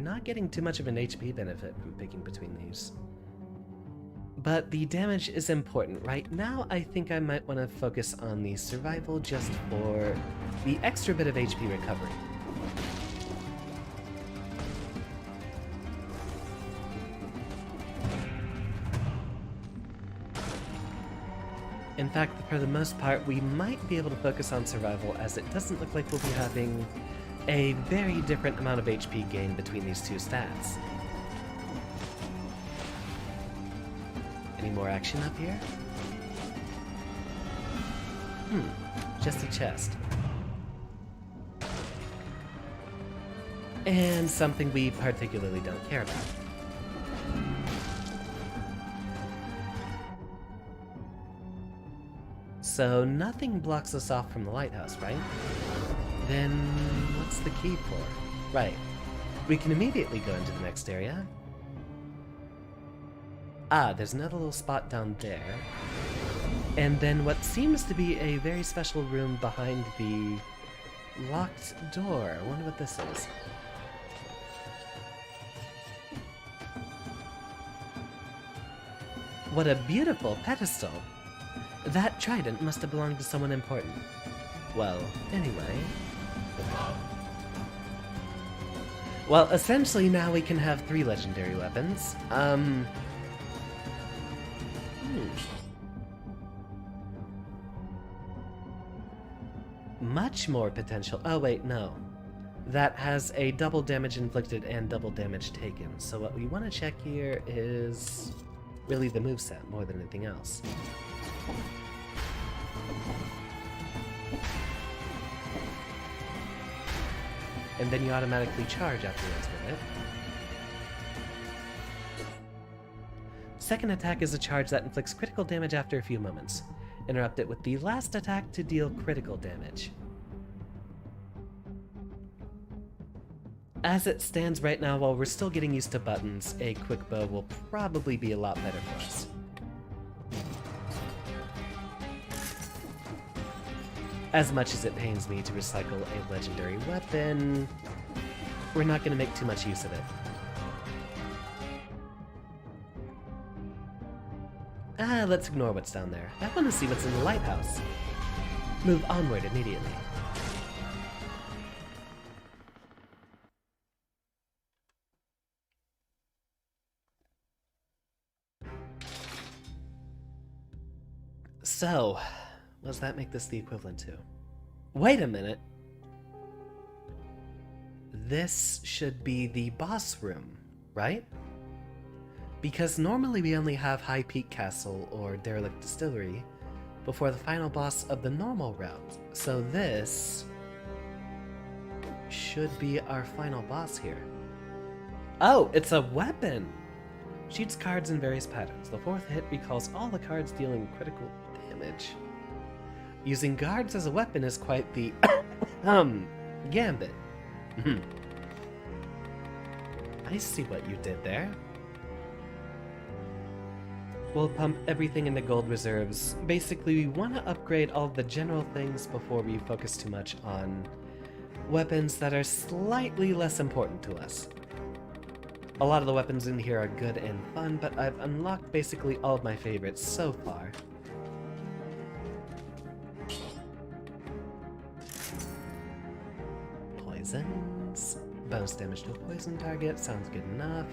not getting too much of an HP benefit from picking between these. But the damage is important. Right now, I think I might want to focus on the survival just for the extra bit of HP recovery. In fact, for the most part, we might be able to focus on survival, as it doesn't look like we'll be having a very different amount of HP gain between these 2 stats. Any more action up here? Just a chest. And something we particularly don't care about. So nothing blocks us off from the lighthouse, right? Then what's the key for? Right. We can immediately go into the next area. Ah, there's another little spot down there. And then what seems to be a very special room behind the locked door. I wonder what this is. What a beautiful pedestal! That trident must have belonged to someone important. Well, anyway. Well, essentially now we can have 3 legendary weapons. Much more potential. Oh wait, no. That has a double damage inflicted and double damage taken. So what we want to check here is really the moveset more than anything else. And then you automatically charge afterwards with it. Second attack is a charge that inflicts critical damage after a few moments. Interrupt it with the last attack to deal critical damage. As it stands right now, while we're still getting used to buttons, a quick bow will probably be a lot better for us. As much as it pains me to recycle a legendary weapon, we're not going to make too much use of it. Let's ignore what's down there. I want to see what's in the lighthouse. Move onward immediately. So, what does that make this the equivalent to? Wait a minute. This should be the boss room, right? Because normally we only have High Peak Castle or Derelict Distillery before the final boss of the normal route. So this should be our final boss here. Oh, it's a weapon! Shoots cards in various patterns. The 4th hit recalls all the cards dealing critical damage. Using guards as a weapon is quite the gambit. I see what you did there. We'll pump everything into gold reserves. Basically, we want to upgrade all the general things before we focus too much on weapons that are slightly less important to us. A lot of the weapons in here are good and fun, but I've unlocked basically all of my favorites so far. Poisons. Bonus damage to a poison target. Sounds good enough.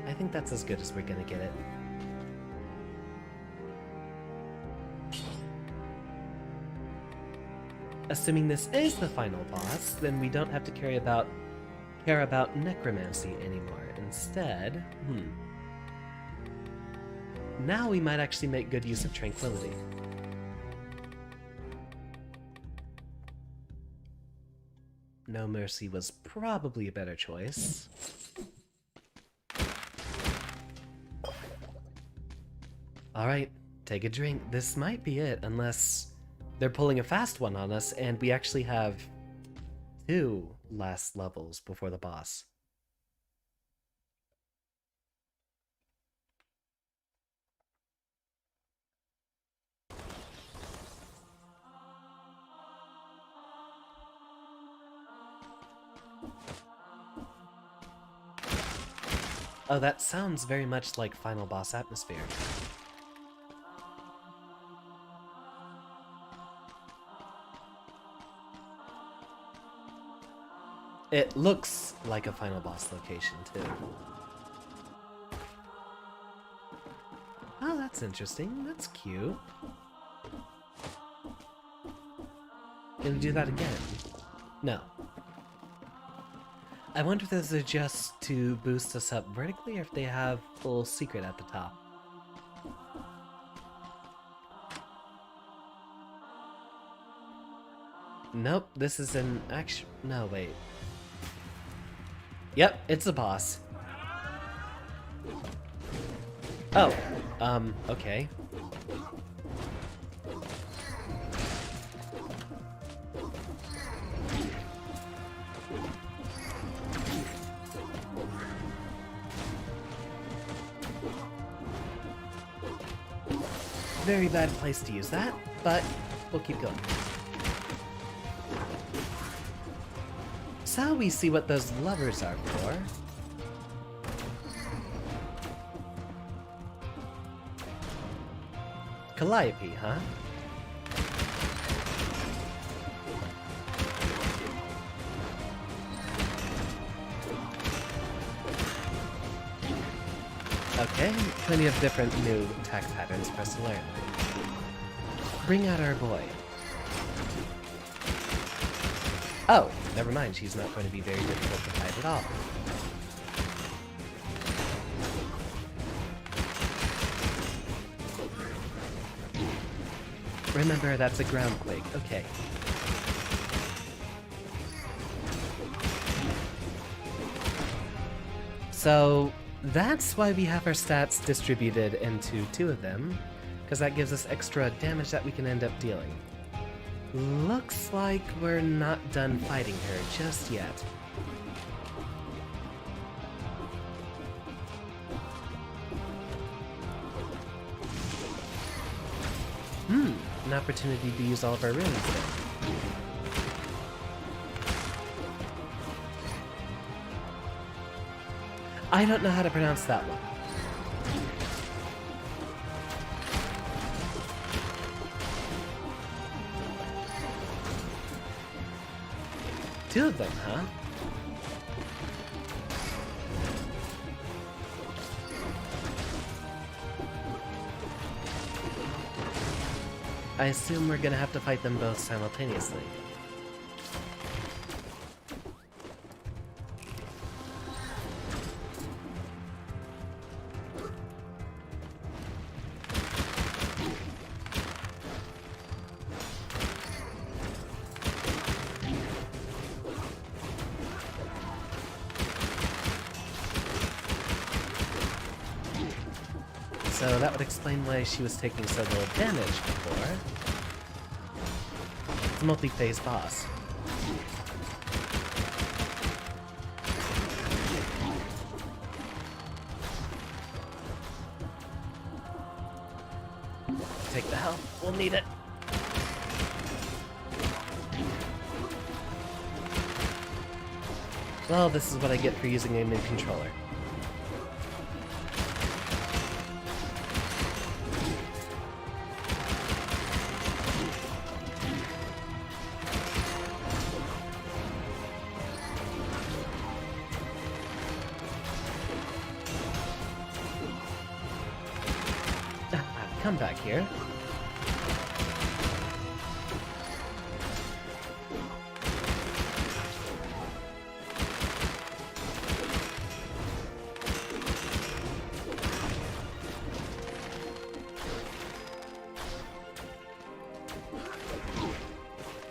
I think that's as good as we're gonna get it. Assuming this is the final boss, then we don't have to care about necromancy anymore. Instead, now we might actually make good use of tranquility. No mercy was probably a better choice. Alright, take a drink. This might be it, unless they're pulling a fast one on us and we actually have 2 last levels before the boss. Oh, that sounds very much like final boss atmosphere. It looks like a final boss location, too. Oh, that's interesting. That's cute. Gonna do that again? No. I wonder if those are just to boost us up vertically or if they have a little secret at the top. Nope, this is an actual... No, wait. Yep, it's a boss. Oh, okay. Very bad place to use that, but we'll keep going. So we see what those levers are for. Calliope, huh? Okay, plenty of different new attack patterns for us to learn. Bring out our boy. Oh, never mind, she's not going to be very difficult to fight at all. Remember, that's a ground quake. Okay. So, that's why we have our stats distributed into 2 of them, because that gives us extra damage that we can end up dealing. Looks like we're not done fighting her just yet. An opportunity to use all of our runes then. I don't know how to pronounce that one. Two of them, huh? I assume we're gonna have to fight them both simultaneously. So that would explain why she was taking so little damage before. It's a multi-phase boss. Take the health. We'll need it. Well, this is what I get for using a new controller. Come back here.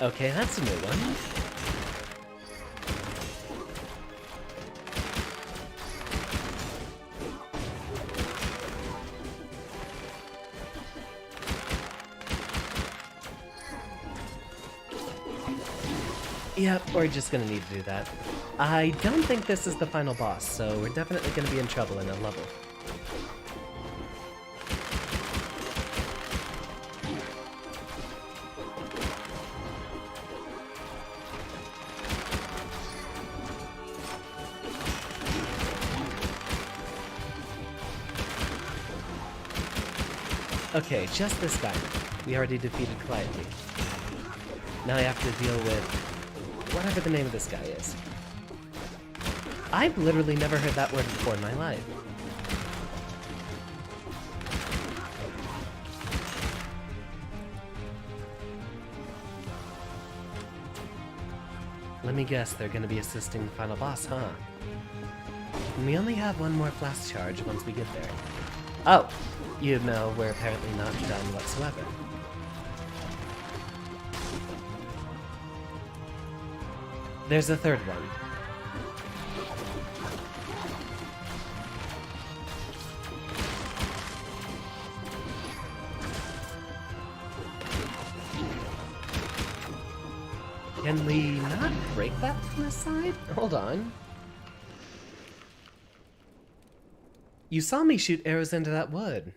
Okay, that's a new one. Yep, we're just gonna need to do that. I don't think this is the final boss, so we're definitely gonna be in trouble in a level. Okay, just this guy. We already defeated quietly. Now I have to deal with whatever the name of this guy is. I've literally never heard that word before in my life. Let me guess, they're gonna be assisting the final boss, huh? And we only have one more flask charge once we get there. Oh! You know, we're apparently not done whatsoever. There's a third one. Can we not break that from the side? Hold on. You saw me shoot arrows into that wood.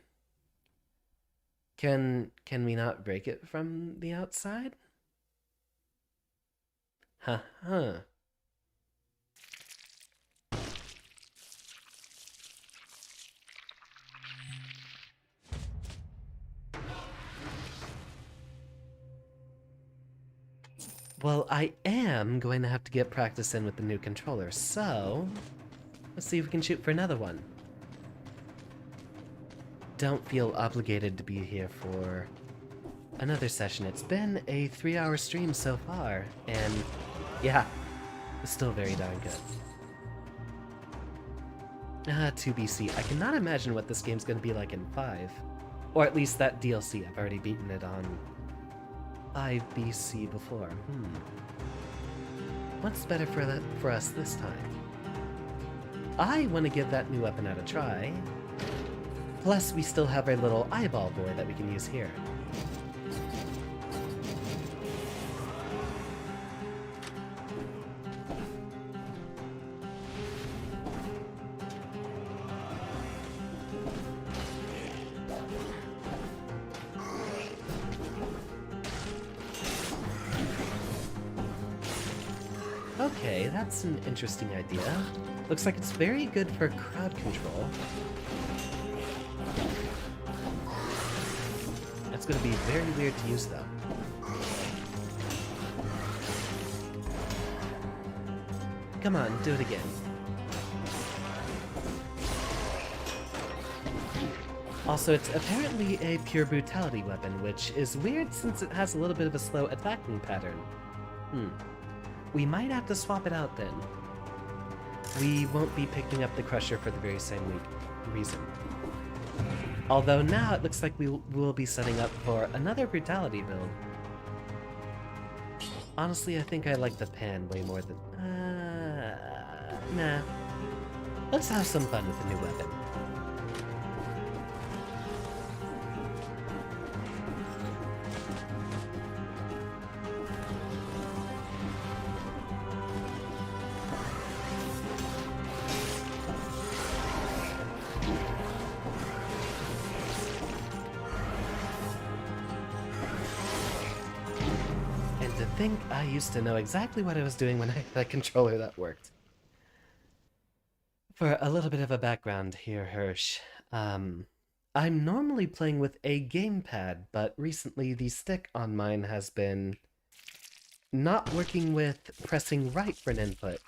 Can we not break it from the outside? Huh. Well, I am going to have to get practice in with the new controller, so let's see if we can shoot for another one. Don't feel obligated to be here for another session. It's been a 3-hour stream so far, and yeah, it's still very darn good. 2BC. I cannot imagine what this game's gonna be like in 5. Or at least that DLC. I've already beaten it on 5BC before. What's better for us this time? I want to give that new weapon out a try. Plus, we still have our little eyeball boy that we can use here. Okay, that's an interesting idea. Looks like it's very good for crowd control. That's gonna be very weird to use, though. Come on, do it again. Also, it's apparently a pure brutality weapon, which is weird since it has a little bit of a slow attacking pattern. We might have to swap it out then. We won't be picking up the Crusher for the very same reason. Although now it looks like we will be setting up for another brutality build. Honestly, I think I like the pan way more than... nah. Let's have some fun with the new weapon. think I used to know exactly what I was doing when I had a controller that worked. For a little bit of a background here, Hirsch. I'm normally playing with a gamepad, but recently the stick on mine has been not working with pressing right for an input.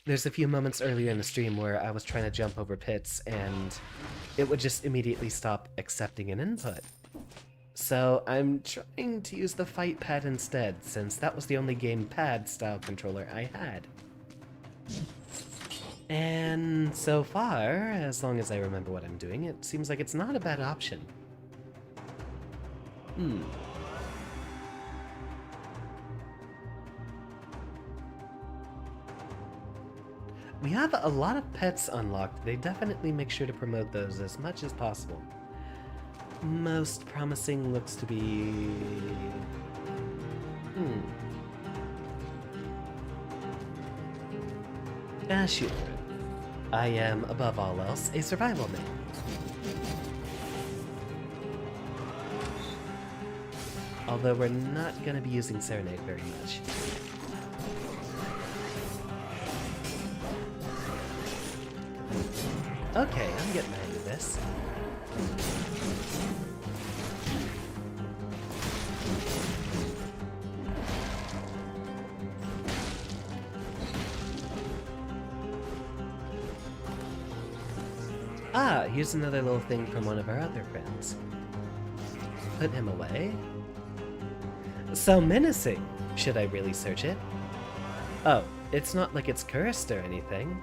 There's a few moments earlier in the stream where I was trying to jump over pits and it would just immediately stop accepting an input. So I'm trying to use the fight pad instead, since that was the only gamepad style controller I had. And so far, as long as I remember what I'm doing, it seems like it's not a bad option. We have a lot of pets unlocked. They definitely make sure to promote those as much as possible. Most promising looks to be... shoot. I am, above all else, a survival man. Although we're not going to be using Serenade very much. Okay, I'm getting the hang of this. Ah, here's another little thing from one of our other friends. Put him away. So menacing! Should I really search it? Oh, it's not like it's cursed or anything.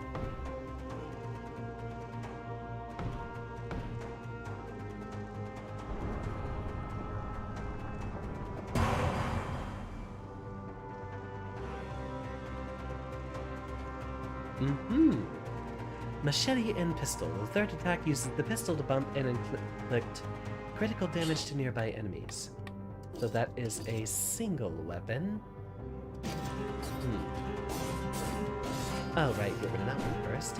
Machete and pistol. The third attack uses the pistol to bump and inflict critical damage to nearby enemies. So that is a single weapon. Oh, right, get rid of that one first.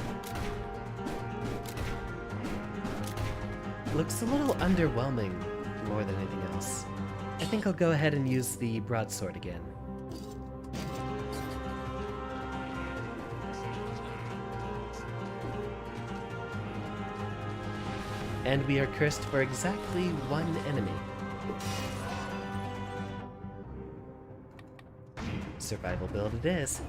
Looks a little underwhelming more than anything else. I think I'll go ahead and use the broadsword again. And we are cursed for exactly one enemy. Survival build it is.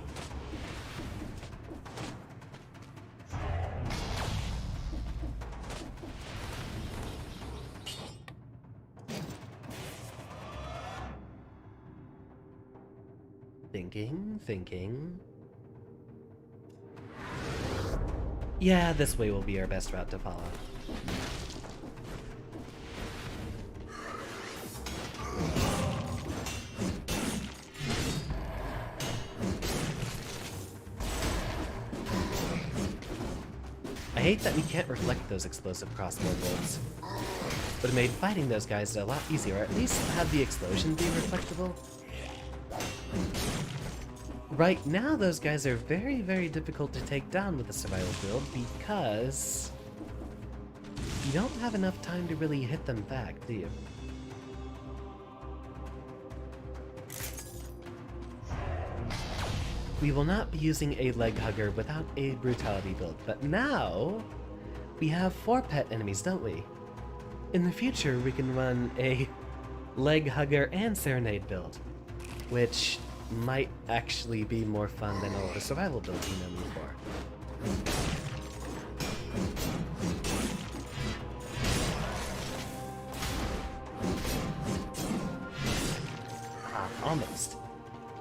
Thinking. Yeah, this way will be our best route to follow. I hate that we can't reflect those explosive crossbow bolts. Would have made fighting those guys a lot easier, or at least have the explosion be reflectable. Right now, those guys are very, very difficult to take down with a survival build because you don't have enough time to really hit them back, do you? We will not be using a leg hugger without a brutality build, but now we have 4 pet enemies, don't we? In the future, we can run a leg hugger and serenade build, which might actually be more fun than all the survival builds you know me for. Ah, almost.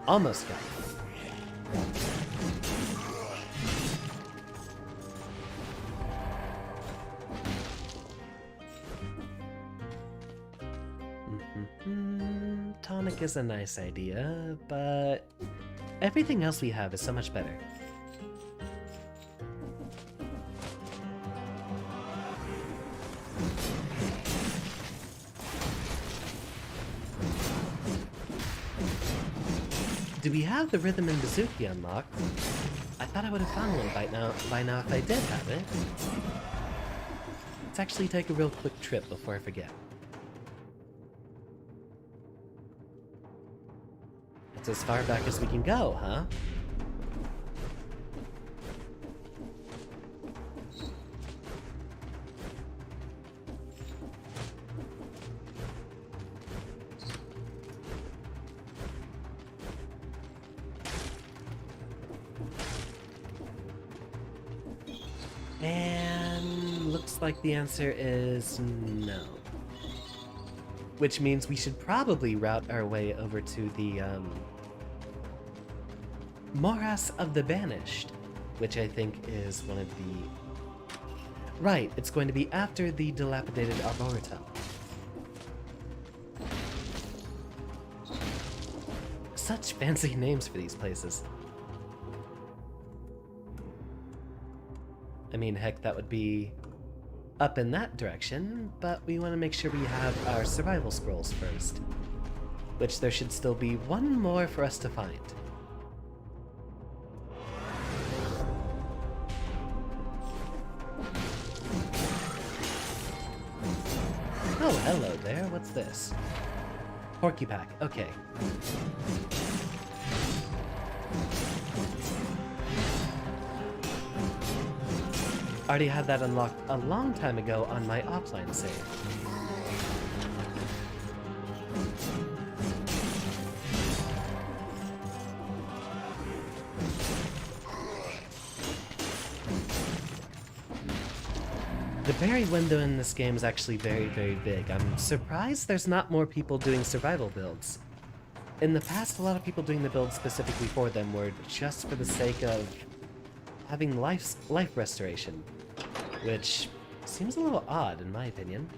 Almost got it. Tonic is a nice idea, but everything else we have is so much better. Do we have the rhythm and bazooki unlocked? I thought I would have found one by now if I did have it. Let's actually take a real quick trip before I forget. It's as far back as we can go, huh? And looks like the answer is no. Which means we should probably route our way over to the Morass of the Banished, which I think is one of the... Right, it's going to be after the dilapidated Arboretum. Such fancy names for these places. I mean, heck, that would be up in that direction, but we want to make sure we have our survival scrolls first. Which there should still be one more for us to find. Oh, hello there. What's this? Porcupine. Okay. Already had that unlocked a long time ago on my offline save. The berry window in this game is actually very, very big. I'm surprised there's not more people doing survival builds. In the past, a lot of people doing the builds specifically for them were just for the sake of having life restoration, which seems a little odd in my opinion.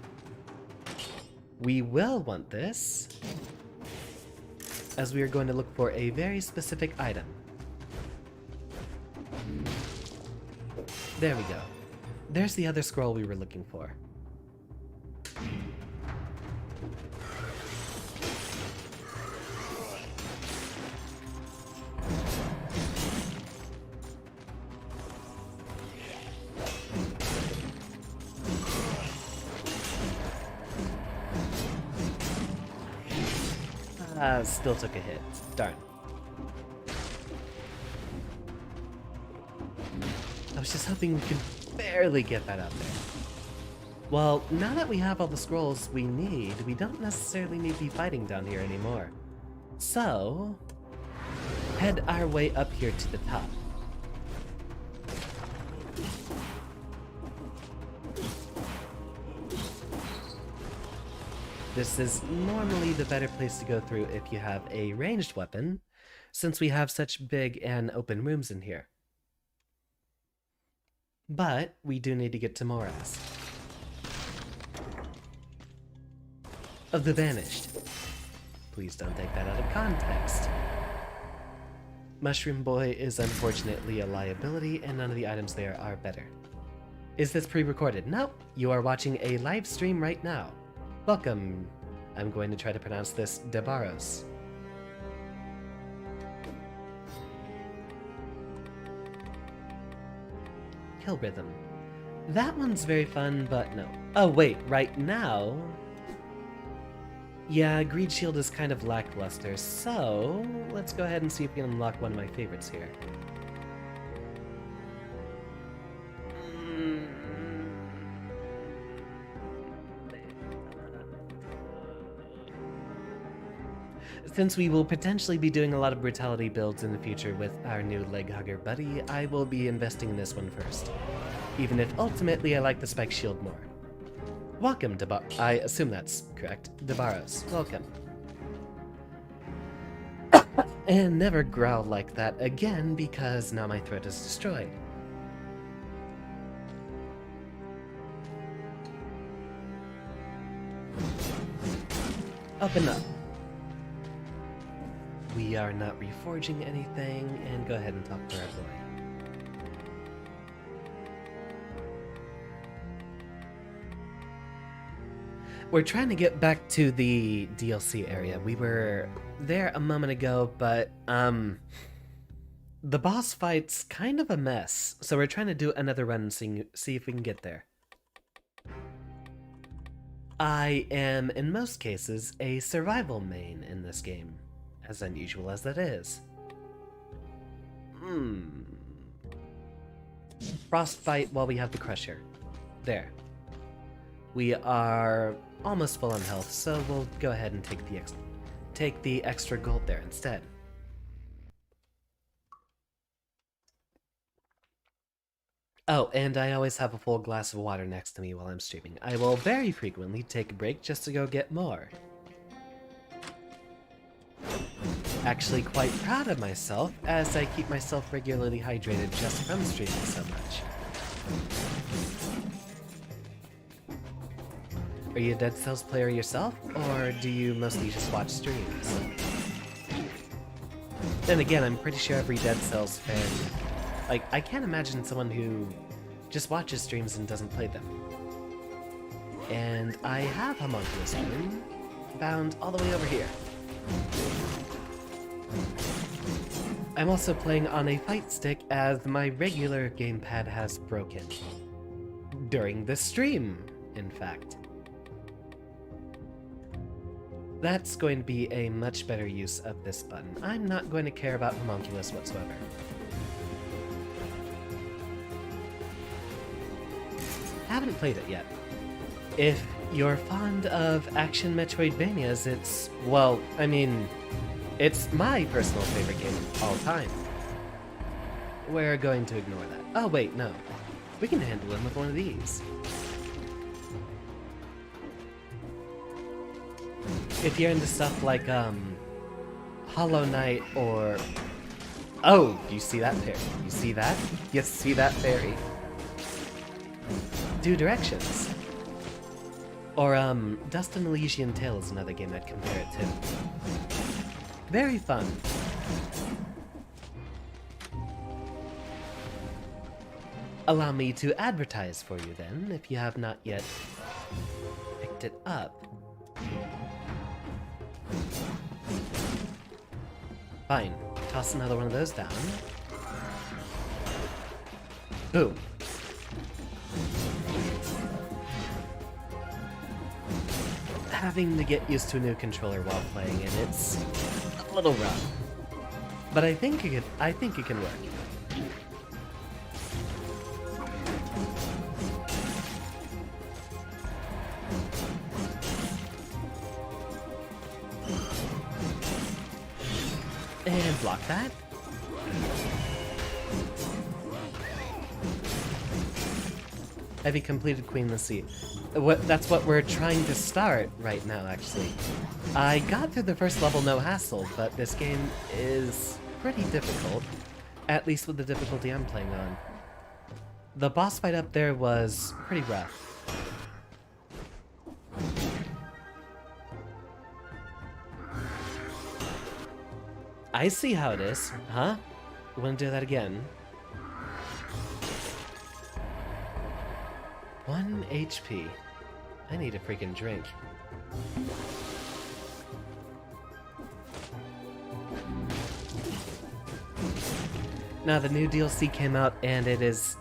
We will want this, as we are going to look for a very specific item. There we go. There's the other scroll we were looking for. Still took a hit. Darn. I was just hoping we could barely get that out there. Well, now that we have all the scrolls we need, we don't necessarily need to be fighting down here anymore. So, head our way up here to the top. This is normally the better place to go through if you have a ranged weapon, since we have such big and open rooms in here. But we do need to get to Morass of the Banished. Please don't take that out of context. Mushroom Boy is unfortunately a liability, and none of the items there are better. Is this pre-recorded? Nope, you are watching a live stream right now. Welcome. I'm going to try to pronounce this Debaros. Kill Rhythm. That one's very fun, but no. Oh wait, right now... Yeah, Greed Shield is kind of lackluster, so let's go ahead and see if we can unlock one of my favorites here. Since we will potentially be doing a lot of brutality builds in the future with our new leg hugger buddy, I will be investing in this one first. Even if ultimately I like the spike shield more. Welcome, I assume that's correct. Debaros, welcome. And never growl like that again, because now my throat is destroyed. Open up. We are not reforging anything, and go ahead and talk to our boy. We're trying to get back to the DLC area. We were there a moment ago, but, the boss fight's kind of a mess, so we're trying to do another run and see if we can get there. I am, in most cases, a survival main in this game. as unusual as that is. Frostbite while we have the Crusher. There. We are almost full on health, so we'll go ahead and take the extra gold there instead. Oh, and I always have a full glass of water next to me while I'm streaming. I will very frequently take a break just to go get more. Actually quite proud of myself, as I keep myself regularly hydrated just from streaming so much. Are you a Dead Cells player yourself, or do you mostly just watch streams? Then again, I'm pretty sure every Dead Cells fan... Like, I can't imagine someone who just watches streams and doesn't play them. And I have Homunculus Moon, bound all the way over here. I'm also playing on a fight stick as my regular gamepad has broken. During the stream, in fact. That's going to be a much better use of this button. I'm not going to care about Homunculus whatsoever. Haven't played it yet. If you're fond of action Metroidvanias, it's, well, I mean, it's my personal favorite game of all time. We're going to ignore that. Oh wait, no. We can handle him with one of these. If you're into stuff like, Hollow Knight or... Oh, you see that fairy? You see that? You see that fairy? Do Directions. Or, Dust and Elysian Tale is another game I'd compare it to. Very fun. Allow me to advertise for you then, if you have not yet picked it up. Fine. Toss another one of those down. Boom. Having to get used to a new controller while playing it, it's a little rough. But I think it can work. And block that. Have you completed Queen of the Sea? That's what we're trying to start right now, actually. I got through the first level no hassle, but this game is pretty difficult. At least with the difficulty I'm playing on. The boss fight up there was pretty rough. I see how it is. Huh? You wanna do that again? 1 HP. I need a freaking drink. Now the new DLC came out, and it is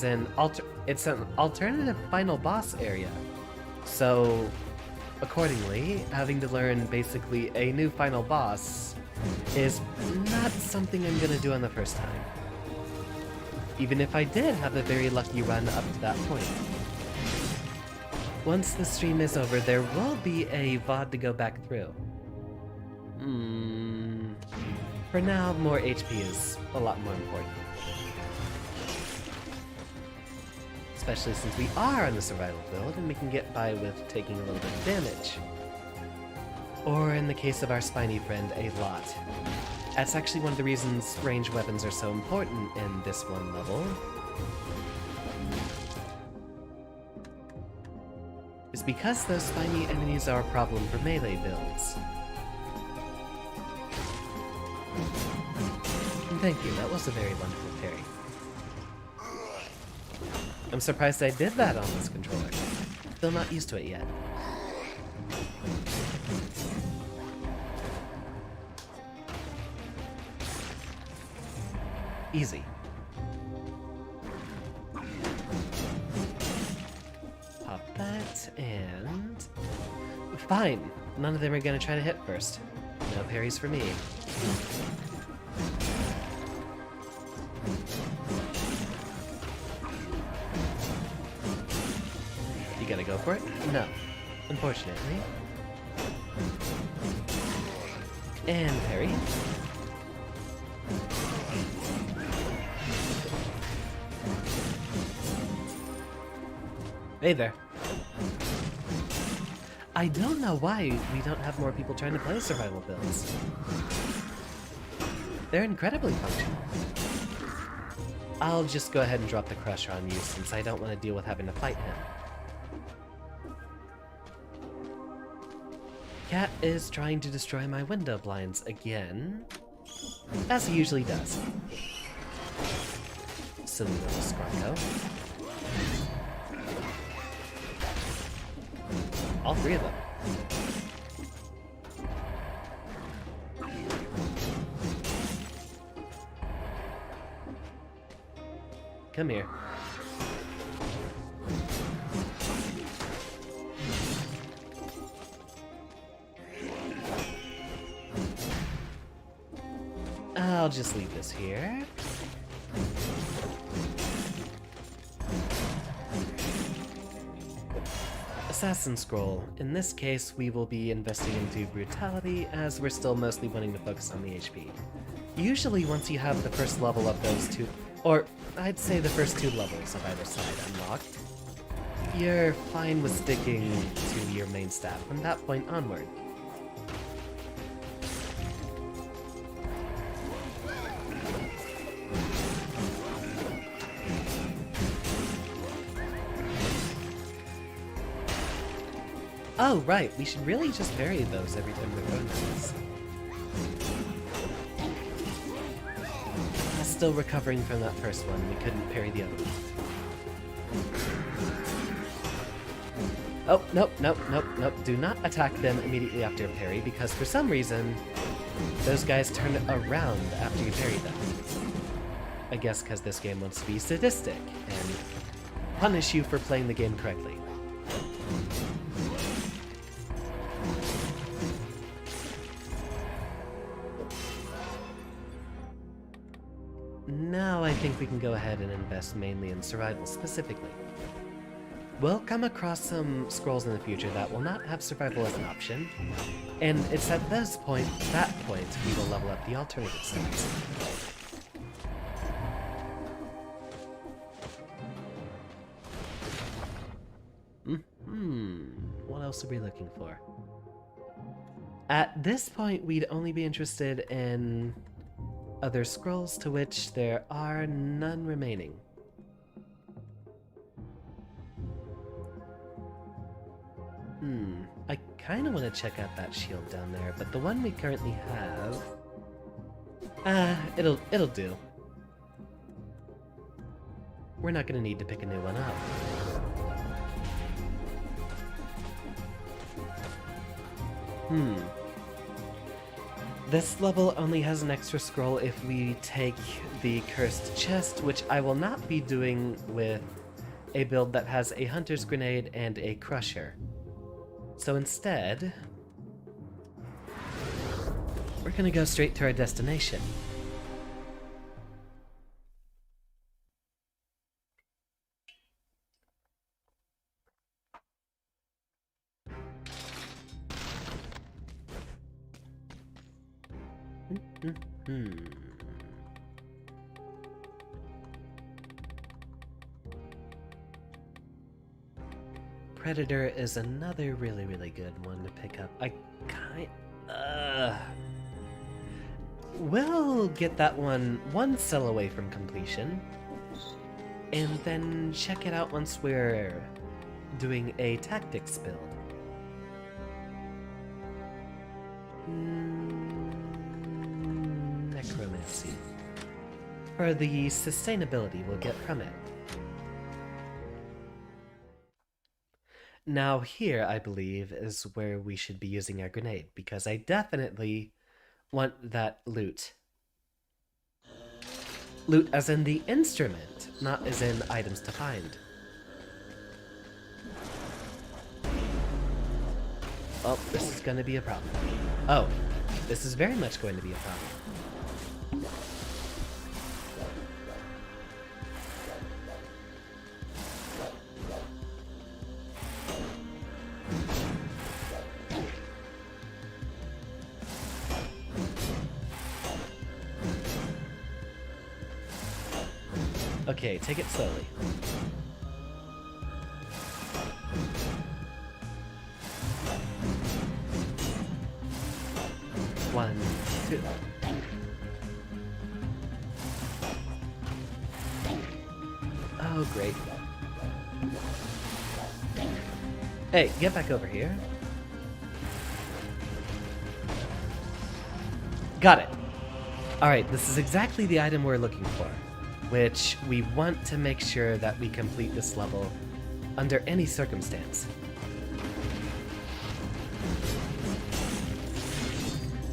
an alternative final boss area. So, accordingly, having to learn basically a new final boss is not something I'm gonna do on the first time. Even if I did have a very lucky run up to that point. Once the stream is over, there will be a VOD to go back through. For now, more HP is a lot more important. Especially since we are on the survival build and we can get by with taking a little bit of damage. Or in the case of our spiny friend, a lot. That's actually one of the reasons ranged weapons are so important in this one level. Is because those spiny enemies are a problem for melee builds. And thank you, that was a very wonderful parry. I'm surprised I did that on this controller. Still not used to it yet. Easy. Pop that, and... Fine! None of them are gonna try to hit first. No parries for me. You gotta go for it? No. Unfortunately. And parry. Hey there. I don't know why we don't have more people trying to play survival builds. They're incredibly functional. I'll just go ahead and drop the Crusher on you since I don't want to deal with having to fight him. Cat is trying to destroy my window blinds again, as he usually does. Silly little Skrunko. All three of them. Come here. I'll just leave this here. Assassin Scroll. In this case, we will be investing into Brutality, as we're still mostly wanting to focus on the HP. Usually, once you have the first level of those two, or I'd say the first two levels of either side unlocked, you're fine with sticking to your main stat from that point onward. Oh, right, we should really just vary those every time we're going to this. Still recovering from that first one, we couldn't parry the other one. Oh, nope, nope, nope, nope. Do not attack them immediately after a parry, because for some reason, those guys turn around after you parry them. I guess because this game wants to be sadistic and punish you for playing the game correctly. Now I think we can go ahead and invest mainly in survival specifically. We'll come across some scrolls in the future that will not have survival as an option, and it's at that point we will level up the alternative stats. What else are we looking for? At this point, we'd only be interested in other scrolls, to which there are none remaining. I kind of want to check out that shield down there, but the one we currently have... it'll do. We're not gonna need to pick a new one up. This level only has an extra scroll if we take the Cursed Chest, which I will not be doing with a build that has a Hunter's Grenade and a Crusher. So instead, we're gonna go straight to our destination. Predator is another really good one to pick up. We'll get that one cell away from completion, and then check it out once we're doing a tactics build. Necromancy. For the sustainability we'll get from it. Now here, I believe, is where we should be using our grenade, because I definitely want that loot. Loot as in the instrument, not as in items to find. Oh, this is gonna be a problem. Oh, This is very much going to be a problem. Okay, take it slowly. One, two. Oh, great. Hey, get back over here. Got it. Alright, this is exactly the item we're looking for, which we want to make sure that we complete this level under any circumstance.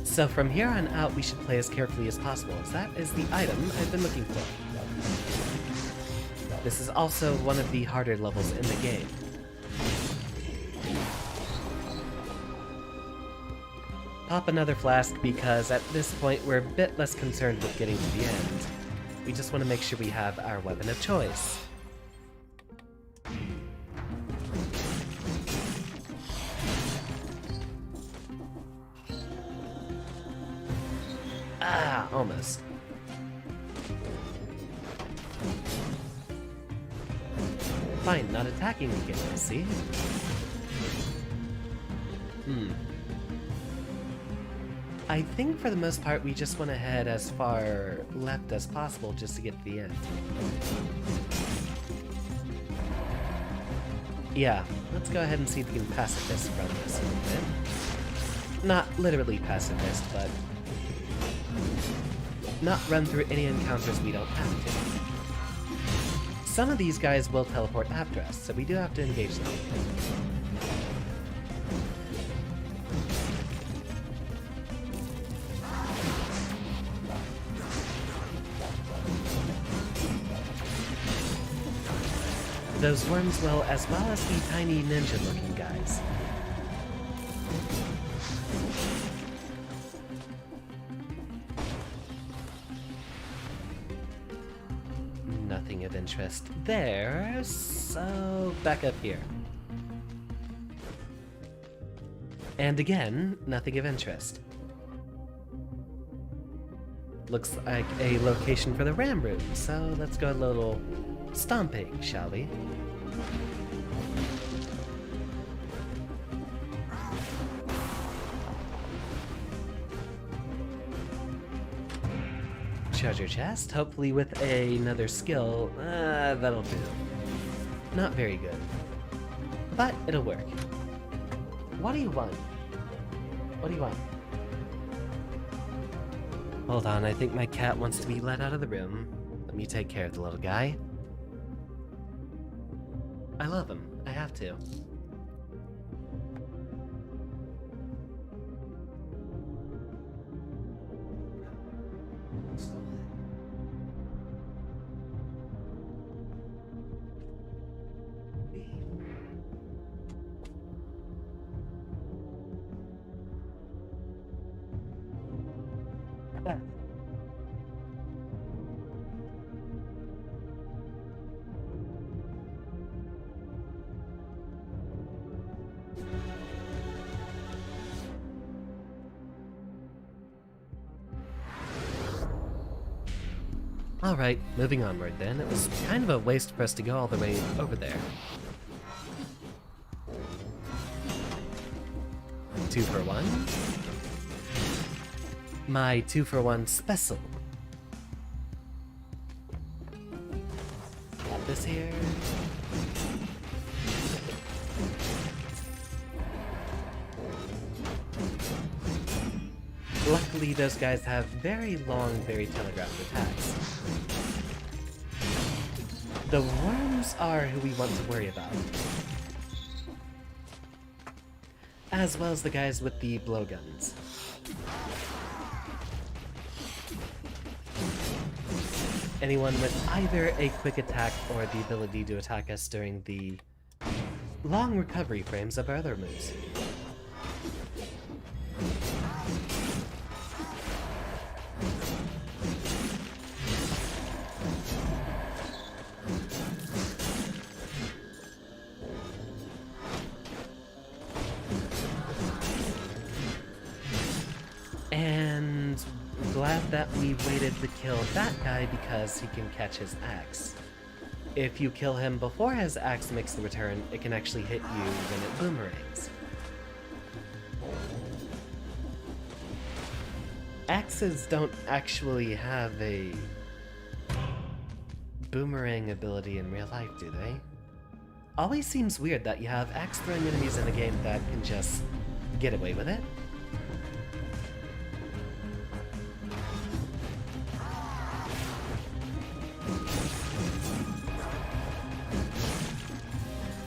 So from here on out, we should play as carefully as possible, as that is the item I've been looking for. This is also one of the harder levels in the game. Pop another flask because at this point we're a bit less concerned with getting to the end. We just want to make sure we have our weapon of choice. Ah, almost. Fine, not attacking again, I see. I think for the most part we just want to head as far left as possible just to get to the end. Yeah, let's go ahead and see if we can pacifist run this a little bit. Not literally pacifist, but not run through any encounters we don't have to. Some of these guys will teleport after us, so we do have to engage them. Those worms will, as well as the tiny ninja-looking guys. Nothing of interest there, so back up here. And again, nothing of interest. Looks like a location for the ram room, so let's go a little stomping, shall we? Treasure chest, hopefully with another skill. That'll do. Not very good. But it'll work. What do you want? What do you want? Hold on, I think my cat wants to be let out of the room. Let me take care of the little guy. I love him. I have to. Alright, moving onward then. It was kind of a waste for us to go all the way over there. 2 for 1. My 2 for 1 special. Got this here. Luckily, those guys have very long, very telegraphed attacks. The worms are who we want to worry about. As well as the guys with the blowguns. Anyone with either a quick attack or the ability to attack us during the long recovery frames of our other moves. glad that we waited to kill that guy because he can catch his axe. If you kill him before his axe makes the return, it can actually hit you when it boomerangs. Axes don't actually have a boomerang ability in real life, do they? Always seems weird that you have axe-throwing enemies in a game that can just get away with it.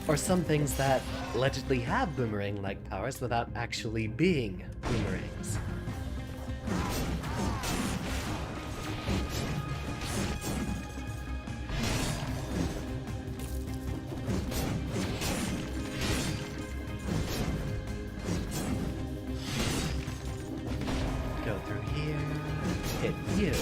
Or some things that allegedly have boomerang-like powers without actually being boomerangs. Go through here, hit you.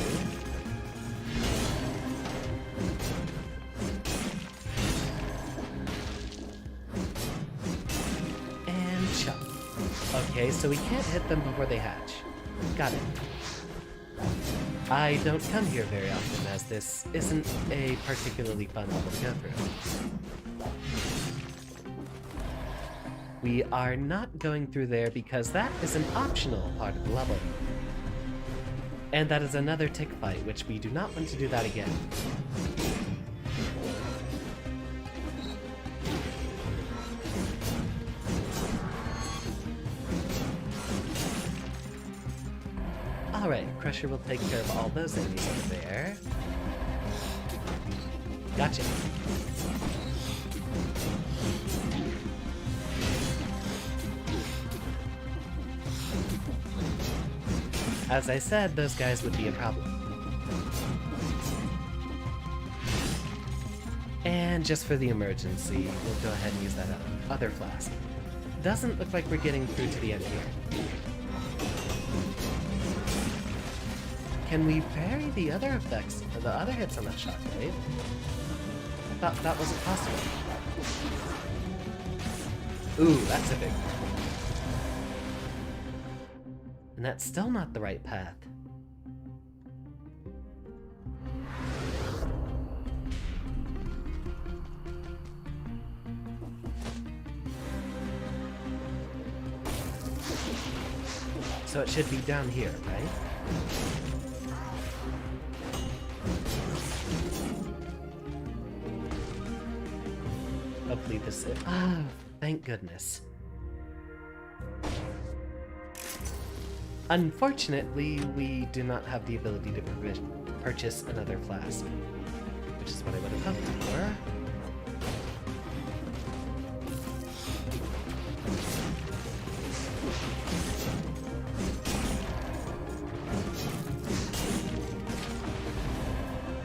Okay, so we can't hit them before they hatch. Got it. I don't come here very often, as this isn't a particularly fun level to go through. We are not going through there because that is an optional part of the level. And that is another tick fight, which we do not want to do that again. Alright, Crusher will take care of all those enemies over there. Gotcha. As I said, those guys would be a problem. And just for the emergency, we'll go ahead and use that other flask. Doesn't look like we're getting through to the end here. Can we parry the other effects, or the other hits on that shockwave? I thought that wasn't possible. Ooh, that's a big one. And that's still not the right path. So it should be down here, right? Hopefully this is... Ah, thank goodness. Unfortunately, we do not have the ability to purchase another flask, which is what I would have hoped for.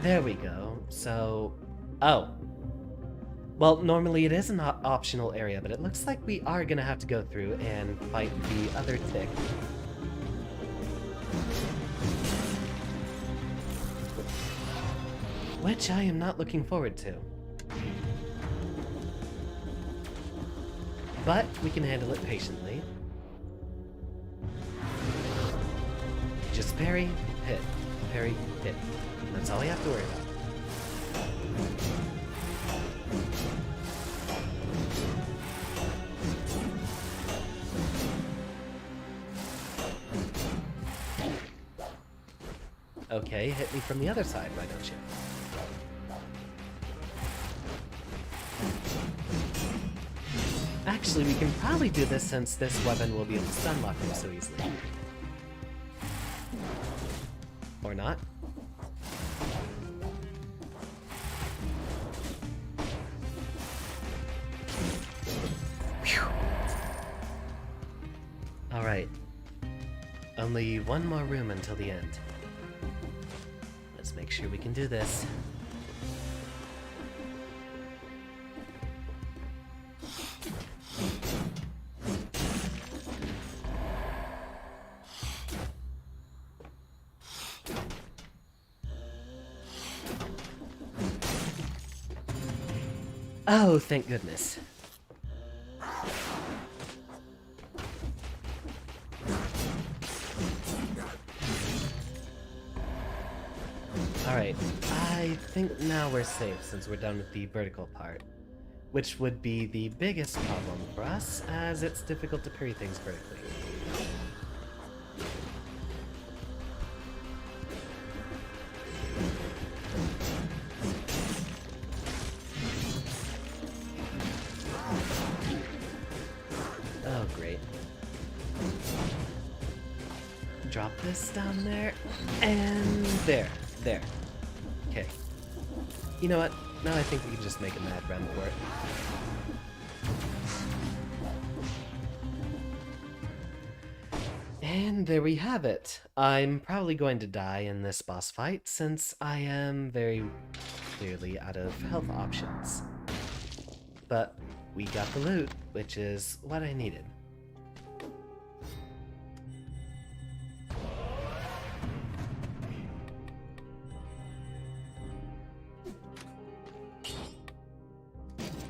There we go. So... Oh. Well, normally it is an optional area, but it looks like we are gonna have to go through and fight the other tick. Which I am not looking forward to. But we can handle it patiently. Just parry, hit, parry, hit. That's all we have to worry about. Okay, hit me from the other side, why don't you? Actually, we can probably do this since this weapon will be able to stun lock him so easily. Or not. Alright. Only one more room until the end. Let's make sure we can do this. Oh, thank goodness. Alright, I think now we're safe since we're done with the vertical part, which would be the biggest problem for us, as it's difficult to parry things vertically. Oh, great. Drop this down there, and there. Okay. You know what? Now I think we can just make a mad run for it. And there we have it. I'm probably going to die in this boss fight since I am very clearly out of health options. But we got the loot, which is what I needed.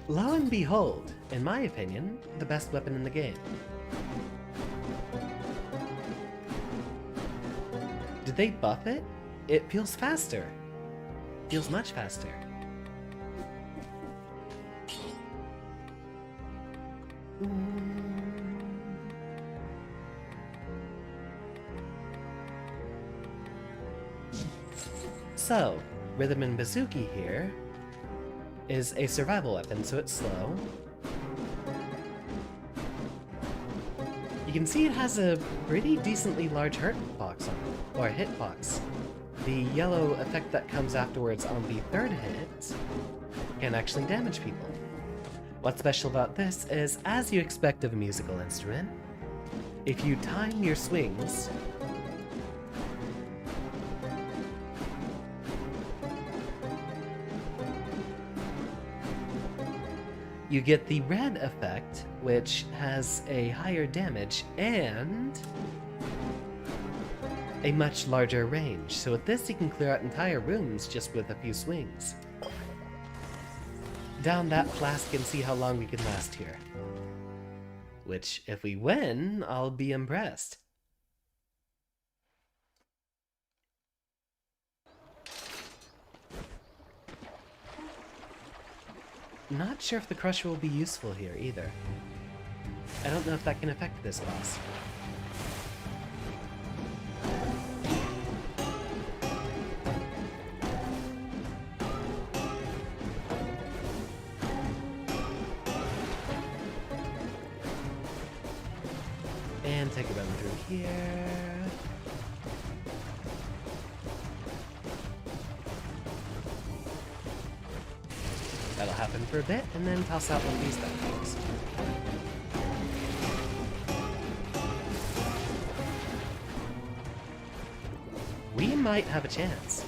Lo and behold, in my opinion, the best weapon in the game. Did they buff it? It feels faster. Feels much faster. So, Rhythm and Bazooki here is a survival weapon, so it's slow. You can see it has a pretty decently large hurt box on it, or hitbox. The yellow effect that comes afterwards on the third hit can actually damage people. What's special about this is, as you expect of a musical instrument, if you time your swings, you get the red effect, which has a higher damage and a much larger range. So with this, you can clear out entire rooms just with a few swings. Down that flask and see how long we can last here. Which, if we win, I'll be impressed. Not sure if the Crusher will be useful here, either. I don't know if that can affect this boss. And take a run through here. That'll happen for a bit, and then toss out one of these things. We might have a chance.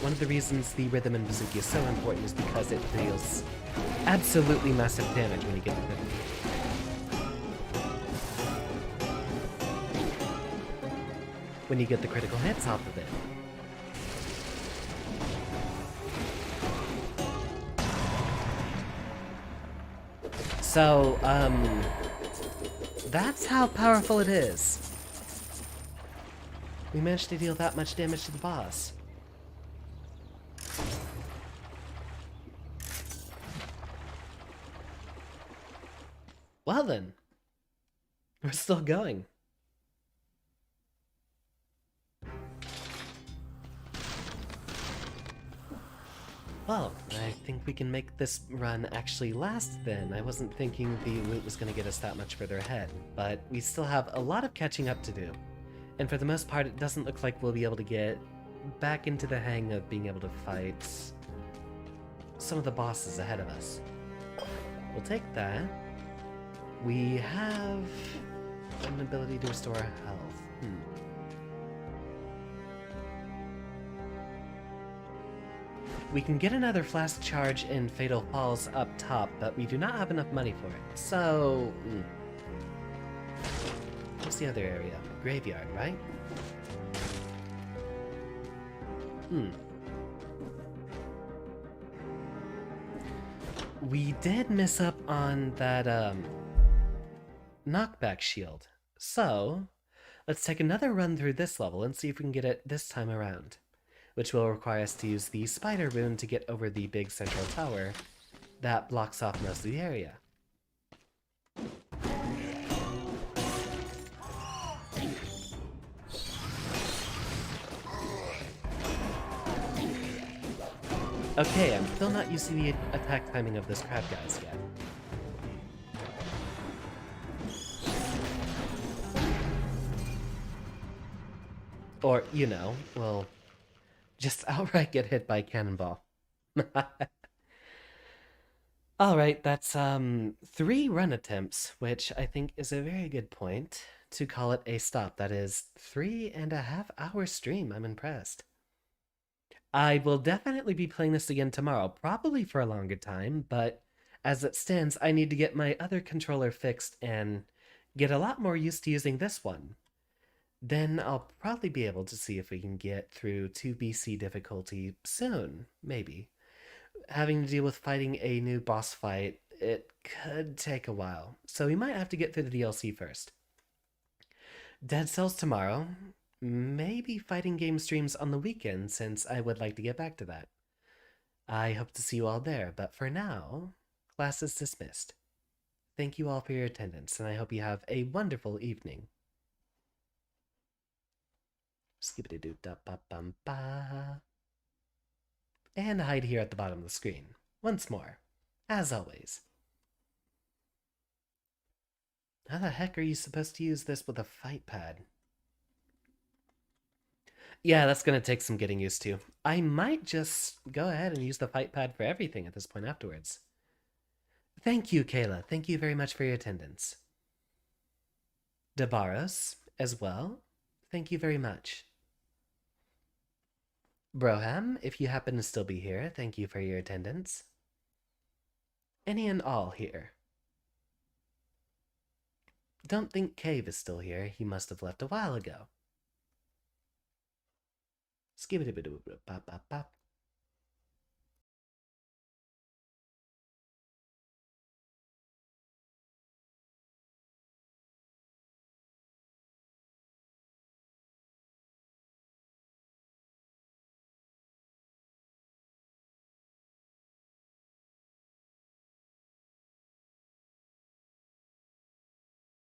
One of the reasons the Rhythm and Bazooki is so important is because it deals absolutely massive damage when you get the rhythm. When you get the critical hits off of it. So, that's how powerful it is. We managed to deal that much damage to the boss. Well then, we're still going. Well, I think we can make this run actually last then. I wasn't thinking the loot was going to get us that much further ahead, but we still have a lot of catching up to do. And for the most part, it doesn't look like we'll be able to get back into the hang of being able to fight some of the bosses ahead of us. We'll take that. We have an ability to restore health. We can get another flask charge in Fatal Falls up top, but we do not have enough money for it. So, what's the other area? Graveyard, right? we did miss up on that knockback shield. So, let's take another run through this level and see if we can get it this time around, which will require us to use the spider rune to get over the big central tower that blocks off most of the area. Okay, I'm still not used to the attack timing of this crab guys yet. Or, you know, well, just outright get hit by a cannonball. Alright, that's 3 run attempts, which I think is a very good point to call it a stop. That is 3.5 hour stream. I'm impressed. I will definitely be playing this again tomorrow, probably for a longer time, but as it stands, I need to get my other controller fixed and get a lot more used to using this one. Then I'll probably be able to see if we can get through 2BC difficulty soon, maybe. Having to deal with fighting a new boss fight, it could take a while, so we might have to get through the DLC first. Dead Cells tomorrow, maybe fighting game streams on the weekend since I would like to get back to that. I hope to see you all there, but for now, class is dismissed. Thank you all for your attendance, and I hope you have a wonderful evening. Skibbity-doo-da-ba-bum-ba. And hide here at the bottom of the screen. Once more, as always. How the heck are you supposed to use this with a fight pad? Yeah, that's gonna take some getting used to. I might just go ahead and use the fight pad for everything at this point afterwards. Thank you, Kayla. Thank you very much for your attendance. Dabaros, as well. Thank you very much. Broham, if you happen to still be here, thank you for your attendance. Any and all here. Don't think Cave is still here. He must have left a while ago. Skibbity-bidoo-bop-bop-bop.